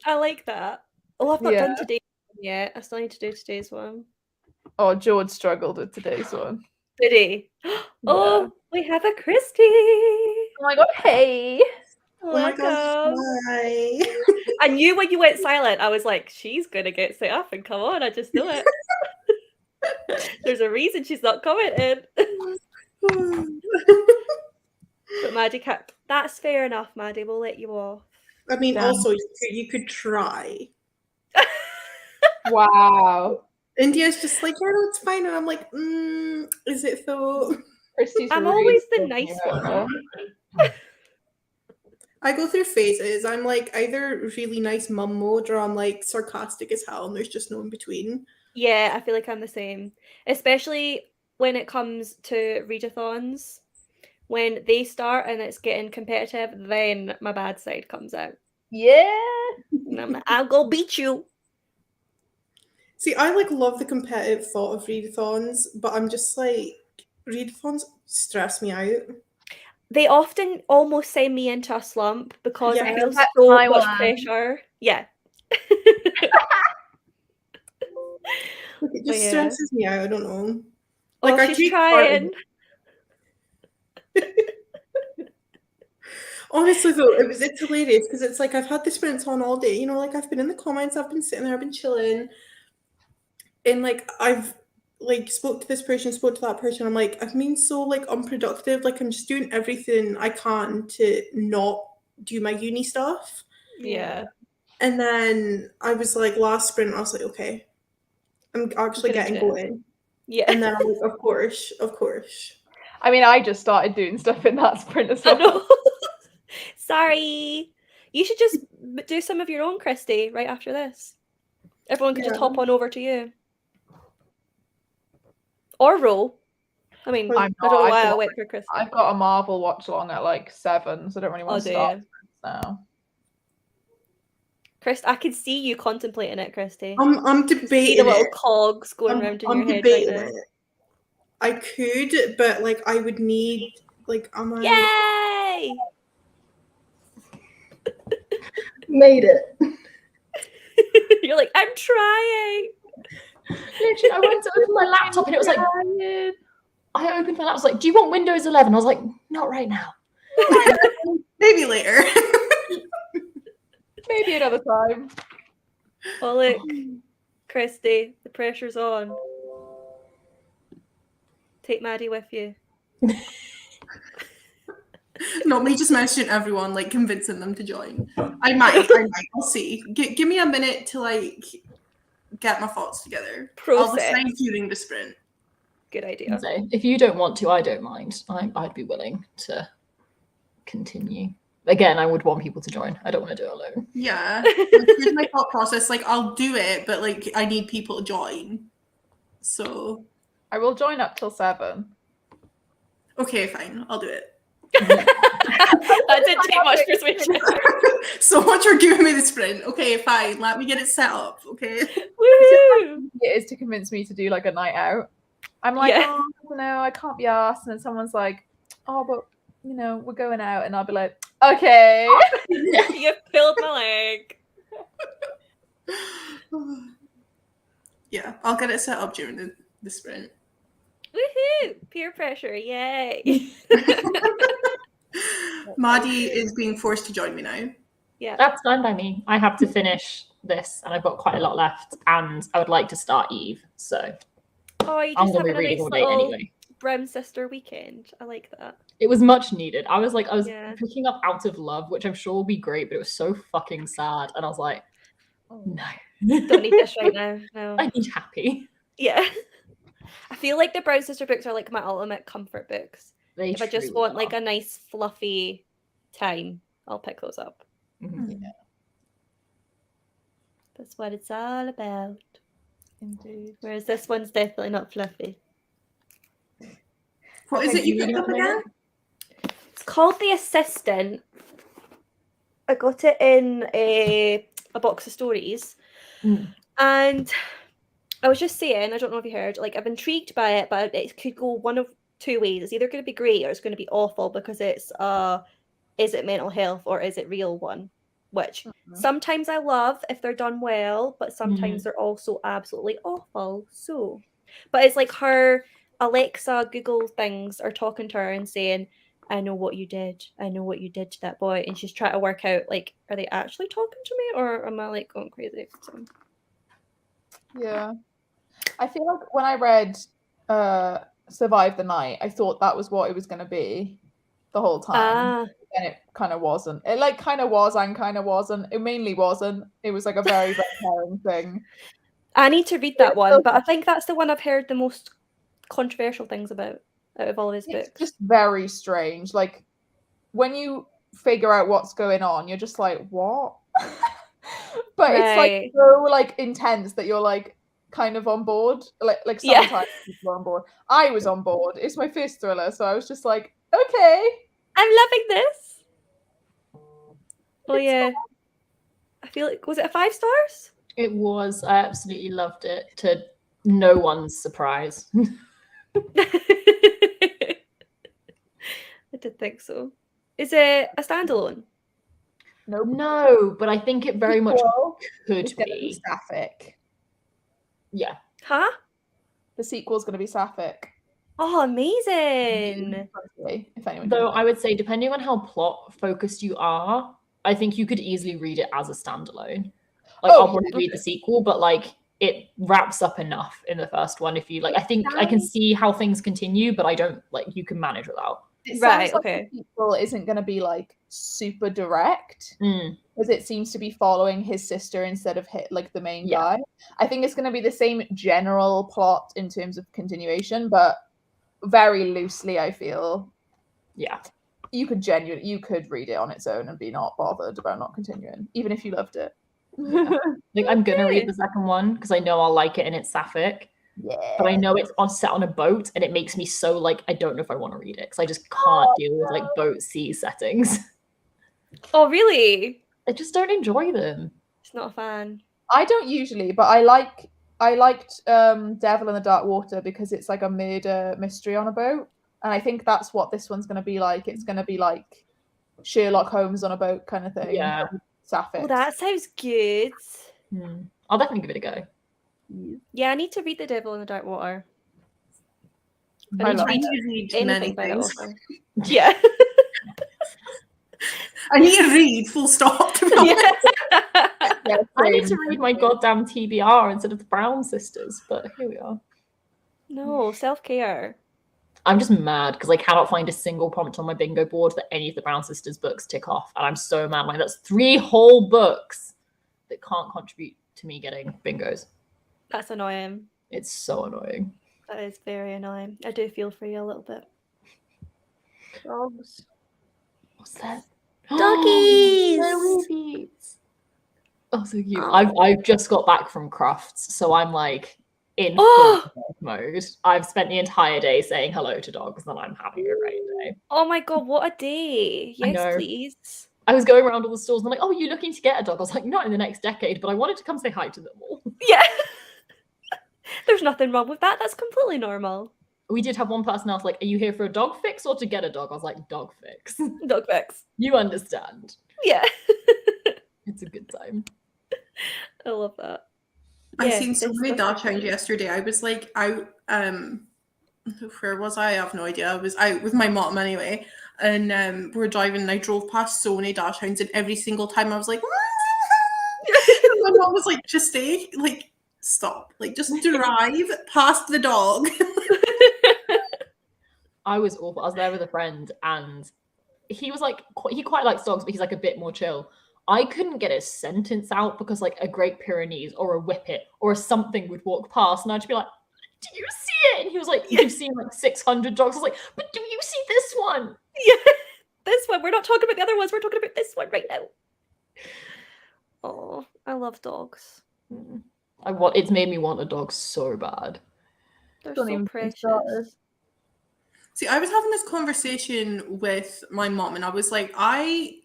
I like that. Oh, I've not done today's one yet. I still need to do today's one. Oh, George struggled with today's one. Did he? Oh, we have a Christy. Oh my god, hey. Oh my gosh, hi. I knew when you went silent, I was like, she's gonna get set up and come on, I just know it. There's a reason she's not commenting. But Maddie can't. That's fair enough, Maddie. We'll let you off. I mean, also you could try. Wow. India's just like, yeah, no, it's fine, and I'm like, is it though? Christy's I'm always the nice one. I go through phases. I'm like either really nice mum mode or I'm like sarcastic as hell, and there's just no in between. Yeah, I feel like I'm the same. Especially when it comes to readathons. When they start and it's getting competitive, then my bad side comes out. Yeah. And I'm like, I'll go beat you. See, I like love the competitive thought of readathons, but I'm just like readathons stress me out. They often almost send me into a slump because I Yeah, feel that's so my much one. pressure. Yeah. Like, it But just yeah. stresses me out. I don't know. Oh, Like I she's take part in trying. Honestly though, it's hilarious because it's like I've had the sprints on all day. You know, like I've been in the comments, I've been sitting there, I've been chilling, and like I've like spoke to this person, spoke to that person. I'm like, I've been so like unproductive. Like I'm just doing everything I can to not do my uni stuff. Yeah. And then I was like, last sprint, I was like, okay, I'm actually Gonna getting do it. going. Yeah. And then I was like, of course. I mean, I just started doing stuff in that sprint as I well. know. Sorry. You should just do some of your own, Christy, right after this. Everyone could just Yeah. hop on over to you. Or roll. I mean, I'm I don't know why I went for Christy. I've got a Marvel watch along at like 7, so I don't really want to start now. Chris, I can see you contemplating it, Christy. I'm See debating the little it. cogs going round in I'm your head right debating now. it. I could, but like I would need like Yay! Made it. You're like, I'm trying. Literally, I went to open my laptop and it was like, I opened my laptop, I was like, do you want Windows 11? I was like, not right now. maybe later. Maybe another time. Oh look, Christy, the pressure's on. Take Maddie with you. No, me just messaging everyone, like convincing them to join. I might. I'll see. Give me a minute to like get my thoughts together. I'll decide during the sprint. Good idea. So if you don't want to, I don't mind. I'd be willing to continue. Again, I would want people to join. I don't want to do it alone. Yeah. Here's my thought process. Like I'll do it, but like I need people to join. So I will join up till 7. okay, fine. I'll do it. That didn't take much persuasion. So much for giving me the sprint. Okay, fine. Let me get it set up. Okay. Woohoo! It is to convince me to do like a night out. I'm like, oh, I don't know, I can't be asked. And then someone's like, oh, but you know, we're going out. And I'll be like, okay. You've pulled my leg. Yeah, I'll get it set up during the sprint. Woohoo! Peer pressure, yay! Maddie is being forced to join me now. Yeah. That's fine by me. I have to finish this and I've got quite a lot left and I would like to start Eve. So Oh, you I'm just going to having be a reading nice all day little anyway. Brown sister weekend. I like that. It was much needed. I was Yeah. picking up Out of Love, which I'm sure will be great, but it was so fucking sad. And I was like, no. Don't need this right now. No. I need happy. Yeah. I feel like the Brown Sister books are like my ultimate comfort books. They If I just truly want are. like a nice fluffy time, I'll pick those up. Mhm. Yeah. That's what it's all about. Indeed. Whereas this one's definitely not fluffy. What is it you picked up again? It's called The Assistant. I got it in a box of stories. And I was just saying, I don't know if you heard, like I'm intrigued by it, but it could go one of two ways. It's either going to be great or it's going to be awful because it's is it mental health or is it real one? Which sometimes I love if they're done well, but sometimes they're also absolutely awful. So, but it's like her Alexa, Google things are talking to her and saying, I know what you did. I know what you did to that boy. And she's trying to work out, like, are they actually talking to me or am I like going crazy? So. Yeah. I feel like when I read Survive the Night, I thought that was what it was going to be the whole time. And it kind of wasn't. It like kind of was and kind of wasn't. It mainly wasn't. It was like a very red herring thing. I need to read that one, but I think that's the one I've heard the most controversial things about out of all of his books. It's just very strange. Like when you figure out what's going on. You're just like, what? But it's like Right. so like intense that you're like kind of on board. Like Yeah. sometimes people are on board. I was on board. It's my first thriller, so I was just like, okay. I'm loving this. Oh yeah. I feel like, was it a 5 stars? It was. I absolutely loved it, to no one's surprise. I did think so. Is it a standalone? Nope. No, but I think it very much Sequel could is gonna be be. sapphic. Yeah. Huh? The sequel's gonna be sapphic. Oh, amazing. If anyone Though can. I would say, depending on how plot focused you are, I think you could easily read it as a standalone. Like, Oh, I'll probably read the sequel, but like it wraps up enough in the first one. If you like, I think I can see how things continue, but I don't like, you can manage without. It Right, sounds like okay. the sequel isn't going to be like super direct, Mm. because it seems to be following his sister instead of like the main Yeah. guy. I think it's going to be the same general plot in terms of continuation, but very loosely. I feel Yeah. you could read it on its own and be not bothered about not continuing, even if you loved it. Yeah. Like, I'm gonna read the second one because I know I'll like it and it's sapphic. Yeah. But I know it's set on a boat, and it makes me so like, I don't know if I want to read it because I just can't deal with like boat sea settings. Oh, really? I just don't enjoy them. It's not a fan. I don't usually, but I liked Devil in the Dark Water because it's like a murder mystery on a boat, and I think that's what this one's going to be like. It's going to be like Sherlock Holmes on a boat kind of thing. Yeah. Sapphic. Oh, that sounds good. I'll definitely give it a go. Yeah, I need to read The Devil in the Dark Water. I I'm love trying it. to read many Anything by that things. author. Yeah. I need to read, full stop. To be honest. Yeah. I need to read my goddamn TBR instead of the Brown Sisters, but here we are. No, self-care. I'm just mad because I cannot find a single prompt on my bingo board that any of the Brown Sisters books tick off, and I'm so mad. Like, that's 3 whole books that can't contribute to me getting bingos. That's annoying. It's so annoying. That is very annoying. I do feel for you a little bit. Dogs. What's that? Doggies! Babies. Oh, so cute. I've just got back from Crufts, so I'm like in full dog mode. I've spent the entire day saying hello to dogs, and I'm having a great day. Oh my god, what a day. I Yes, know. please. I was going around all the stores and I'm like, oh, you looking to get a dog? I was like, not in the next decade, but I wanted to come say hi to them all. Yeah. There's nothing wrong with that. That's completely normal. We did have one person else like, are you here for a dog fix or to get a dog? I was like, dog fix. Dog fix. You understand. Yeah. It's a good time. I love that. I Yeah, seen so this many was dog great. hounds yesterday. I was like out where was I? I have no idea. I was out with my mom anyway. And we were driving and I drove past so many dash hounds, and every single time I was like, and my mom was like, just stay, like, stop, like, just drive past the dog. I was awful. I was there with a friend and he was like, he quite likes dogs, but he's like a bit more chill. I couldn't get a sentence out because like a Great Pyrenees or a Whippet or a something would walk past and I'd just be like, do you see it? And he was like, you've seen like 600 dogs. I was like, but do you see this one? Yeah. This one. We're not talking about the other ones. We're talking about this one right now. Oh, I love dogs. It's made me want a dog so bad. They're Don't so even precious. See, I was having this conversation with my mom, and I was like, I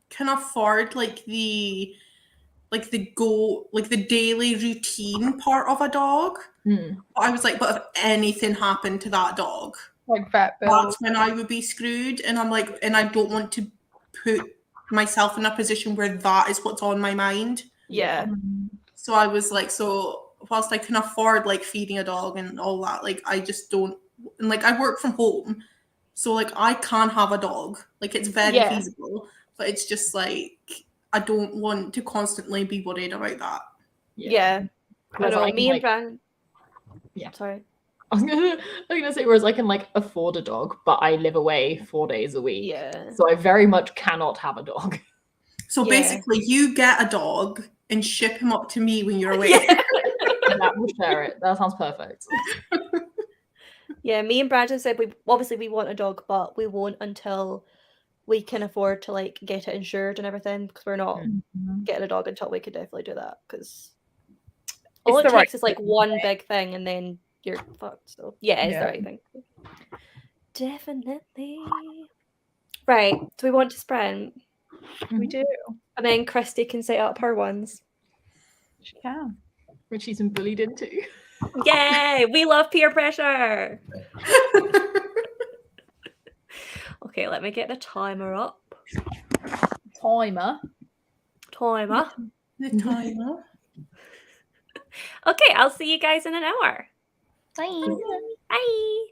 can afford like the daily routine part of a dog. I was like, but if anything happened to that dog, Like vet bills. that's when I would be screwed. And I'm like, and I don't want to put myself in a position where that is what's on my mind. Yeah. So I was like, so whilst I can afford like feeding a dog and all that, like I just don't, and like I work from home, so like I can have a dog, like it's very feasible, but it's just like I don't want to constantly be worried about that. Yeah. I know. Me and Bran. Yeah. Sorry. I was gonna say, whereas I can like afford a dog, but I live away 4 days a week. Yeah. So I very much cannot have a dog. So basically, you get a dog and ship him up to me when you're away. That will share it. That sounds perfect. Yeah, me and Brandon said we want a dog, but we won't until we can afford to like get it insured and everything, because we're not Mhm. getting a dog until we could definitely do that, because all It's it the right takes is like thing, one big thing and then you're fucked. So yeah, it's the Yeah. right thing. Definitely. Right. Do we want to sprint? We do. And then Christy can set up her ones. She can. Which she's been bullied into. Yay! We love peer pressure. Okay, let me get the timer up. Timer. Timer. The timer. Okay, I'll see you guys in an hour. Bye. Bye.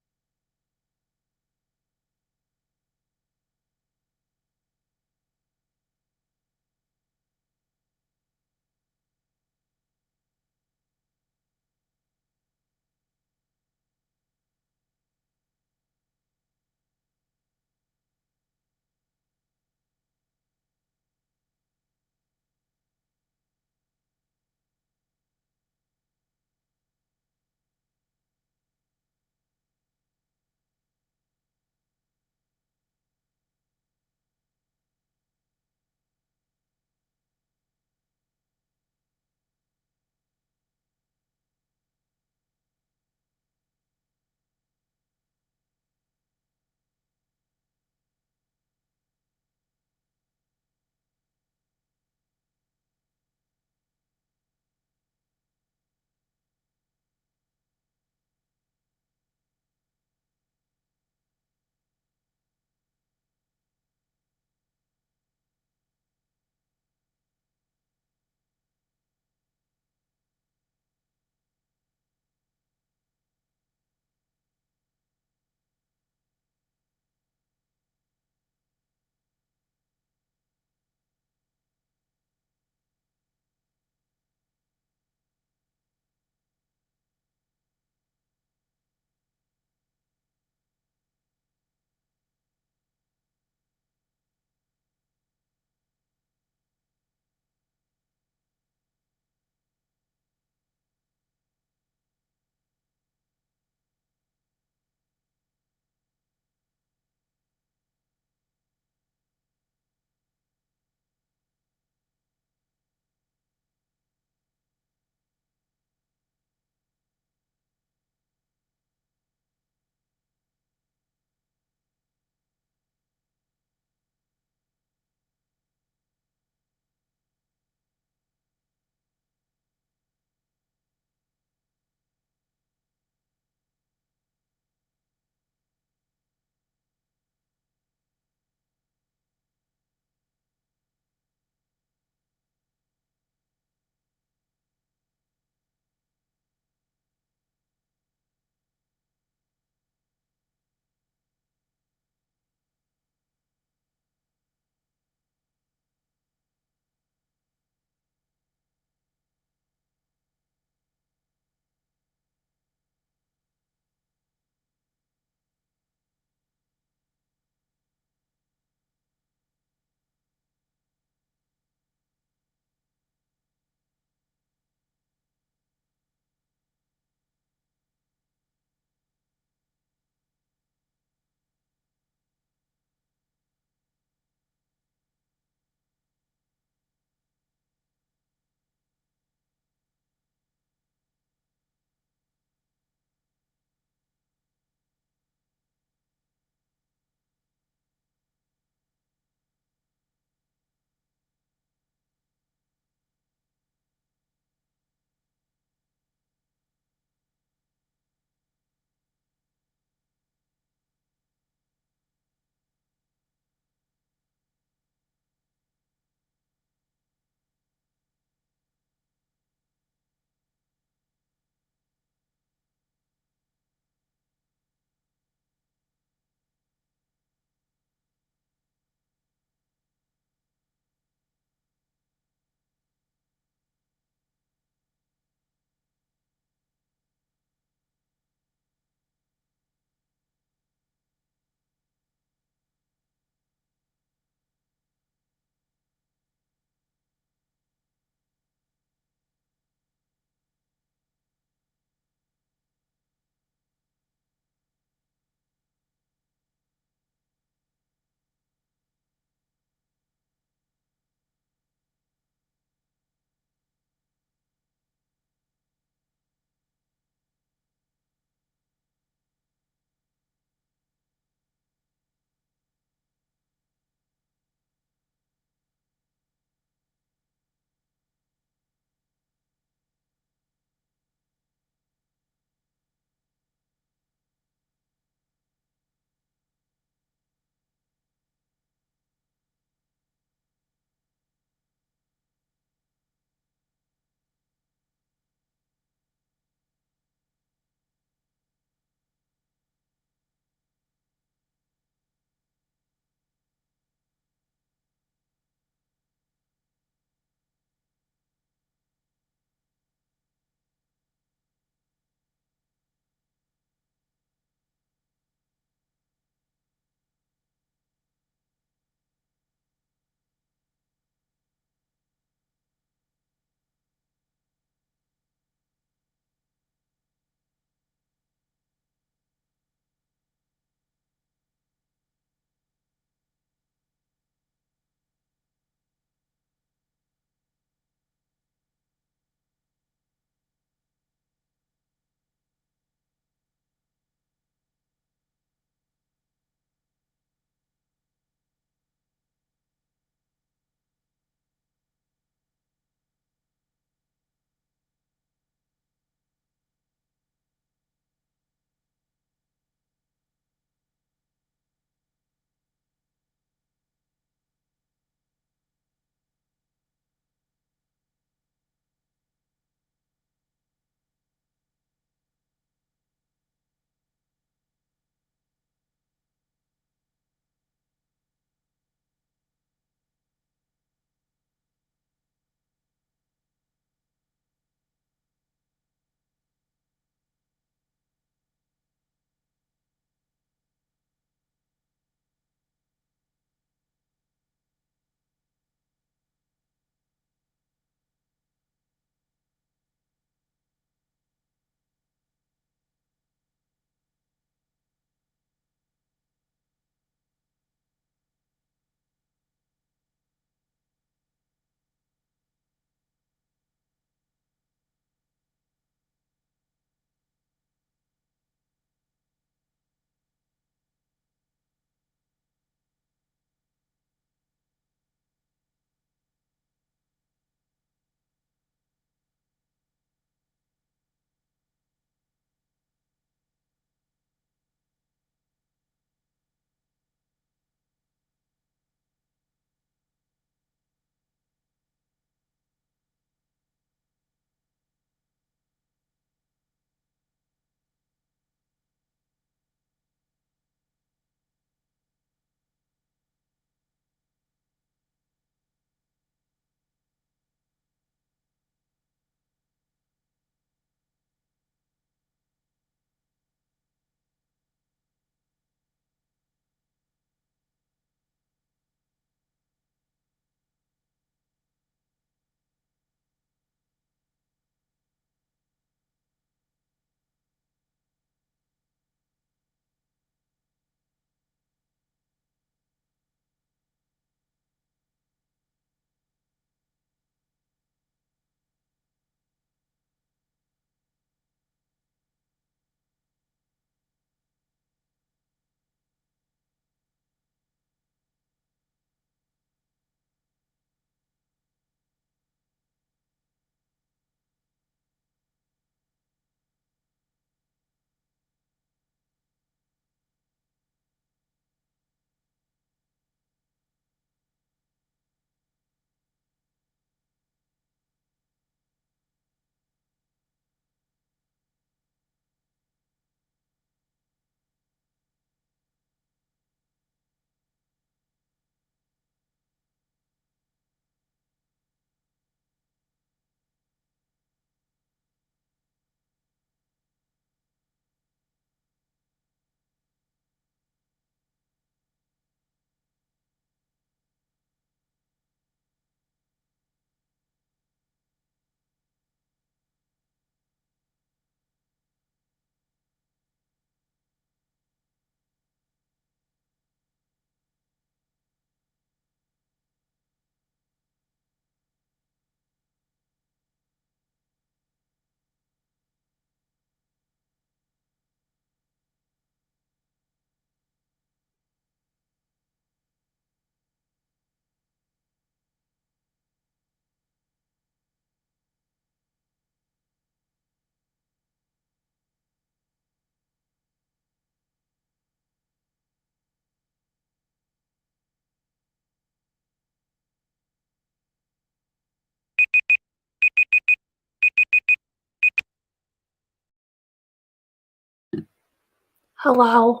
Hello.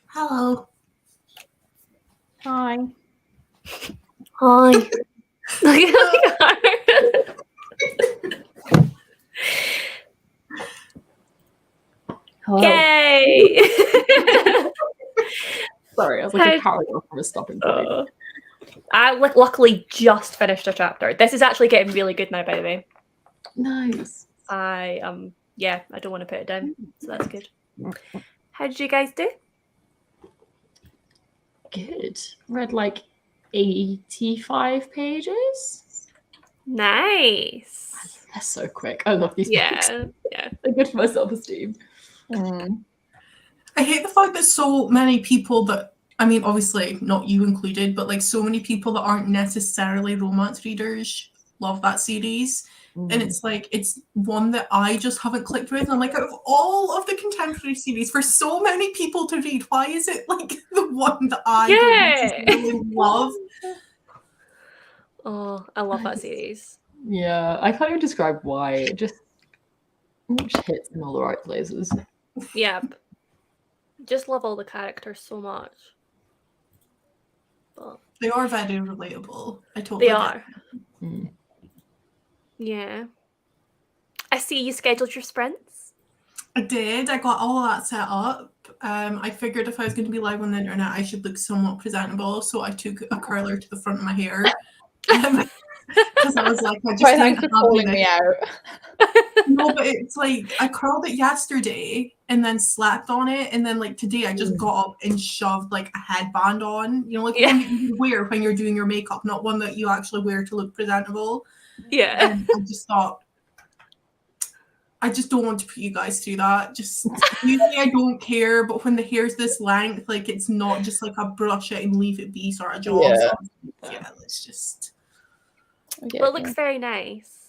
Hello. Hi. Hi. Look at her. Hello. Yay! Sorry, I was like a paragraph from a stopping point. I luckily just finished a chapter. This is actually getting really good now, by the way. Nice. I don't want to put it down, so that's good. How did you guys do? Good. Read like 85 pages. Nice. They're so quick. I love these books. Yeah. They're good for my self-esteem. I hate the fact that so many people that, I mean, obviously not you included, but like so many people that aren't necessarily romance readers love that series. And it's like, it's one that I just haven't clicked with. And I'm like, out of all of the contemporary series, for so many people to read, why is it like the one that I don't necessarily love? Oh, I love that series. Yeah, I can't even describe why. It just hits in all the right places. Yep. Just love all the characters so much. But they are very relatable. I totally They are. Mm. Yeah. I see you scheduled your sprints. I did. I got all of that set up. I figured if I was going to be live on the internet, I should look somewhat presentable. So I took a curler to the front of my hair. Because I was like, I just Thanks for calling me out. No, but it's like I curled it yesterday and then slept on it, and then like today I just got up and shoved like a headband on. You know, like one that you wear when you're doing your makeup, not one that you actually wear to look presentable. Yeah. And I just thought, I just don't want to put you guys through that. Just usually I don't care, but when the hair's this length, like it's not just like a brush it and leave it be sort of job. Yeah. So, let's just. Well, it looks very nice.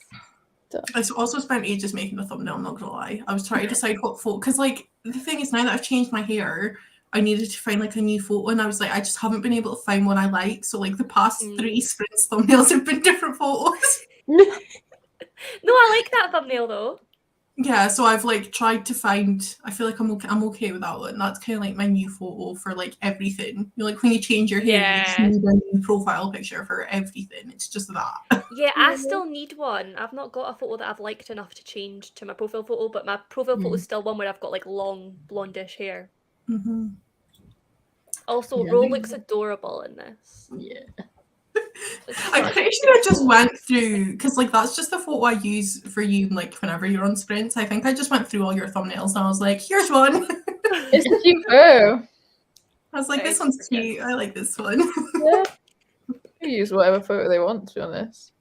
I also spent ages making the thumbnail, I'm not gonna lie. I was trying to decide what photo, because like the thing is, now that I've changed my hair, I needed to find like a new photo, and I was like, I just haven't been able to find one I like. So like the past 3 sprints thumbnails have been different photos. No, I like that thumbnail though. Yeah, so I've like tried to find. I feel like I'm okay with that one. That's kind of like my new photo for like everything. You know, like when you change your hair, you just need a new profile picture for everything. It's just that. Yeah, I still need one. I've not got a photo that I've liked enough to change to my profile photo, but my profile photo is still one where I've got like long blondish hair. Mm-hmm. Also, Ro looks adorable in this. Yeah. I'm pretty sure I just went through, because like that's just the photo I use for you like whenever you're on sprints. I think I just went through all your thumbnails and I was like, here's one. It's a cute photo. I was like, this one's cute. I like this one. Yeah. They use whatever photo they want, to be honest.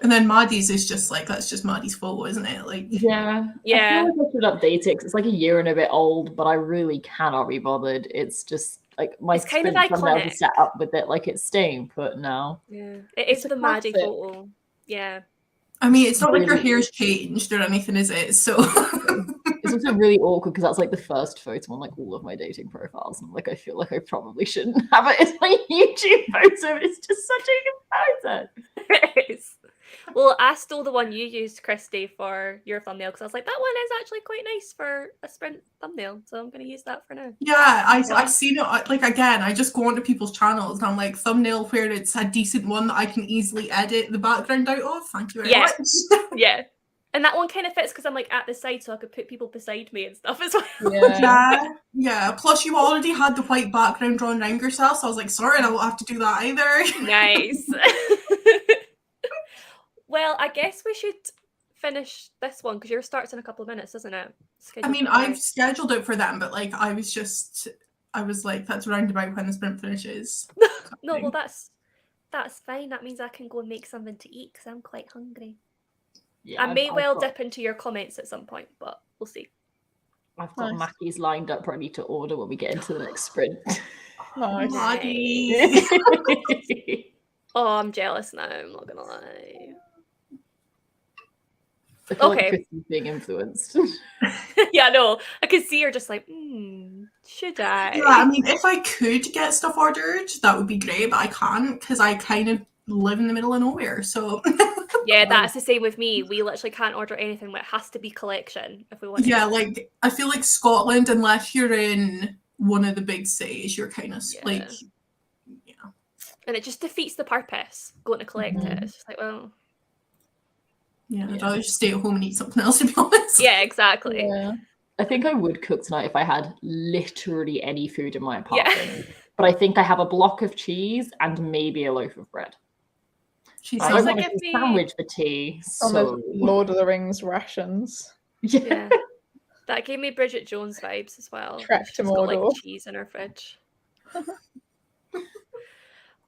And then Maddie's is just like, that's just Maddie's photo, isn't it? Like, yeah. I feel like I should update it 'cause it's like a year and a bit old, but I really cannot be bothered. It's just like my kind of sprint thumbnail iconic. is set up with it, like it's staying put now. Yeah, it is the Maddie classic. photo. Yeah. I mean, it's not like your Really? hair's changed or anything, is it? So It's also really awkward because that's like the first photo on like all of my dating profiles. And like I feel like I probably shouldn't have it as my YouTube photo, but it's just such a good photo. It is. Well, I stole the one you used, Christy, for your thumbnail because I was like, that one is actually quite nice for a sprint thumbnail, so I'm going to use that for now. yeah, I've seen it. Like again, I just go onto people's channels and I'm like, thumbnail where it's a decent one that I can easily edit the background out of. Thank you very much. Yeah. And that one kind of fits because I'm like at the side, so I could put people beside me and stuff as well. Yeah. Plus, you already had the white background drawn around yourself, so I was like, sorry, I won't have to do that either. Nice. Well, I guess we should finish this one because yours starts in a couple of minutes, isn't it? I mean, I've scheduled it for them, but like, I was like, that's round about when the sprint finishes. No, well, that's fine. That means I can go and make something to eat because I'm quite hungry. Yeah, I may well dip into your comments at some point, but we'll see. I've got Mackie's lined up ready to order when we get into the next sprint. Nice. Oh, I'm jealous now, I'm not gonna lie. I feel like Okay. Chrissy's being influenced. Yeah, no, I can see her just like, should I? Yeah, I mean, if I could get stuff ordered, that would be great, but I can't because I kind of live in the middle of nowhere. So Yeah, that's the same with me. We literally can't order anything. It has to be collection if we want. Yeah, like I feel like Scotland, unless you're in one of the big cities, you're kind of like, you know. And it just defeats the purpose going to collect it. It's just like, well, yeah, I'd rather just stay at home and eat something else, to be honest. yeah, exactly. Yeah. I think I would cook tonight if I had literally any food in my apartment. But I think I have a block of cheese and maybe a loaf of bread. I don't want a sandwich for tea. On the Lord of the Rings rations. Yeah. That gave me Bridget Jones vibes as well. Trek to She's got like Mordor. cheese in her fridge.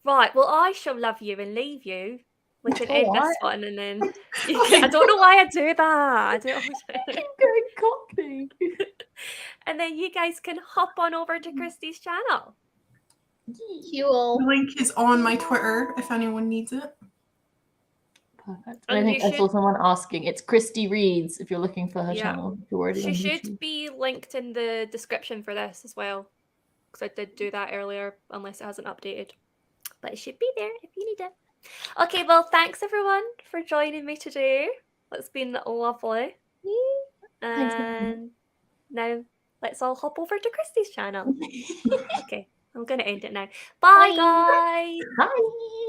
Right, well, I shall love you and leave you. We can end this one and then I don't know why I do that. I don't keep going cockney. And then you guys can hop on over to Christy's channel. The link is on my Twitter if anyone needs it. Perfect. I think I saw someone asking. It's Christy Reads if you're looking for her channel. If you're already she on should YouTube. be linked in the description for this as well. Because I did do that earlier, unless it hasn't updated. But it should be there if you need it. Okay, well, thanks everyone for joining me today. It's been lovely. And now let's all hop over to Christy's channel. Okay, I'm going to end it now. Bye, guys. Bye.